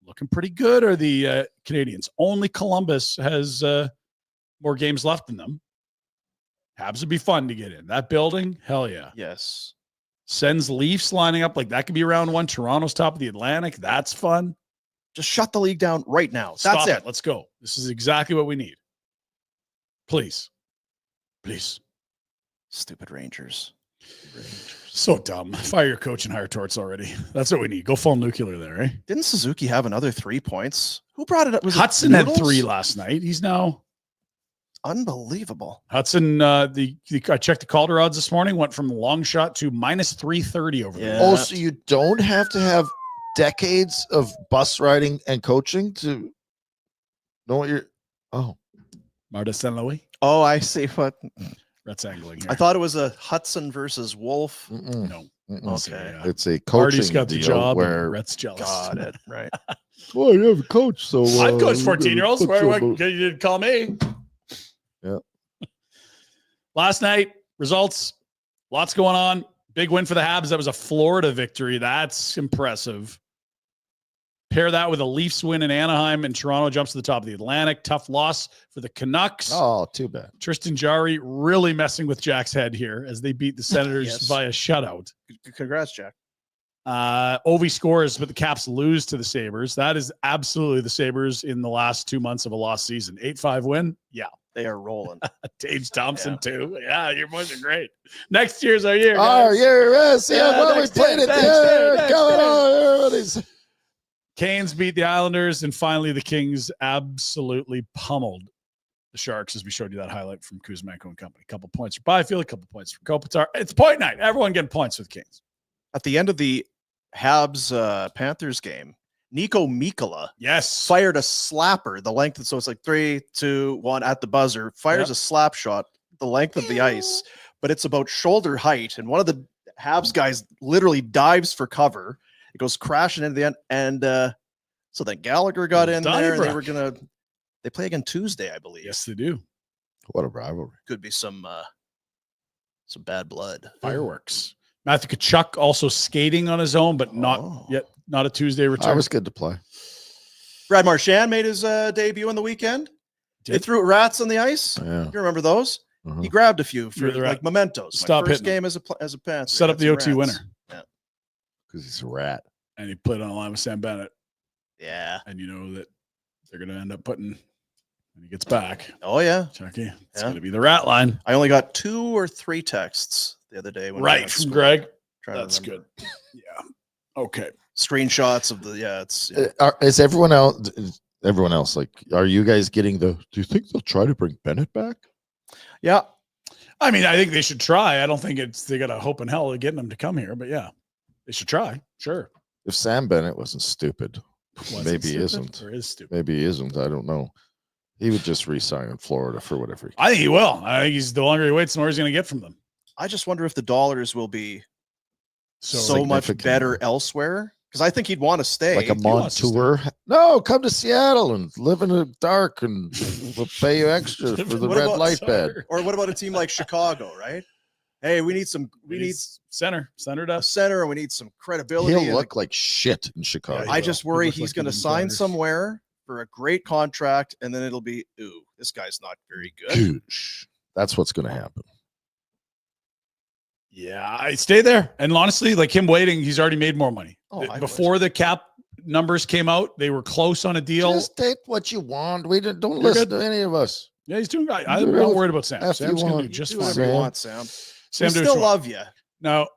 [SPEAKER 2] Looking pretty good are the Canadians. Only Columbus has more games left than them. Habs would be fun to get in. That building, hell yeah.
[SPEAKER 1] Yes.
[SPEAKER 2] Sends Leafs lining up like that could be round 1. Toronto's top of the Atlantic. That's fun.
[SPEAKER 1] Just shut the league down right now.
[SPEAKER 2] Stop
[SPEAKER 1] That's it.
[SPEAKER 2] Let's go. This is exactly what we need. Please. Please.
[SPEAKER 1] Stupid Rangers.
[SPEAKER 2] So dumb. Fire your coach and hire Torts already. That's what we need. Go full nuclear there, eh?
[SPEAKER 1] Didn't Suzuki have another 3 points? Who brought it up? Was
[SPEAKER 2] Hudson
[SPEAKER 1] it
[SPEAKER 2] had
[SPEAKER 1] Noodles?
[SPEAKER 2] 3 last night. He's now
[SPEAKER 1] Unbelievable.
[SPEAKER 2] Hudson. I checked the Calder odds this morning. Went from long shot to minus 330 over there.
[SPEAKER 1] Yeah.
[SPEAKER 3] Oh, so you don't have to have decades of bus riding and coaching to know what you're. Oh,
[SPEAKER 2] Marta St. Louis.
[SPEAKER 1] Oh, I see what.
[SPEAKER 2] That's angling here.
[SPEAKER 1] I thought it was a Hudson versus Wolf.
[SPEAKER 3] mm-mm,
[SPEAKER 2] No.
[SPEAKER 3] mm-mm.
[SPEAKER 1] Okay.
[SPEAKER 3] It's a
[SPEAKER 2] Artie's
[SPEAKER 3] coaching
[SPEAKER 2] got the
[SPEAKER 3] deal
[SPEAKER 2] job.
[SPEAKER 3] where.
[SPEAKER 2] And Rhett's jealous.
[SPEAKER 1] Got it. Right.
[SPEAKER 3] Well, you have a coach, so
[SPEAKER 2] I've coached 14-year-olds. You didn't call me.
[SPEAKER 3] Yeah.
[SPEAKER 2] Last night, results. Lots going on. Big win for the Habs. That was a Florida victory. That's impressive. Pair that with a Leafs win in Anaheim, and Toronto jumps to the top of the Atlantic. Tough loss for the Canucks.
[SPEAKER 3] Oh, too bad.
[SPEAKER 2] Tristan Jarry really messing with Jack's head here as they beat the Senators
[SPEAKER 1] Yes.
[SPEAKER 2] via shutout.
[SPEAKER 1] Congrats, Jack.
[SPEAKER 2] Ovi scores, but the Caps lose to the Sabres. That is absolutely the Sabres in the last 2 months of a lost season. 8-5 win. Yeah.
[SPEAKER 1] They are rolling.
[SPEAKER 2] Tage Thompson,
[SPEAKER 1] Yeah.
[SPEAKER 2] too. Yeah, your boys are great. Next year's our year.
[SPEAKER 3] Oh,
[SPEAKER 2] guys.
[SPEAKER 3] yes.
[SPEAKER 2] Yeah,
[SPEAKER 3] Yeah, well, we
[SPEAKER 2] next
[SPEAKER 3] played
[SPEAKER 2] day,
[SPEAKER 3] it.
[SPEAKER 2] next
[SPEAKER 3] Yeah,
[SPEAKER 2] day, next
[SPEAKER 3] coming
[SPEAKER 2] day.
[SPEAKER 3] on. Everybody's.
[SPEAKER 2] Canes beat the Islanders, and finally the Kings absolutely pummeled the Sharks as we showed you that highlight from Kuzmenko and company. A couple points for Byfield, a couple points for Kopitar. It's point night. Everyone getting points with Kings.
[SPEAKER 1] At the end of the Habs Panthers game, Nico Mikkola
[SPEAKER 2] Yes.
[SPEAKER 1] fired a slapper the length of, so it's like 3, 2, 1 at the buzzer, fires
[SPEAKER 2] Yep.
[SPEAKER 1] a slap shot the length of the ice, but it's about shoulder height, and one of the Habs guys literally dives for cover. It goes crashing into the end, and so then Gallagher got in there, and they
[SPEAKER 2] Donnybrook.
[SPEAKER 1] were they play again Tuesday, I believe.
[SPEAKER 2] Yes, they do.
[SPEAKER 3] What a rivalry.
[SPEAKER 1] Could be some bad blood.
[SPEAKER 2] Fireworks. Matthew Tkachuk also skating on his own, but not yet. Not a Tuesday return.
[SPEAKER 3] I was good to play.
[SPEAKER 1] Brad Marchand made his debut on the weekend. They
[SPEAKER 2] Did-
[SPEAKER 1] threw rats on the ice.
[SPEAKER 3] Yeah.
[SPEAKER 1] You remember those?
[SPEAKER 3] Uh-huh.
[SPEAKER 1] He grabbed a few for
[SPEAKER 2] You're the rat.
[SPEAKER 1] like mementos.
[SPEAKER 2] Stop
[SPEAKER 1] My first
[SPEAKER 2] hitting
[SPEAKER 1] game as a Panther.
[SPEAKER 2] Set up
[SPEAKER 1] Had
[SPEAKER 2] the
[SPEAKER 1] some
[SPEAKER 2] OT
[SPEAKER 1] rats.
[SPEAKER 2] winner.
[SPEAKER 3] Because he's a rat.
[SPEAKER 2] And he played on a line with Sam Bennett.
[SPEAKER 1] Yeah.
[SPEAKER 2] And you know that they're going to end up putting, when he gets back,
[SPEAKER 1] Oh yeah.
[SPEAKER 2] Chucky, it's
[SPEAKER 1] Yeah.
[SPEAKER 2] going to be the rat line.
[SPEAKER 1] I only got 2 or 3 texts the other day. When
[SPEAKER 2] Right, from Greg.
[SPEAKER 1] Trying to
[SPEAKER 2] That's
[SPEAKER 1] remember.
[SPEAKER 2] good. Yeah. Okay.
[SPEAKER 1] Screenshots of the it's
[SPEAKER 3] Is everyone else like, are you guys getting do you think they'll try to bring Bennett back?
[SPEAKER 1] yeah.
[SPEAKER 2] I mean, I think they should try. I don't think they got a hope in hell of getting them to come here, but yeah, they should try. Sure.
[SPEAKER 3] If Sam Bennett wasn't stupid,
[SPEAKER 2] Was
[SPEAKER 3] maybe
[SPEAKER 2] it
[SPEAKER 3] he
[SPEAKER 2] stupid
[SPEAKER 3] isn't.
[SPEAKER 2] Or is stupid.
[SPEAKER 3] Maybe he isn't. I don't know. He would just resign in Florida for whatever.
[SPEAKER 2] I think he will. I think the longer he waits, the more he's going to get from them.
[SPEAKER 1] I just wonder if the dollars will be so much
[SPEAKER 3] significant.
[SPEAKER 1] better elsewhere. Because I think he'd want to stay.
[SPEAKER 3] Like a
[SPEAKER 2] wants to
[SPEAKER 3] Montour. No, come to Seattle and live in the dark, and we'll pay you extra for the
[SPEAKER 1] What
[SPEAKER 3] red
[SPEAKER 1] about
[SPEAKER 3] light bed.
[SPEAKER 1] Or what about a team like Chicago, right? Hey, we need
[SPEAKER 2] center
[SPEAKER 1] a
[SPEAKER 2] depth.
[SPEAKER 1] center, and we need some credibility.
[SPEAKER 3] He'll
[SPEAKER 1] and
[SPEAKER 3] look like shit in Chicago.
[SPEAKER 2] Yeah,
[SPEAKER 1] I
[SPEAKER 2] he
[SPEAKER 1] just
[SPEAKER 2] will. He
[SPEAKER 1] worry
[SPEAKER 2] looks
[SPEAKER 1] he's
[SPEAKER 2] like
[SPEAKER 1] going to
[SPEAKER 2] he's in
[SPEAKER 1] sign
[SPEAKER 2] Flanders.
[SPEAKER 1] somewhere for a great contract, and then it'll be, ooh, this guy's not very good.
[SPEAKER 3] Goosh. That's what's going to happen.
[SPEAKER 2] Yeah, I stay there. And honestly, like him waiting, he's already made more money.
[SPEAKER 1] Oh, I
[SPEAKER 2] Before the cap numbers came out, they were close on a deal.
[SPEAKER 3] Just take what you want. We don't
[SPEAKER 2] You're
[SPEAKER 3] listen
[SPEAKER 2] good.
[SPEAKER 3] to any of us.
[SPEAKER 2] Yeah, he's doing. I'm
[SPEAKER 3] Do
[SPEAKER 2] not
[SPEAKER 3] what
[SPEAKER 2] worried about Sam.
[SPEAKER 3] F you
[SPEAKER 2] Sam's going to
[SPEAKER 3] want.
[SPEAKER 2] do just
[SPEAKER 1] Do
[SPEAKER 2] fine.
[SPEAKER 1] whatever you
[SPEAKER 3] Sam.
[SPEAKER 1] want, Sam.
[SPEAKER 2] Sam
[SPEAKER 1] We
[SPEAKER 2] doing
[SPEAKER 1] still
[SPEAKER 2] fine.
[SPEAKER 1] love you.
[SPEAKER 2] No,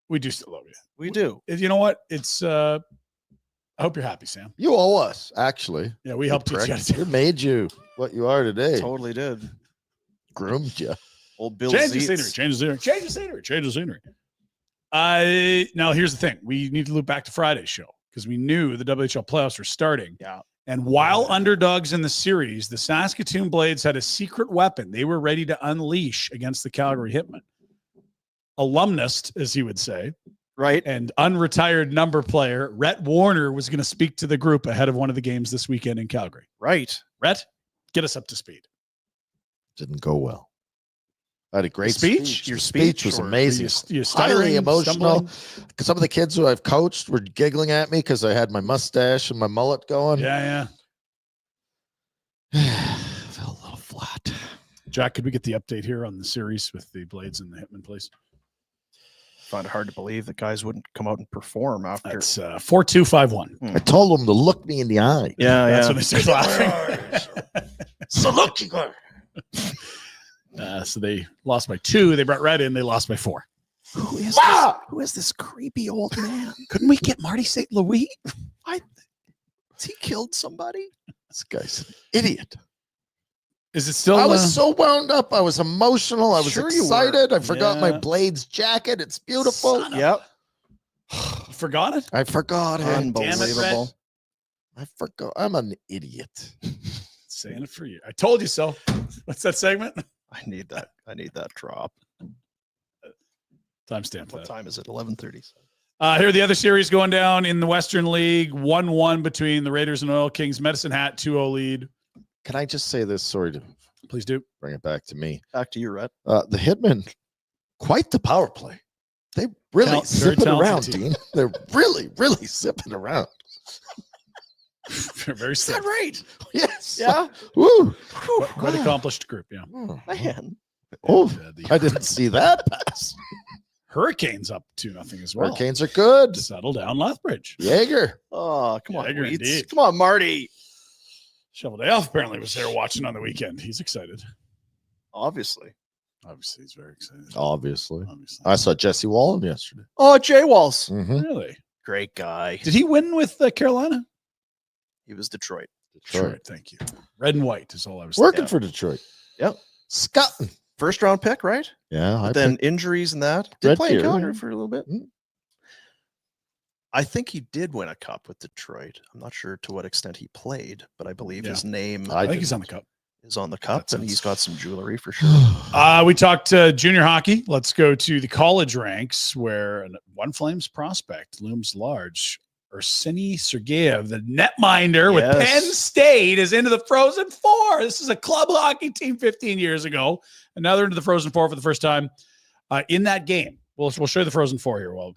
[SPEAKER 2] we do still love you.
[SPEAKER 1] We do.
[SPEAKER 2] You know what? It's. I hope you're happy, Sam.
[SPEAKER 3] You owe us, actually.
[SPEAKER 2] Yeah, we
[SPEAKER 3] You
[SPEAKER 2] helped you.
[SPEAKER 3] prick. We made you what you are today.
[SPEAKER 1] Totally did.
[SPEAKER 3] Groomed you.
[SPEAKER 1] Old Bill
[SPEAKER 2] Change the
[SPEAKER 1] Zeitz.
[SPEAKER 2] scenery. Change the scenery. Change the scenery. Change the scenery. Now here's the thing. We need to loop back to Friday's show because we knew the WHL playoffs were starting.
[SPEAKER 1] Yeah.
[SPEAKER 2] And while underdogs in the series, the Saskatoon Blades had a secret weapon they were ready to unleash against the Calgary Hitmen. Alumnus, as he would say,
[SPEAKER 1] Right.
[SPEAKER 2] and unretired number player Rhett Warner was going to speak to the group ahead of one of the games this weekend in Calgary.
[SPEAKER 1] Right.
[SPEAKER 2] Rhett, get us up to speed.
[SPEAKER 3] Didn't go well. I had a great
[SPEAKER 1] Speech?
[SPEAKER 3] speech.
[SPEAKER 1] Your
[SPEAKER 3] The speech
[SPEAKER 1] speech
[SPEAKER 3] was
[SPEAKER 1] or
[SPEAKER 3] amazing.
[SPEAKER 2] You
[SPEAKER 3] Highly
[SPEAKER 2] stuttering,
[SPEAKER 3] emotional.
[SPEAKER 2] stumbling?
[SPEAKER 3] Some of the kids who I've coached were giggling at me because I had my mustache and my mullet going.
[SPEAKER 2] Yeah.
[SPEAKER 3] Felt a little flat.
[SPEAKER 2] Jack, could we get the update here on the series with the Blades and the Hitman, please?
[SPEAKER 1] Find it hard to believe that guys wouldn't come out and perform after.
[SPEAKER 2] That's 4-2-5-1.
[SPEAKER 3] I told them to look me in the eye.
[SPEAKER 1] Yeah,
[SPEAKER 2] That's
[SPEAKER 1] yeah.
[SPEAKER 2] when they start laughing.
[SPEAKER 3] So look, you go.
[SPEAKER 2] So they lost by 2. They brought Red in. They lost by 4.
[SPEAKER 1] Who is
[SPEAKER 3] Ah!
[SPEAKER 1] this? Who is this creepy old man?
[SPEAKER 2] Couldn't we get Marty St. Louis?
[SPEAKER 1] Has he killed somebody?
[SPEAKER 3] This guy's an idiot.
[SPEAKER 2] Is it still?
[SPEAKER 3] I was so wound up. I was emotional. I was
[SPEAKER 1] Sure you were.
[SPEAKER 3] excited. I forgot my
[SPEAKER 2] Yeah.
[SPEAKER 3] Blades jacket. It's beautiful.
[SPEAKER 2] Son of-
[SPEAKER 1] Yep.
[SPEAKER 2] You forgot it?
[SPEAKER 3] I forgot it.
[SPEAKER 2] Damn it,
[SPEAKER 1] Unbelievable.
[SPEAKER 3] I forgot. I'm an idiot.
[SPEAKER 2] Saying it for you. I told you so. What's that segment?
[SPEAKER 1] I need that. I need that drop.
[SPEAKER 2] Timestamp
[SPEAKER 1] What
[SPEAKER 2] that.
[SPEAKER 1] time is it? 11:30.
[SPEAKER 2] Here are the other series going down in the Western League. 1-1 between the Raiders and Oil Kings. Medicine Hat 2-0 lead.
[SPEAKER 3] Can I just say this? Sorry to
[SPEAKER 2] Please do.
[SPEAKER 3] bring it back to me.
[SPEAKER 1] Back to you, Rhett.
[SPEAKER 3] The Hitmen, quite the power play. They really
[SPEAKER 2] Very
[SPEAKER 3] zipping
[SPEAKER 2] talented
[SPEAKER 3] around,
[SPEAKER 2] team.
[SPEAKER 3] Dean. They're really, really zipping around.
[SPEAKER 2] Very
[SPEAKER 1] Is
[SPEAKER 2] stiff.
[SPEAKER 1] that right?
[SPEAKER 3] Yes.
[SPEAKER 1] Yeah.
[SPEAKER 3] Woo.
[SPEAKER 2] Quite accomplished group. Yeah.
[SPEAKER 1] Man.
[SPEAKER 3] Oh,
[SPEAKER 2] The
[SPEAKER 3] I didn't see that pass.
[SPEAKER 2] Hurricanes up 2-0 as well.
[SPEAKER 3] Hurricanes are good.
[SPEAKER 2] Settle down, Lethbridge.
[SPEAKER 3] Jaeger.
[SPEAKER 1] Oh, come on,
[SPEAKER 2] Jagger
[SPEAKER 1] Weeds.
[SPEAKER 2] indeed.
[SPEAKER 1] Come on, Marty.
[SPEAKER 2] Shovel Day Off apparently was there watching on the weekend. He's excited.
[SPEAKER 1] Obviously.
[SPEAKER 2] Obviously, he's very excited.
[SPEAKER 3] Obviously.
[SPEAKER 2] Obviously.
[SPEAKER 3] I saw Jesse Wallen yesterday.
[SPEAKER 1] Oh, Jay Walls.
[SPEAKER 3] Mhm.
[SPEAKER 2] Really?
[SPEAKER 1] Great guy.
[SPEAKER 2] Did he win with Carolina?
[SPEAKER 1] He was Detroit.
[SPEAKER 3] Detroit.
[SPEAKER 2] Thank you. Red and white is all I was
[SPEAKER 3] Working
[SPEAKER 1] Yeah.
[SPEAKER 3] for Detroit.
[SPEAKER 1] Yep.
[SPEAKER 3] Scotland.
[SPEAKER 1] First round pick, right?
[SPEAKER 3] Yeah.
[SPEAKER 1] But then injuries and that. Did
[SPEAKER 3] Red
[SPEAKER 1] play in
[SPEAKER 3] Deer,
[SPEAKER 1] Calgary
[SPEAKER 3] yeah.
[SPEAKER 1] for a little bit.
[SPEAKER 3] Mm.
[SPEAKER 1] I think he did win a cup with Detroit. I'm not sure to what extent he played, but I believe
[SPEAKER 2] Yeah.
[SPEAKER 1] his name
[SPEAKER 2] I think he's on the cup.
[SPEAKER 1] is on the cup,
[SPEAKER 2] That
[SPEAKER 1] and
[SPEAKER 2] sounds-
[SPEAKER 1] he's got some jewelry for sure.
[SPEAKER 2] We talked junior hockey. Let's go to the college ranks where one Flames prospect looms large. Ursini Sergeyev, the netminder with
[SPEAKER 1] Yes.
[SPEAKER 2] Penn State, is into the Frozen Four. This is a club hockey team 15 years ago, and now they're into the Frozen Four for the first time. In that game, we'll show you the Frozen Four here. Well,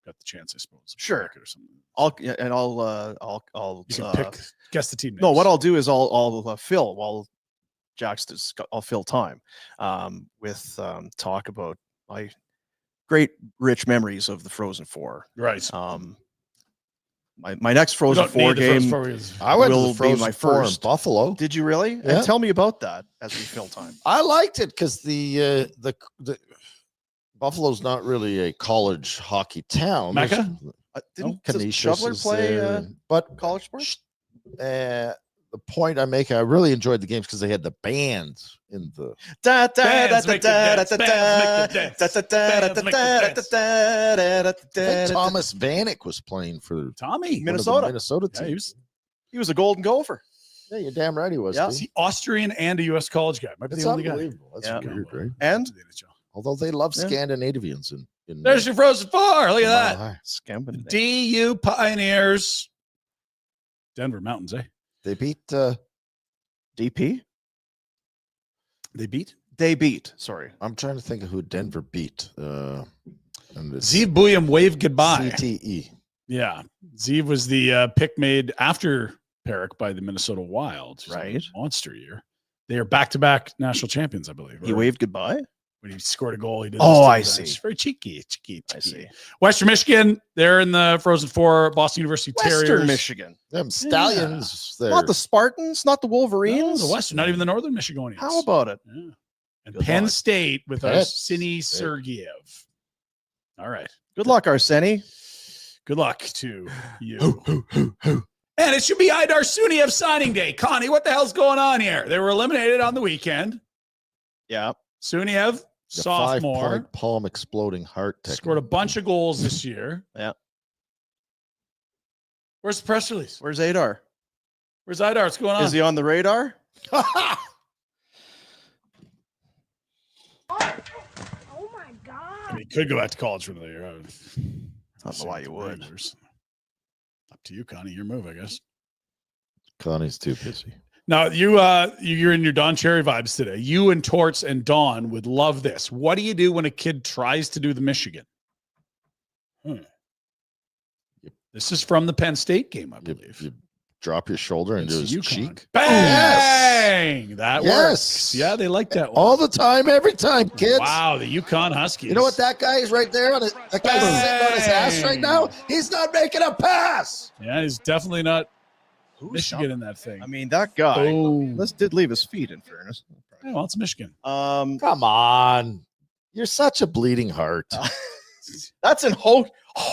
[SPEAKER 2] got the chance, I suppose.
[SPEAKER 1] Sure.
[SPEAKER 2] Or something.
[SPEAKER 1] I'll
[SPEAKER 2] You can pick, guess the team.
[SPEAKER 1] no,
[SPEAKER 2] names.
[SPEAKER 1] what I'll do is I'll fill while Jack's I'll fill time with talk about my great rich memories of the Frozen Four.
[SPEAKER 2] Right.
[SPEAKER 1] My next
[SPEAKER 2] We
[SPEAKER 1] Frozen
[SPEAKER 2] don't
[SPEAKER 1] Four
[SPEAKER 2] need the Frozen
[SPEAKER 1] game.
[SPEAKER 2] Four because-
[SPEAKER 3] I went to
[SPEAKER 1] will
[SPEAKER 3] the
[SPEAKER 1] be
[SPEAKER 3] Frozen
[SPEAKER 1] my
[SPEAKER 3] Four in
[SPEAKER 1] first.
[SPEAKER 3] Buffalo.
[SPEAKER 1] Did you really?
[SPEAKER 3] Yeah.
[SPEAKER 1] And tell me about that as we fill time.
[SPEAKER 3] I liked it because the Buffalo's not really a college hockey town. There's-
[SPEAKER 2] Mecca?
[SPEAKER 1] Didn't
[SPEAKER 3] Canisius
[SPEAKER 1] Shoveler
[SPEAKER 3] is
[SPEAKER 1] play
[SPEAKER 3] there, but
[SPEAKER 1] college sports?
[SPEAKER 3] the point I make, I really enjoyed the games because they had the band in the.
[SPEAKER 2] Bands make the dance, bands make the dance, bands make the
[SPEAKER 3] I think Thomas Vanek was playing for
[SPEAKER 2] Tommy.
[SPEAKER 3] one of the
[SPEAKER 1] Minnesota.
[SPEAKER 3] Minnesota
[SPEAKER 2] Yeah,
[SPEAKER 3] teams.
[SPEAKER 1] He was a Golden Gopher.
[SPEAKER 3] Yeah, you're damn right he was.
[SPEAKER 1] Yeah.
[SPEAKER 3] Steve.
[SPEAKER 2] He's Austrian and a U.S. college guy. Might be
[SPEAKER 3] It's
[SPEAKER 2] the only guy.
[SPEAKER 3] unbelievable. That's
[SPEAKER 1] Yeah.
[SPEAKER 3] weird, right?
[SPEAKER 1] And
[SPEAKER 2] To the NHL.
[SPEAKER 3] Although they love
[SPEAKER 1] Yeah.
[SPEAKER 3] Scandinavians in
[SPEAKER 2] There's your Frozen Four. Look at that.
[SPEAKER 3] Mile High.
[SPEAKER 1] Scambin.
[SPEAKER 2] DU Pioneers. Denver Mountains, eh?
[SPEAKER 3] They beat
[SPEAKER 1] DP?
[SPEAKER 2] They beat
[SPEAKER 1] They beat. Sorry.
[SPEAKER 3] I'm trying to think of who Denver beat. And this
[SPEAKER 2] Zeev Buyam wave goodbye.
[SPEAKER 3] CTE.
[SPEAKER 2] Yeah. Zeev was the pick made after Perrick by the Minnesota Wild. which is a
[SPEAKER 1] Right.
[SPEAKER 2] Monster year. They are back-to-back national champions, I believe.
[SPEAKER 1] He
[SPEAKER 2] or
[SPEAKER 1] waved goodbye.
[SPEAKER 2] when he scored a goal. He did
[SPEAKER 1] Oh,
[SPEAKER 2] this to
[SPEAKER 1] I
[SPEAKER 2] the bench.
[SPEAKER 1] see.
[SPEAKER 2] Very cheeky.
[SPEAKER 1] I see.
[SPEAKER 2] Western Michigan, they're in the Frozen Four. Boston University
[SPEAKER 1] Western
[SPEAKER 2] Terriers.
[SPEAKER 1] Michigan.
[SPEAKER 3] Them Stallions. They're
[SPEAKER 1] Not the Spartans, not the
[SPEAKER 2] No,
[SPEAKER 1] Wolverines.
[SPEAKER 2] the Western, not even the Northern Michigonians.
[SPEAKER 1] How about it?
[SPEAKER 2] Yeah. And
[SPEAKER 1] Good
[SPEAKER 2] Penn
[SPEAKER 1] luck.
[SPEAKER 2] State with
[SPEAKER 3] Pets.
[SPEAKER 2] Ursini Sergeyev. All right.
[SPEAKER 1] Good luck, Arseni.
[SPEAKER 2] Good luck to you. And it should be Idar Suniev signing day. Connie, what the hell's going on here? They were eliminated on the weekend.
[SPEAKER 1] Yeah.
[SPEAKER 3] the
[SPEAKER 2] Suniev, sophomore,
[SPEAKER 3] 5-point palm exploding heart technique.
[SPEAKER 2] scored a bunch of goals this year.
[SPEAKER 1] Yeah.
[SPEAKER 2] Where's the press release?
[SPEAKER 1] Where's Adar?
[SPEAKER 2] Where's Idar? What's going on?
[SPEAKER 1] Is he on the radar?
[SPEAKER 7] Oh my god.
[SPEAKER 2] I mean, he could go back to college for another year.
[SPEAKER 1] I don't know why you would.
[SPEAKER 2] Rangers. Up to you, Connie. Your move, I guess.
[SPEAKER 3] Connie's too busy.
[SPEAKER 2] Now you're in your Don Cherry vibes today. You and Torts and Don would love this. What do you do when a kid tries to do the Michigan? This is from the Penn State game, I believe.
[SPEAKER 3] You drop your shoulder into his
[SPEAKER 2] UConn.
[SPEAKER 3] cheek.
[SPEAKER 2] Bang!
[SPEAKER 3] Yes.
[SPEAKER 2] That
[SPEAKER 3] Yes.
[SPEAKER 2] works. Yeah, they like that one.
[SPEAKER 3] All the time, every time, kids.
[SPEAKER 2] Wow, the UConn Huskies.
[SPEAKER 3] You know what that guy is right there? That guy's sitting on his ass right now. He's not making a pass.
[SPEAKER 2] Yeah, he's definitely not
[SPEAKER 1] Who's
[SPEAKER 2] Michigan in that thing.
[SPEAKER 1] I mean, that guy.
[SPEAKER 2] Oh.
[SPEAKER 1] This did leave his feet, in fairness.
[SPEAKER 2] Yeah, well, it's Michigan.
[SPEAKER 3] Come on. You're such a bleeding heart.
[SPEAKER 1] That's in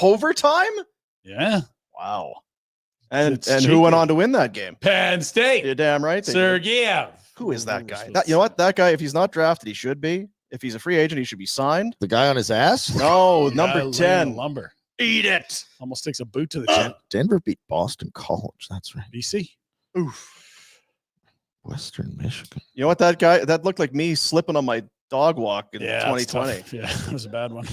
[SPEAKER 1] overtime?
[SPEAKER 2] Yeah.
[SPEAKER 1] Wow. And
[SPEAKER 2] It's
[SPEAKER 1] who
[SPEAKER 2] cheeky.
[SPEAKER 1] went on to win that game?
[SPEAKER 2] Penn State.
[SPEAKER 1] You're damn right. they did.
[SPEAKER 2] Sergeyev.
[SPEAKER 1] Who is that guy? You know what? That guy, if he's not drafted, he should be. If he's a free agent, he should be signed.
[SPEAKER 3] The guy on his ass?
[SPEAKER 1] No,
[SPEAKER 2] Guy
[SPEAKER 1] number
[SPEAKER 2] laying
[SPEAKER 1] 10.
[SPEAKER 2] Lumber.
[SPEAKER 1] Eat it.
[SPEAKER 2] Almost takes a boot to the chin.
[SPEAKER 3] Denver beat Boston College. That's right.
[SPEAKER 2] BC.
[SPEAKER 1] Oof.
[SPEAKER 3] Western Michigan.
[SPEAKER 1] You know what? That guy, that looked like me slipping on my dog walk in
[SPEAKER 2] Yeah, that's
[SPEAKER 1] 2020.
[SPEAKER 2] tough. Yeah, that was a bad one.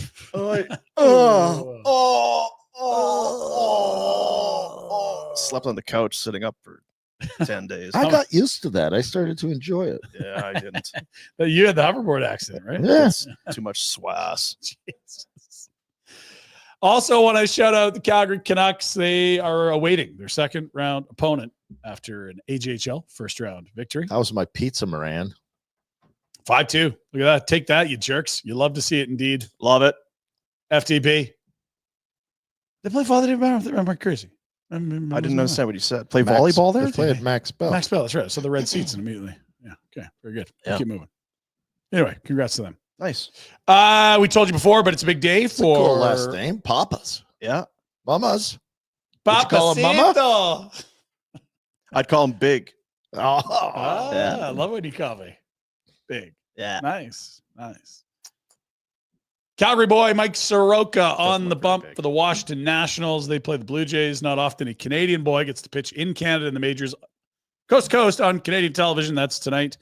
[SPEAKER 1] Slept on the couch sitting up for 10 days.
[SPEAKER 3] I got used to that. I started to enjoy it.
[SPEAKER 1] Yeah, I didn't.
[SPEAKER 2] You had the hoverboard accident, right?
[SPEAKER 3] Yes.
[SPEAKER 1] Too much swass.
[SPEAKER 2] Jesus. Also, want to shout out the Calgary Canucks. They are awaiting their second round opponent after an AJHL first round victory.
[SPEAKER 3] That was my pizza, Moran.
[SPEAKER 2] 5-2. Look at that. Take that, you jerks. You love to see it indeed.
[SPEAKER 1] Love it.
[SPEAKER 2] FTP. They play Father Day Battle. I'm crazy.
[SPEAKER 1] I didn't understand what you said. Play
[SPEAKER 3] Max-
[SPEAKER 1] volleyball there?
[SPEAKER 3] They played Max Bell.
[SPEAKER 2] Max Bell, that's right. So the red seats immediately. Yeah. Okay. Very good.
[SPEAKER 1] Yeah.
[SPEAKER 2] Keep moving. Anyway, congrats to them.
[SPEAKER 1] Nice.
[SPEAKER 2] We told you before, but it's a big day
[SPEAKER 3] It's a
[SPEAKER 2] for
[SPEAKER 3] cool last name. Papas.
[SPEAKER 1] Yeah.
[SPEAKER 3] Mamas. Would you call him Mama?
[SPEAKER 2] Papacito.
[SPEAKER 1] I'd call him Big.
[SPEAKER 3] Oh,
[SPEAKER 2] Ah, I love when you call me big.
[SPEAKER 1] Yeah.
[SPEAKER 2] Nice. Calgary boy Mike Soroka on the
[SPEAKER 1] look very
[SPEAKER 2] bump
[SPEAKER 1] big.
[SPEAKER 2] for the Washington Nationals. They play the Blue Jays. Not often a Canadian boy gets to pitch in Canada in the majors, coast to coast on Canadian television. That's tonight.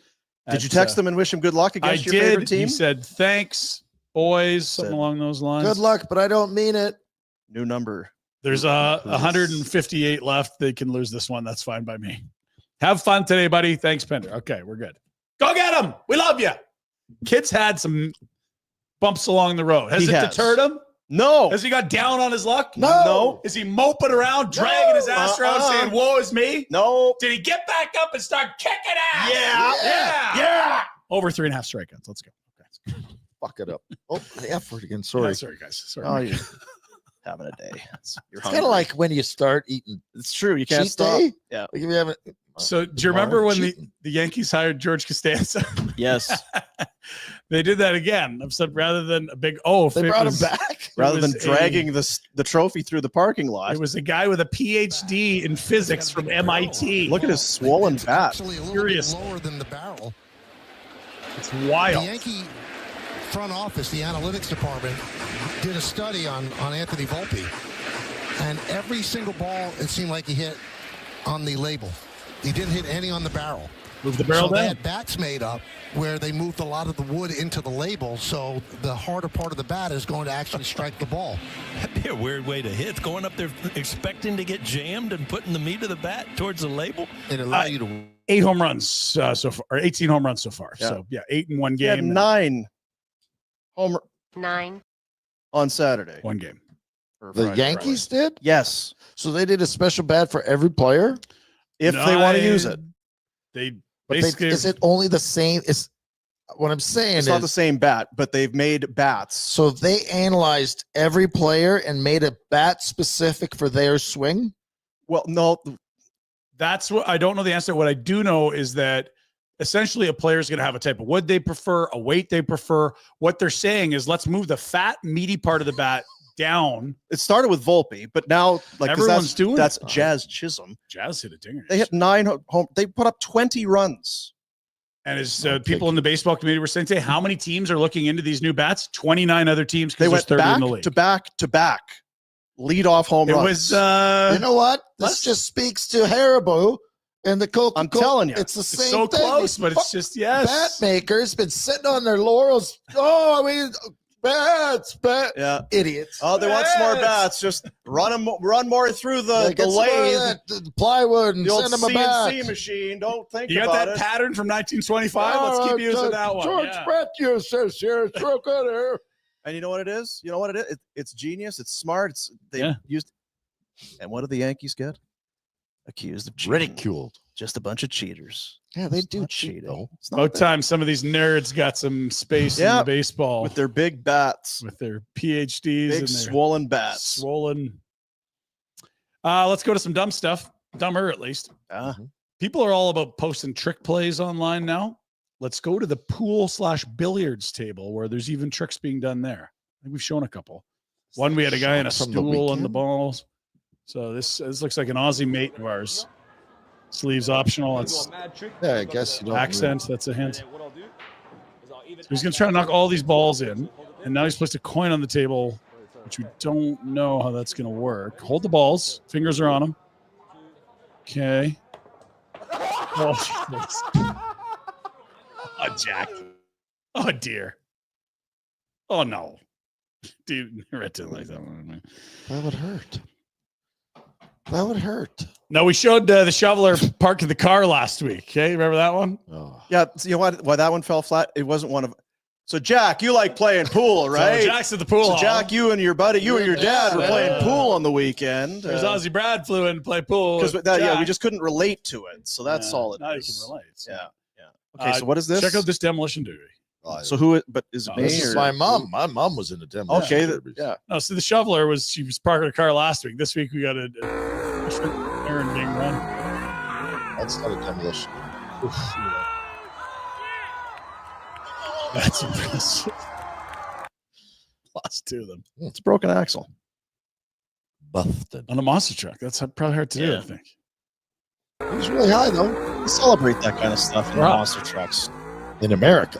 [SPEAKER 1] Did you text him and wish him good luck
[SPEAKER 2] I
[SPEAKER 1] against your favorite
[SPEAKER 2] did.
[SPEAKER 1] team?
[SPEAKER 2] He said, thanks, boys, something
[SPEAKER 1] Said,
[SPEAKER 2] along those lines.
[SPEAKER 3] good luck, but I don't mean it.
[SPEAKER 1] New number.
[SPEAKER 2] There's
[SPEAKER 1] Who is-
[SPEAKER 2] 158 left. They can lose this one. That's fine by me. Have fun today, buddy. Thanks, Pinder. Okay, we're good. Go get him. We love you. Kid's had some bumps along the road. Has
[SPEAKER 1] He
[SPEAKER 2] it
[SPEAKER 1] has.
[SPEAKER 2] deterred him?
[SPEAKER 1] No.
[SPEAKER 2] Has he got down on his luck?
[SPEAKER 1] No.
[SPEAKER 2] Is he moping around, dragging his ass around, saying, woe is me?
[SPEAKER 1] No.
[SPEAKER 2] Did he get back up and start kicking ass?
[SPEAKER 1] Yeah.
[SPEAKER 2] Yeah. Over 3.5 strikeouts. Let's go. Okay.
[SPEAKER 3] Fuck it up. Oh, the F word again.
[SPEAKER 2] Yeah,
[SPEAKER 3] Sorry.
[SPEAKER 2] sorry, guys. Sorry.
[SPEAKER 1] Oh, you're having a day. You're
[SPEAKER 3] It's kind of like when you start eating.
[SPEAKER 1] it's true. You can't
[SPEAKER 3] cheat
[SPEAKER 1] stop.
[SPEAKER 3] day?
[SPEAKER 1] Yeah.
[SPEAKER 3] Like if you haven't.
[SPEAKER 2] So do you remember when
[SPEAKER 3] cheating.
[SPEAKER 2] the Yankees hired George Costanza?
[SPEAKER 1] Yes.
[SPEAKER 2] They did that again. Except rather than a big oaf,
[SPEAKER 3] They
[SPEAKER 2] it
[SPEAKER 3] brought
[SPEAKER 2] was-
[SPEAKER 3] him back.
[SPEAKER 1] Rather
[SPEAKER 2] was
[SPEAKER 1] than dragging the trophy through the parking lot.
[SPEAKER 2] It was a guy with a PhD in physics from MIT.
[SPEAKER 1] Look at his swollen
[SPEAKER 8] It's
[SPEAKER 1] bat.
[SPEAKER 8] actually a little
[SPEAKER 2] Furious.
[SPEAKER 8] bit lower than the barrel.
[SPEAKER 2] It's
[SPEAKER 8] The
[SPEAKER 2] wild.
[SPEAKER 8] Yankee front office, the analytics department, did a study on Anthony Volpe, and every single ball it seemed like he hit on the label. He didn't hit any on the barrel.
[SPEAKER 2] Move the barrel
[SPEAKER 8] So they
[SPEAKER 2] down.
[SPEAKER 8] had bats made up where they moved a lot of the wood into the label, so the harder part of the bat is going to actually strike the ball.
[SPEAKER 9] That'd be a weird way to hit. Going up there expecting to get jammed and putting the meat of the bat towards the label.
[SPEAKER 8] It allowed you to
[SPEAKER 2] 8 home runs so far, or 18 home runs so far.
[SPEAKER 1] Yeah.
[SPEAKER 2] So, 8 in one
[SPEAKER 1] He had
[SPEAKER 2] game.
[SPEAKER 1] 9 homer
[SPEAKER 7] 9.
[SPEAKER 1] on Saturday.
[SPEAKER 2] One game.
[SPEAKER 1] Or
[SPEAKER 3] The
[SPEAKER 1] Friday,
[SPEAKER 3] Yankees did?
[SPEAKER 1] Yes.
[SPEAKER 3] So they did a special bat for every player?
[SPEAKER 1] If they want to use it.
[SPEAKER 2] They
[SPEAKER 3] But
[SPEAKER 2] basically.
[SPEAKER 3] is it only the same? Is what I'm saying
[SPEAKER 1] It's
[SPEAKER 3] is
[SPEAKER 1] not the same bat, but they've made bats.
[SPEAKER 3] so they analyzed every player and made a bat specific for their swing.
[SPEAKER 1] Well, no,
[SPEAKER 2] That's what I don't know the answer. What I do know is that essentially a player is going to have a type of wood they prefer, a weight they prefer. What they're saying is let's move the fat, meaty part of the bat down.
[SPEAKER 1] it started with Volpe, but now 'cause
[SPEAKER 2] Everyone's doing
[SPEAKER 1] that's
[SPEAKER 2] it.
[SPEAKER 1] Jazz Chisholm.
[SPEAKER 2] Jazz hit a dinger.
[SPEAKER 1] They hit 9 home. They put up 20 runs.
[SPEAKER 2] And as people in the baseball community were saying today, how many teams are looking into these new bats? 29 other teams
[SPEAKER 1] They
[SPEAKER 2] because
[SPEAKER 1] went
[SPEAKER 2] there's 30
[SPEAKER 1] back
[SPEAKER 2] in the league.
[SPEAKER 1] to back to back. Lead off home
[SPEAKER 2] It
[SPEAKER 1] runs.
[SPEAKER 2] was
[SPEAKER 3] You know what? This
[SPEAKER 2] let's-
[SPEAKER 3] just speaks to Haribo and the Coca-Cola.
[SPEAKER 1] I'm telling you,
[SPEAKER 3] it's the
[SPEAKER 2] it's
[SPEAKER 3] same
[SPEAKER 2] so
[SPEAKER 3] thing.
[SPEAKER 2] close, but it's
[SPEAKER 3] Fuck
[SPEAKER 2] just yes.
[SPEAKER 3] bat makers been sitting on their laurels. Oh, I mean, Bats,
[SPEAKER 1] Yeah.
[SPEAKER 3] idiots.
[SPEAKER 1] Oh, they want some more bats. Just run more through the
[SPEAKER 3] Get some more of
[SPEAKER 1] lathe,
[SPEAKER 3] that plywood and
[SPEAKER 1] the old
[SPEAKER 3] send them a bat.
[SPEAKER 1] CNC machine. Don't think
[SPEAKER 2] You got
[SPEAKER 1] about
[SPEAKER 2] that
[SPEAKER 1] it.
[SPEAKER 2] pattern from 1925? Let's keep using that one.
[SPEAKER 3] George
[SPEAKER 2] Yeah.
[SPEAKER 3] Brett says here, it's real good here.
[SPEAKER 1] And you know what it is? You know what it is? It's genius. It's smart. They
[SPEAKER 2] Yeah.
[SPEAKER 1] used. And what do the Yankees get? Accused of cheating.
[SPEAKER 3] Ridiculed.
[SPEAKER 1] Just a bunch of cheaters.
[SPEAKER 3] Yeah, they
[SPEAKER 1] It's
[SPEAKER 3] do
[SPEAKER 1] not
[SPEAKER 3] cheat,
[SPEAKER 1] cheating.
[SPEAKER 3] though.
[SPEAKER 1] It's not
[SPEAKER 2] About
[SPEAKER 1] that-
[SPEAKER 2] time some of these nerds got some space in
[SPEAKER 1] Yeah.
[SPEAKER 2] the baseball
[SPEAKER 1] with their big bats,
[SPEAKER 2] with their PhDs
[SPEAKER 1] big
[SPEAKER 2] and their
[SPEAKER 1] swollen bats.
[SPEAKER 2] swollen. Let's go to some dumb stuff. Dumber, at least. People are all about posting trick plays online now. Let's go to the pool/billiards table where there's even tricks being done there. I think we've shown a couple. One, we had a guy in a
[SPEAKER 3] From the
[SPEAKER 2] stool on the
[SPEAKER 3] weekend?
[SPEAKER 2] balls. So this looks like an Aussie mate of ours. Sleeves optional. It's
[SPEAKER 3] Yeah, I guess you don't.
[SPEAKER 2] accent. That's a hint. So he's going to try to knock all these balls in. And now he's placed a coin on the table, which we don't know how that's going to work. Hold the balls. Fingers are on them. Okay. Oh, jeez. Oh, Jack. Oh, dear. Oh, no. Dude, Red didn't like that one.
[SPEAKER 3] That would hurt. That would hurt.
[SPEAKER 2] No, we showed the shoveler parking the car last week. Okay, remember that one?
[SPEAKER 3] Oh.
[SPEAKER 1] Yeah, you know why that one fell flat? It wasn't one of. So Jack, you like playing pool, right?
[SPEAKER 2] So Jack's at the pool.
[SPEAKER 1] So
[SPEAKER 2] hall.
[SPEAKER 1] Jack, you and your buddy, you and your dad were
[SPEAKER 2] Yeah.
[SPEAKER 1] playing pool on the weekend.
[SPEAKER 2] There's Aussie Brad flew in to play pool.
[SPEAKER 1] Because
[SPEAKER 2] with
[SPEAKER 1] yeah, we
[SPEAKER 2] Jack.
[SPEAKER 1] just couldn't relate to it. So that's
[SPEAKER 2] Yeah,
[SPEAKER 1] all it
[SPEAKER 2] now
[SPEAKER 1] is.
[SPEAKER 2] you can relate. So.
[SPEAKER 1] Yeah. Okay, so what is this?
[SPEAKER 2] Check out this demolition duty.
[SPEAKER 1] So who? But is it
[SPEAKER 2] Oh,
[SPEAKER 1] me?
[SPEAKER 3] This is
[SPEAKER 1] or-
[SPEAKER 3] my mom. My mom was in the demo.
[SPEAKER 1] Okay, yeah.
[SPEAKER 2] No, so the shoveler she was parking her car last week. This week we got a errand being run.
[SPEAKER 3] That's not a demolition.
[SPEAKER 2] That's impressive. Lost two of them
[SPEAKER 1] It's a broken axle.
[SPEAKER 3] Busted.
[SPEAKER 2] on a monster truck. That's probably hard to do.
[SPEAKER 1] Yeah.
[SPEAKER 2] I think.
[SPEAKER 3] It was really high though
[SPEAKER 1] We celebrate that kind of stuff in the
[SPEAKER 2] Right.
[SPEAKER 1] monster trucks.
[SPEAKER 3] in America.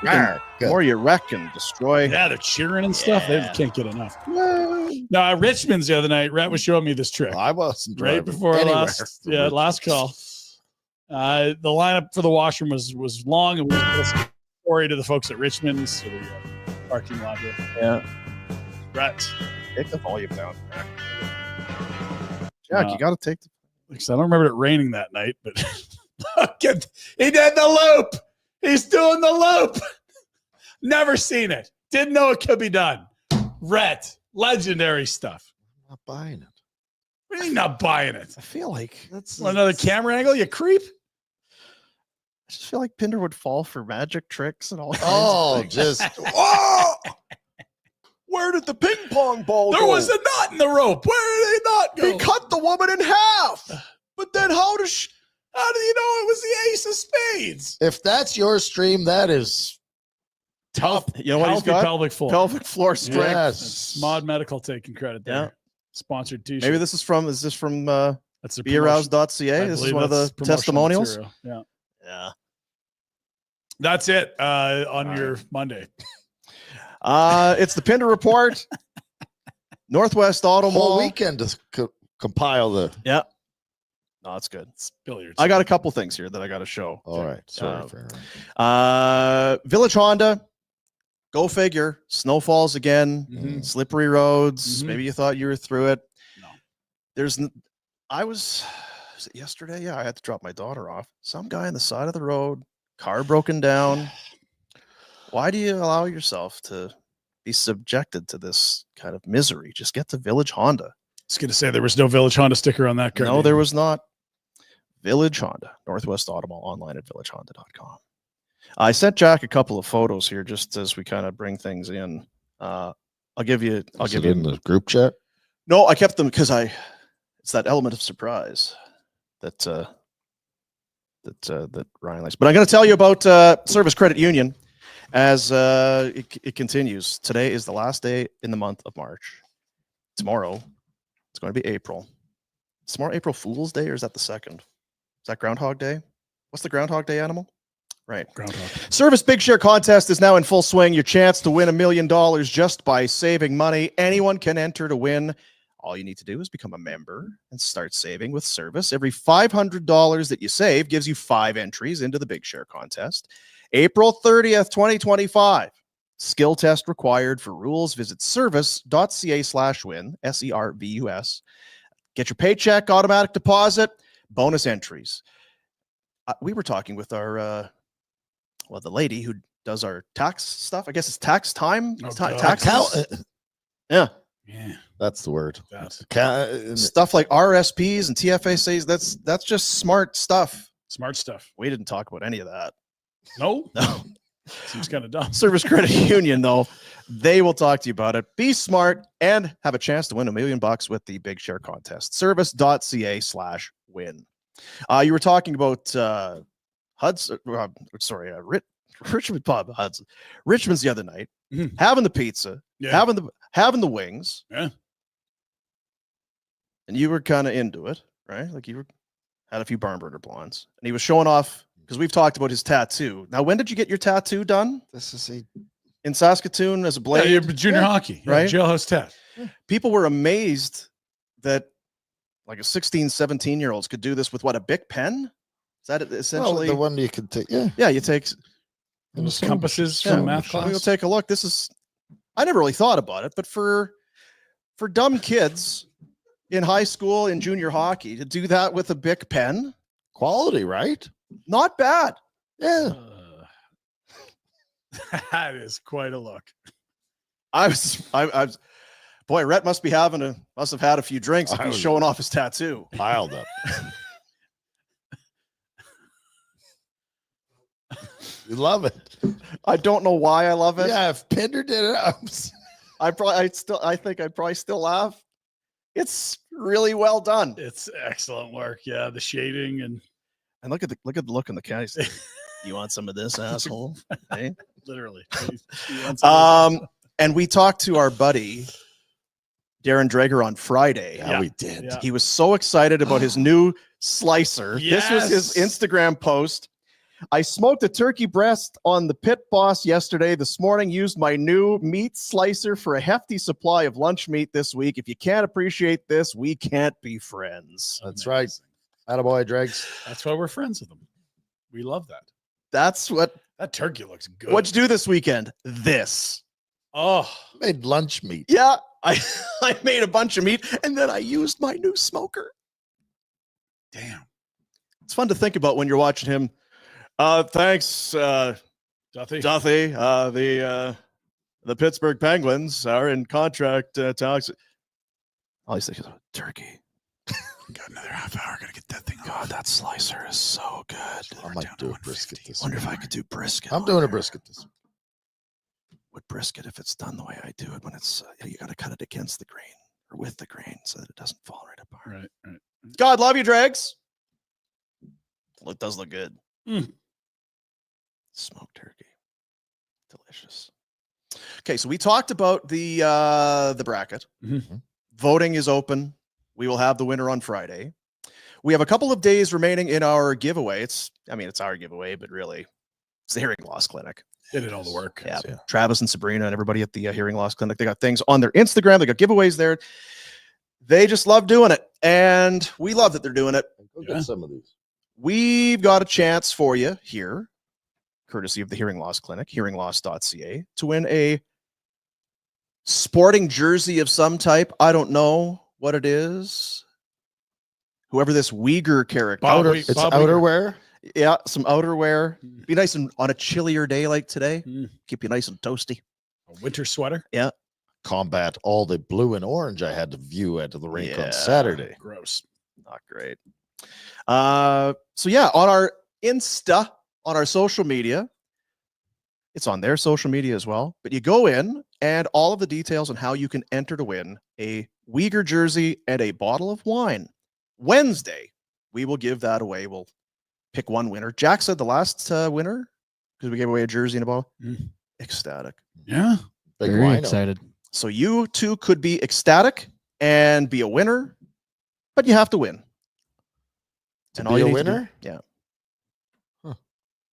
[SPEAKER 1] The more you wreck and destroy.
[SPEAKER 2] Yeah, they're cheering and stuff.
[SPEAKER 1] Yeah.
[SPEAKER 2] They can't get enough. No, at Richmonds the other night, Rhett was showing me this trick.
[SPEAKER 3] I wasn't
[SPEAKER 2] Right
[SPEAKER 3] driving
[SPEAKER 2] before
[SPEAKER 3] anywhere
[SPEAKER 2] last
[SPEAKER 3] for
[SPEAKER 2] last call. The lineup for the washroom was long, and we told a story to the folks at Richmonds, so the parking lot here.
[SPEAKER 1] Yeah.
[SPEAKER 2] Brett,
[SPEAKER 1] Take the volume down. Jack, you got to take the.
[SPEAKER 2] because I don't remember it raining that night, but look at, he did the loop. He's doing the loop. Never seen it. Didn't know it could be done. Rhett, legendary stuff.
[SPEAKER 3] I'm not buying it.
[SPEAKER 2] What do you mean not buying it?
[SPEAKER 1] I feel like that's
[SPEAKER 2] Want another camera angle, you creep?
[SPEAKER 1] I just feel like Pinder would fall for magic tricks and all.
[SPEAKER 3] Oh,
[SPEAKER 1] kinds of things.
[SPEAKER 3] just
[SPEAKER 1] Oh! Where did the ping pong ball
[SPEAKER 2] There
[SPEAKER 1] go?
[SPEAKER 2] was a knot in the rope. Where did they not go?
[SPEAKER 1] He cut the woman in half. But then how do you
[SPEAKER 2] know it was the ace of spades?
[SPEAKER 3] if that's your stream, that is
[SPEAKER 2] Tough.
[SPEAKER 1] You know what he's
[SPEAKER 2] Healthy
[SPEAKER 1] got?
[SPEAKER 2] pelvic floor.
[SPEAKER 1] Pelvic floor strength.
[SPEAKER 3] yes.
[SPEAKER 2] Mod Medical taking credit there.
[SPEAKER 1] Yeah.
[SPEAKER 2] Sponsored t-shirt.
[SPEAKER 1] Maybe this is from that's
[SPEAKER 2] That's a
[SPEAKER 1] beeraroused.ca.
[SPEAKER 2] I
[SPEAKER 1] This is
[SPEAKER 2] believe
[SPEAKER 1] one of the
[SPEAKER 2] that's promotional
[SPEAKER 1] testimonials.
[SPEAKER 2] material. Yeah.
[SPEAKER 1] Yeah.
[SPEAKER 2] That's it on your Monday.
[SPEAKER 1] It's the Pinder Report. Northwest Auto
[SPEAKER 3] Whole
[SPEAKER 1] Mall.
[SPEAKER 3] weekend to compile the.
[SPEAKER 1] Yeah. No, that's good.
[SPEAKER 2] It's billiards.
[SPEAKER 1] I got a couple things here that I got to show.
[SPEAKER 3] All right. Sorry for
[SPEAKER 1] Village Honda. Go figure. Snowfalls again.
[SPEAKER 2] Mhm.
[SPEAKER 1] Slippery roads.
[SPEAKER 2] Mhm.
[SPEAKER 1] Maybe you thought you were through it.
[SPEAKER 2] No.
[SPEAKER 1] Was it yesterday? Yeah, I had to drop my daughter off. Some guy on the side of the road, car broken down. Why do you allow yourself to be subjected to this kind of misery? Just get to Village Honda.
[SPEAKER 2] I was going to say there was no Village Honda sticker on that car.
[SPEAKER 1] No, there was not. Village Honda, Northwest Auto Mall, online at villagehonda.com. I sent Jack a couple of photos here just as we kind of bring things in. I'll give you
[SPEAKER 3] in the group chat.
[SPEAKER 1] No, I kept them because it's that element of surprise that Ryan likes. But I'm going to tell you about Service Credit Union as it continues. Today is the last day in the month of March. Tomorrow, it's going to be April. Is tomorrow April Fool's Day, or is that the 2nd? Is that Groundhog Day? What's the Groundhog Day animal? Right.
[SPEAKER 2] Groundhog.
[SPEAKER 1] Service Big Share contest is now in full swing. Your chance to win $1 million just by saving money. Anyone can enter to win. All you need to do is become a member and start saving with Service. Every $500 that you save gives you 5 entries into the Big Share contest. April 30th, 2025. Skill test required. For rules, visit service.ca/win, SERVUS. Get your paycheck, automatic deposit, bonus entries. We were talking with our, the lady who does our tax stuff. I guess it's tax time.
[SPEAKER 2] Oh,
[SPEAKER 1] Tax.
[SPEAKER 2] God.
[SPEAKER 1] Yeah.
[SPEAKER 2] Yeah.
[SPEAKER 3] That's the word.
[SPEAKER 2] That.
[SPEAKER 1] Stuff like RSPs and TFSAs. That's just smart stuff.
[SPEAKER 2] Smart stuff.
[SPEAKER 1] We didn't talk about any of that.
[SPEAKER 2] No.
[SPEAKER 1] No.
[SPEAKER 2] Seems kind of dumb.
[SPEAKER 1] Service Credit Union, though, they will talk to you about it. Be smart and have a chance to win $1 million with the Big Share Contest. Service.ca/win. You were talking about Hudson. Richmond Pub, Hudson. Richmond's the other night, having the pizza, having the wings.
[SPEAKER 2] Yeah.
[SPEAKER 1] And you were kind of into it, right? Like you had a few barn burner blondes, and he was showing off. Because we've talked about his tattoo. Now, when did you get your tattoo done?
[SPEAKER 3] This is
[SPEAKER 1] in Saskatoon as a blade.
[SPEAKER 2] Yeah, junior hockey,
[SPEAKER 1] right?
[SPEAKER 2] Jailhouse tat.
[SPEAKER 1] People were amazed that like a 16, 17-year-olds could do this with what, a Bic pen? Is that essentially
[SPEAKER 3] the one you could take? Yeah.
[SPEAKER 1] Yeah, you take
[SPEAKER 2] those compasses from math class.
[SPEAKER 1] We'll take a look. This is, I never really thought about it, but for dumb kids in high school in junior hockey to do that with a Bic pen,
[SPEAKER 3] quality, right?
[SPEAKER 1] Not bad.
[SPEAKER 3] Yeah.
[SPEAKER 2] That is quite a look.
[SPEAKER 1] I was boy, Rhett must have had a few drinks if he's showing off his tattoo.
[SPEAKER 3] Piled up. You love it.
[SPEAKER 1] I don't know why I love it.
[SPEAKER 3] Yeah, if Pinder did it,
[SPEAKER 1] I think I'd probably still laugh. It's really well done.
[SPEAKER 2] It's excellent work. Yeah, the shading and
[SPEAKER 1] look at the look in the cat. You want some of this, asshole? Hey?
[SPEAKER 2] Literally.
[SPEAKER 1] And we talked to our buddy Darren Drager on Friday.
[SPEAKER 3] Yeah, we did.
[SPEAKER 2] Yeah.
[SPEAKER 1] He was so excited about his new slicer.
[SPEAKER 2] Yes.
[SPEAKER 1] This was his Instagram post. I smoked a turkey breast on the Pit Boss yesterday. This morning, used my new meat slicer for a hefty supply of lunch meat this week. If you can't appreciate this, we can't be friends.
[SPEAKER 3] That's right. Attaboy, Dregs.
[SPEAKER 2] That's why we're friends with them. We love that.
[SPEAKER 1] That's what.
[SPEAKER 2] That turkey looks good.
[SPEAKER 1] What'd you do this weekend? This.
[SPEAKER 2] Oh,
[SPEAKER 3] made lunch meat.
[SPEAKER 1] Yeah, I made a bunch of meat, and then I used my new smoker.
[SPEAKER 2] Damn.
[SPEAKER 1] It's fun to think about when you're watching him. Thanks,
[SPEAKER 2] Duthie.
[SPEAKER 1] The Pittsburgh Penguins are in contract talks. All he's thinking is turkey.
[SPEAKER 2] Got another half hour. Gotta get that thing.
[SPEAKER 1] God, that slicer is so good.
[SPEAKER 3] I might do a brisket this
[SPEAKER 1] Wonder if I could do brisket.
[SPEAKER 3] I'm doing a brisket this week.
[SPEAKER 1] With brisket, if it's done the way I do it, when it's you got to cut it against the grain or with the grain so that it doesn't fall right apart.
[SPEAKER 2] Right.
[SPEAKER 1] God love you, Dregs. It does look good. Smoked turkey, delicious. Okay, so we talked about the bracket.
[SPEAKER 2] Mm-hmm.
[SPEAKER 1] Voting is open. We will have the winner on Friday. We have a couple of days remaining in our giveaway. It's our giveaway, but really, it's the Hearing Loss Clinic.
[SPEAKER 2] They did all the work.
[SPEAKER 1] Yeah. Travis and Sabrina and everybody at the Hearing Loss Clinic. They got things on their Instagram. They got giveaways there. They just love doing it, and we love that they're doing it.
[SPEAKER 3] Go get some of these.
[SPEAKER 1] We've got a chance for you here, courtesy of the Hearing Loss Clinic, hearingloss.ca, to win a sporting jersey of some type. I don't know what it is. Whoever this Uyghur character.
[SPEAKER 3] It's outerwear.
[SPEAKER 1] Yeah, some outerwear. Be nice and on a chillier day like today. Keep you nice and toasty.
[SPEAKER 2] A winter sweater.
[SPEAKER 1] Yeah.
[SPEAKER 3] Combat all the blue and orange I had to view at the rink on Saturday.
[SPEAKER 2] Gross.
[SPEAKER 1] Not great. So yeah, on our Insta, on our social media, it's on their social media as well. But you go in and all of the details on how you can enter to win a Uyghur jersey and a bottle of wine. Wednesday, we will give that away. We'll pick one winner. Jack said the last winner, because we gave away a jersey and a bottle. Ecstatic.
[SPEAKER 2] Yeah.
[SPEAKER 3] Big
[SPEAKER 5] Very
[SPEAKER 3] wino.
[SPEAKER 5] excited.
[SPEAKER 1] So you too could be ecstatic and be a winner, but you have to win.
[SPEAKER 3] To
[SPEAKER 1] all
[SPEAKER 3] be
[SPEAKER 1] you
[SPEAKER 3] a
[SPEAKER 1] need to do-
[SPEAKER 3] winner?
[SPEAKER 1] yeah.
[SPEAKER 3] Huh.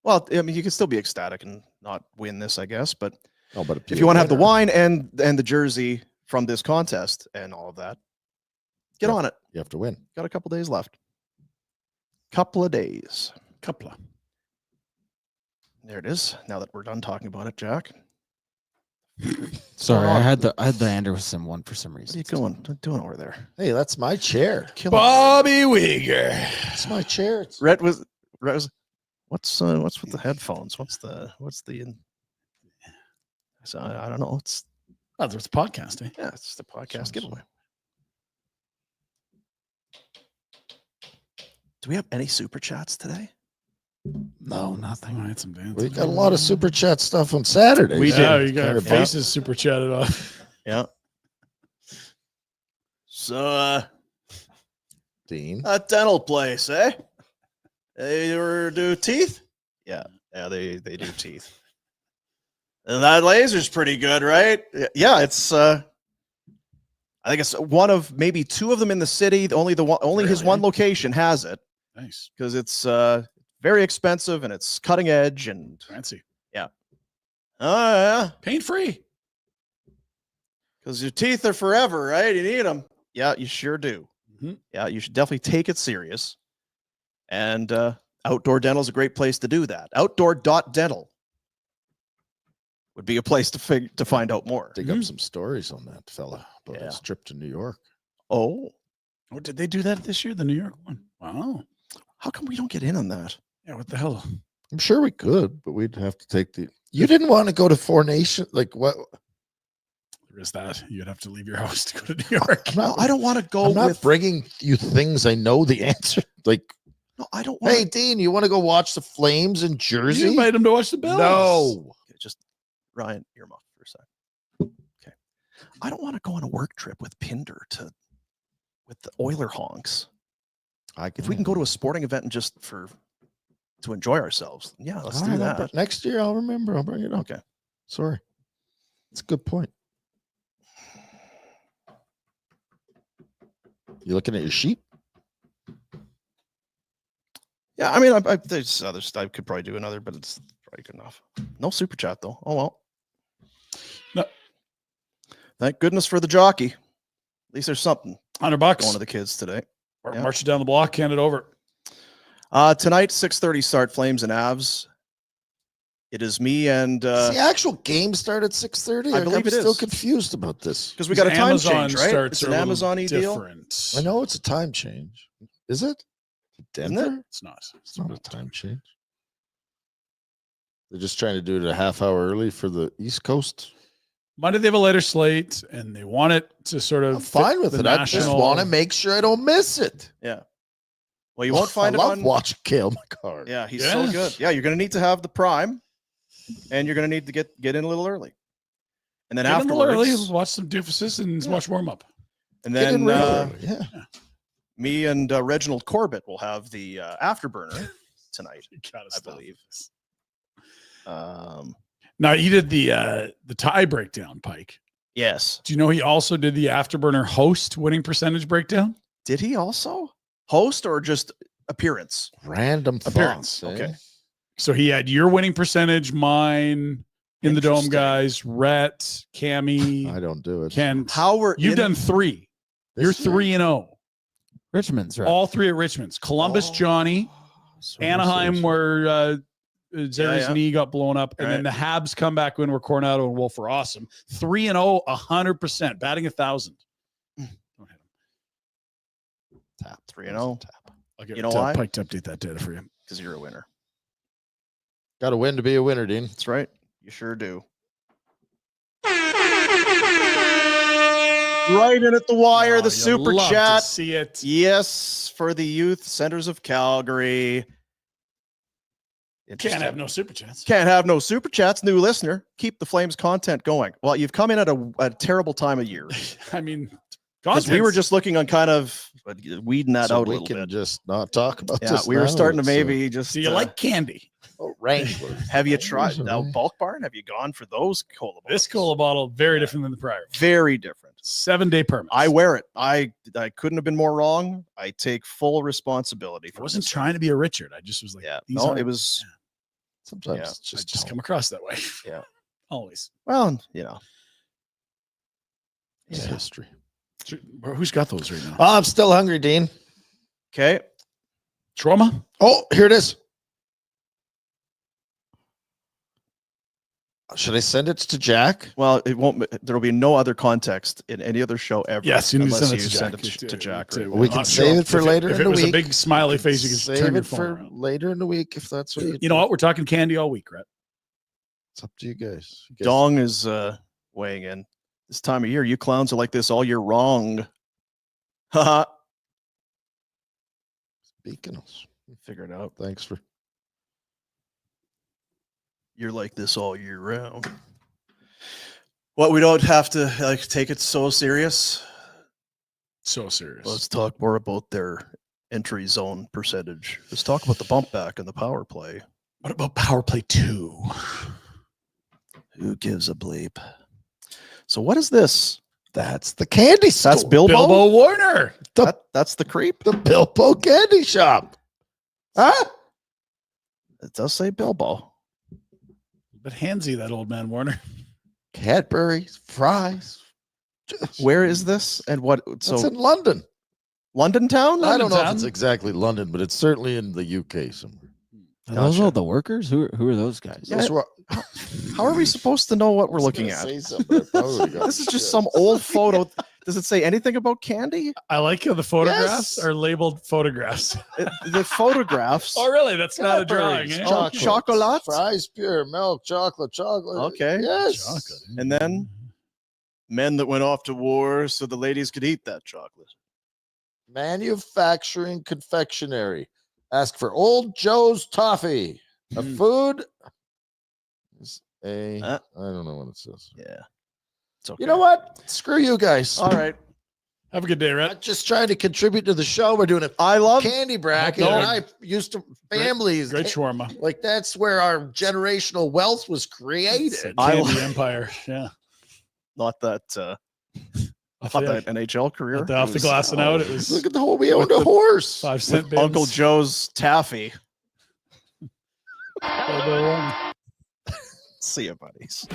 [SPEAKER 1] Well, I mean, you can still be ecstatic and not win this, I guess. But
[SPEAKER 3] But
[SPEAKER 1] if you want to have the wine and the jersey from this contest and all of that, get on it.
[SPEAKER 3] You have to win.
[SPEAKER 1] Got a couple days left. Couple of days.
[SPEAKER 2] Couple.
[SPEAKER 1] There it is. Now that we're done talking about it, Jack.
[SPEAKER 5] Sorry,
[SPEAKER 1] on?
[SPEAKER 5] I had the Anderson one for some
[SPEAKER 1] What
[SPEAKER 5] reason.
[SPEAKER 1] are you doing over there?
[SPEAKER 3] Hey, that's my chair.
[SPEAKER 2] Bobby Weegar.
[SPEAKER 3] That's my chair. It's
[SPEAKER 1] Rhett was what's with the headphones? What's the so I don't know. It's
[SPEAKER 2] Oh, there's podcasting.
[SPEAKER 1] yeah, it's the podcast giveaway. Do we have any super chats today?
[SPEAKER 5] No, nothing.
[SPEAKER 2] I had some dance.
[SPEAKER 3] we got a lot of super chat stuff on Saturday.
[SPEAKER 2] We
[SPEAKER 3] so
[SPEAKER 2] did. You got
[SPEAKER 3] kind
[SPEAKER 2] our
[SPEAKER 3] of
[SPEAKER 2] faces super chatted off.
[SPEAKER 1] Yeah. So
[SPEAKER 3] Dean.
[SPEAKER 1] a dental place, eh? They do teeth? Yeah, they do teeth. And that laser's pretty good, right? Yeah, it's I think it's one of maybe two of them in the city. Only his one location has it
[SPEAKER 2] Nice.
[SPEAKER 1] because it's very expensive and it's cutting edge and
[SPEAKER 2] Fancy.
[SPEAKER 1] oh yeah,
[SPEAKER 2] Pain free.
[SPEAKER 1] because your teeth are forever, right? You need them. Yeah, you sure do.
[SPEAKER 2] Mhm.
[SPEAKER 1] Yeah, you should definitely take it serious. And Outdoor Dental is a great place to do that. Outdoor.dental would be a place to find out more.
[SPEAKER 3] Dig up some stories on that fella about
[SPEAKER 1] Yeah.
[SPEAKER 3] his trip to New York.
[SPEAKER 1] Oh,
[SPEAKER 2] Oh, did they do that this year? The New York one. Wow.
[SPEAKER 1] how come we don't get in on that?
[SPEAKER 2] Yeah. What the hell?
[SPEAKER 3] I'm sure we could, but we'd have to take the. You didn't want to go to Four Nations, like what?
[SPEAKER 2] There is that. You'd have to leave your house to go to New York.
[SPEAKER 3] I'm not,
[SPEAKER 1] I don't want to go
[SPEAKER 3] I'm not
[SPEAKER 1] with.
[SPEAKER 3] bringing you things I know the answer. Like,
[SPEAKER 1] No, I don't want.
[SPEAKER 3] hey, Dean, you want to go watch the Flames in Jersey?
[SPEAKER 2] You invite him to watch the Bills.
[SPEAKER 3] No.
[SPEAKER 1] Just Ryan, earmuff for a sec. Okay, I don't want to go on a work trip with Pinder with the Oiler honks. If we can go to a sporting event and just to enjoy ourselves, yeah, let's do that.
[SPEAKER 3] Next year, I'll remember. I'll bring it up.
[SPEAKER 1] Okay.
[SPEAKER 3] Sorry. It's a good point. You looking at your sheep?
[SPEAKER 1] Yeah, I mean, there's other stuff. I could probably do another, but it's probably good enough. No super chat though. Oh well.
[SPEAKER 2] No.
[SPEAKER 1] Thank goodness for the jockey. At least there's something
[SPEAKER 2] $100.
[SPEAKER 1] going to the kids today. Yeah.
[SPEAKER 2] March it down the block, hand it over.
[SPEAKER 1] Tonight, 6:30 start. Flames and Avs. It is me and
[SPEAKER 3] Does the actual game start at 6:30?
[SPEAKER 1] I believe
[SPEAKER 3] I'm
[SPEAKER 1] it
[SPEAKER 3] still
[SPEAKER 1] is.
[SPEAKER 3] confused about this.
[SPEAKER 1] because we got a time
[SPEAKER 2] Amazon
[SPEAKER 1] change, right?
[SPEAKER 2] starts
[SPEAKER 1] It's an
[SPEAKER 2] are a little
[SPEAKER 1] Amazon-y deal.
[SPEAKER 2] different.
[SPEAKER 3] I know it's a time change. Is it?
[SPEAKER 1] Isn't
[SPEAKER 3] Denver?
[SPEAKER 1] it?
[SPEAKER 2] It's not.
[SPEAKER 3] It's not a time change. They're just trying to do it a half hour early for the East Coast.
[SPEAKER 2] Monday they have a later slate, and they want it to sort of.
[SPEAKER 3] I'm fine with
[SPEAKER 2] the
[SPEAKER 3] it. I just
[SPEAKER 2] national-
[SPEAKER 3] want to make sure I don't miss it.
[SPEAKER 1] Yeah. Well, you won't find
[SPEAKER 3] I
[SPEAKER 1] it
[SPEAKER 3] love
[SPEAKER 1] on.
[SPEAKER 3] watching Kale Makar.
[SPEAKER 1] Yeah, he's
[SPEAKER 2] Yeah.
[SPEAKER 1] so good. Yeah, you're going to need to have the Prime, and you're going to need to get in a little early, and then
[SPEAKER 2] Get in a little
[SPEAKER 1] afterwards,
[SPEAKER 2] early, watch some doofuses and watch warm up.
[SPEAKER 1] and
[SPEAKER 3] Get in
[SPEAKER 1] then
[SPEAKER 3] real early, yeah.
[SPEAKER 1] me and Reginald Corbett will have the Afterburner tonight,
[SPEAKER 2] You gotta
[SPEAKER 1] I
[SPEAKER 2] stop
[SPEAKER 1] believe.
[SPEAKER 2] this.
[SPEAKER 1] Now
[SPEAKER 2] you did the tie breakdown, Pike.
[SPEAKER 1] yes.
[SPEAKER 2] Do you know he also did the Afterburner host winning percentage breakdown?
[SPEAKER 1] Did he also host or just appearance?
[SPEAKER 3] Random
[SPEAKER 1] Appearance,
[SPEAKER 3] thoughts.
[SPEAKER 1] okay.
[SPEAKER 2] So he had your winning percentage, mine, in the dome
[SPEAKER 1] Interesting.
[SPEAKER 2] guys, Rhett, Cammy,
[SPEAKER 3] I don't do it.
[SPEAKER 2] Kent.
[SPEAKER 1] How were
[SPEAKER 2] You've
[SPEAKER 1] in-
[SPEAKER 2] done 3. You're
[SPEAKER 3] This year?
[SPEAKER 2] 3-0.
[SPEAKER 5] Richmonds, right?
[SPEAKER 2] All 3 at Richmonds. Columbus,
[SPEAKER 3] Oh,
[SPEAKER 2] Johnny,
[SPEAKER 3] sorry,
[SPEAKER 2] Anaheim,
[SPEAKER 3] sorry.
[SPEAKER 2] where Zara's
[SPEAKER 1] yeah.
[SPEAKER 2] knee got blown up, and
[SPEAKER 1] Right.
[SPEAKER 2] then the Habs come back when where Coronado and Wolf are awesome. 3-0, 100%, batting 1,000. Don't hit him.
[SPEAKER 3] Tap
[SPEAKER 1] 3-0.
[SPEAKER 3] Tap.
[SPEAKER 2] I'll get
[SPEAKER 1] You know why?
[SPEAKER 2] Pike to update that data for you.
[SPEAKER 1] Because you're a winner.
[SPEAKER 3] Got to win to be a winner, Dean.
[SPEAKER 1] That's right. You sure do. Right in at the wire,
[SPEAKER 2] Oh,
[SPEAKER 1] the
[SPEAKER 2] you
[SPEAKER 1] super
[SPEAKER 2] love to
[SPEAKER 1] chat.
[SPEAKER 2] see it.
[SPEAKER 1] Yes, for the Youth Centers of Calgary.
[SPEAKER 2] Can't have no super chats.
[SPEAKER 1] Can't have no super chats. New listener, keep the Flames content going. Well, you've come in at a terrible time of year
[SPEAKER 2] I mean,
[SPEAKER 1] because we were
[SPEAKER 2] content's-
[SPEAKER 1] just looking on kind of weeding that
[SPEAKER 3] So
[SPEAKER 1] out a
[SPEAKER 3] we
[SPEAKER 1] little
[SPEAKER 3] can
[SPEAKER 1] bit.
[SPEAKER 3] just not talk about
[SPEAKER 1] Yeah,
[SPEAKER 3] this.
[SPEAKER 1] we were
[SPEAKER 3] now.
[SPEAKER 1] starting to
[SPEAKER 3] It's,
[SPEAKER 1] maybe just.
[SPEAKER 2] Do you like candy?
[SPEAKER 3] Wrangler?
[SPEAKER 1] Have you tried
[SPEAKER 3] Wranglers are nice.
[SPEAKER 1] Bulk Barn? Have you gone for those cola bottles?
[SPEAKER 2] This cola bottle, very different than the prior.
[SPEAKER 1] Very different.
[SPEAKER 2] 7-day permit.
[SPEAKER 1] I wear it. I couldn't have been more wrong. I take full responsibility
[SPEAKER 2] I
[SPEAKER 1] for
[SPEAKER 2] wasn't
[SPEAKER 1] this.
[SPEAKER 2] trying to be a Richard. I just was like,
[SPEAKER 1] Yeah.
[SPEAKER 2] these
[SPEAKER 1] No,
[SPEAKER 2] aren't-
[SPEAKER 1] it was.
[SPEAKER 3] Sometimes
[SPEAKER 1] Yeah,
[SPEAKER 3] it's
[SPEAKER 2] I
[SPEAKER 3] just,
[SPEAKER 2] just come across that way.
[SPEAKER 1] Yeah.
[SPEAKER 2] Always.
[SPEAKER 1] Well, you know.
[SPEAKER 3] it's
[SPEAKER 1] Yeah.
[SPEAKER 3] history.
[SPEAKER 2] Who's got those right now?
[SPEAKER 3] Oh, I'm still hungry, Dean.
[SPEAKER 1] Okay.
[SPEAKER 2] Trauma?
[SPEAKER 3] Oh, here it is. Should I send it to Jack?
[SPEAKER 1] Well, it won't. There will be no other context in any other show ever.
[SPEAKER 2] Yes, you need to
[SPEAKER 1] unless
[SPEAKER 2] send it
[SPEAKER 1] you
[SPEAKER 2] to
[SPEAKER 1] send
[SPEAKER 2] Jack.
[SPEAKER 1] it to Jack.
[SPEAKER 2] It
[SPEAKER 1] Right?
[SPEAKER 2] will
[SPEAKER 3] We can
[SPEAKER 2] not show
[SPEAKER 3] save
[SPEAKER 2] up.
[SPEAKER 3] it for
[SPEAKER 2] If
[SPEAKER 3] later
[SPEAKER 2] If
[SPEAKER 3] in
[SPEAKER 2] it
[SPEAKER 3] the
[SPEAKER 2] was a
[SPEAKER 3] week.
[SPEAKER 2] big smiley face, you can
[SPEAKER 3] Save
[SPEAKER 2] turn your
[SPEAKER 3] it
[SPEAKER 2] phone
[SPEAKER 3] for
[SPEAKER 2] around.
[SPEAKER 3] later in the week if that's what
[SPEAKER 2] You know what? We're talking candy all week, right?
[SPEAKER 3] It's up to you guys. You guys
[SPEAKER 1] Dong is weighing in. This time of year, you clowns are like this all year wrong. Haha.
[SPEAKER 3] speaking us.
[SPEAKER 1] Figure it out.
[SPEAKER 3] Thanks for
[SPEAKER 1] You're like this all year round. What, we don't have to like take it so serious?
[SPEAKER 2] So serious.
[SPEAKER 1] Let's talk more about their entry zone percentage. Let's talk about the bump back and the power play.
[SPEAKER 2] What about power play 2?
[SPEAKER 1] Who gives a bleep? So what is this?
[SPEAKER 3] that's the candy store.
[SPEAKER 1] That's Bilbo?
[SPEAKER 2] Bilbo Warner.
[SPEAKER 1] That's the creep?
[SPEAKER 3] The Bilbo candy shop. Huh?
[SPEAKER 1] It does say Bilbo.
[SPEAKER 2] But handsy, that old man Warner.
[SPEAKER 3] Cadbury's, fries.
[SPEAKER 1] Where is this? And what?
[SPEAKER 3] So
[SPEAKER 1] So
[SPEAKER 3] in London.
[SPEAKER 1] London town?
[SPEAKER 3] I don't know if
[SPEAKER 2] town?
[SPEAKER 3] it's exactly London, but it's certainly in the UK somewhere.
[SPEAKER 5] Are those
[SPEAKER 1] Gotcha.
[SPEAKER 5] all the workers? Who are those guys?
[SPEAKER 1] Yeah.
[SPEAKER 3] Those were-
[SPEAKER 1] How are we supposed to know what we're
[SPEAKER 3] I was
[SPEAKER 1] looking
[SPEAKER 3] gonna
[SPEAKER 1] at?
[SPEAKER 3] say something, I probably got
[SPEAKER 1] This is just
[SPEAKER 3] shit.
[SPEAKER 1] some old photo. Does it say anything about candy?
[SPEAKER 2] I like how the photographs
[SPEAKER 3] Yes.
[SPEAKER 2] are labeled photographs.
[SPEAKER 1] The photographs.
[SPEAKER 2] Oh, really? That's not a drawing.
[SPEAKER 3] Cadbury's,
[SPEAKER 2] Eh?
[SPEAKER 1] chocolate.
[SPEAKER 3] chocolates,
[SPEAKER 1] Chocolate?
[SPEAKER 3] fries, pure milk, chocolate.
[SPEAKER 1] Okay.
[SPEAKER 3] Yes.
[SPEAKER 2] Chocolate.
[SPEAKER 1] And then men that went off to war so the ladies could eat that chocolate.
[SPEAKER 3] Manufacturing confectionery. Ask for Old Joe's toffee. A food is a.
[SPEAKER 1] Uh.
[SPEAKER 3] I don't know what it says.
[SPEAKER 1] Yeah. It's okay.
[SPEAKER 3] You know what? Screw you guys.
[SPEAKER 1] All right.
[SPEAKER 2] Have a good day, Rhett.
[SPEAKER 3] I'm just trying to contribute to the show. We're doing a
[SPEAKER 1] I love
[SPEAKER 3] candy bracket.
[SPEAKER 2] No.
[SPEAKER 3] And I used to families.
[SPEAKER 2] Great shawarma.
[SPEAKER 3] Like that's where our generational wealth was created.
[SPEAKER 2] Candy Empire. Yeah.
[SPEAKER 1] not that
[SPEAKER 2] Off
[SPEAKER 1] not
[SPEAKER 2] the,
[SPEAKER 1] that NHL career.
[SPEAKER 2] off the, off
[SPEAKER 1] It
[SPEAKER 2] the
[SPEAKER 1] was
[SPEAKER 2] glass and out. It was
[SPEAKER 3] Look at the whole. We owned a horse.
[SPEAKER 2] 5 cent
[SPEAKER 1] with Uncle
[SPEAKER 2] bins.
[SPEAKER 1] Joe's taffy.
[SPEAKER 2] Bilbo Warner.
[SPEAKER 1] See you, buddies.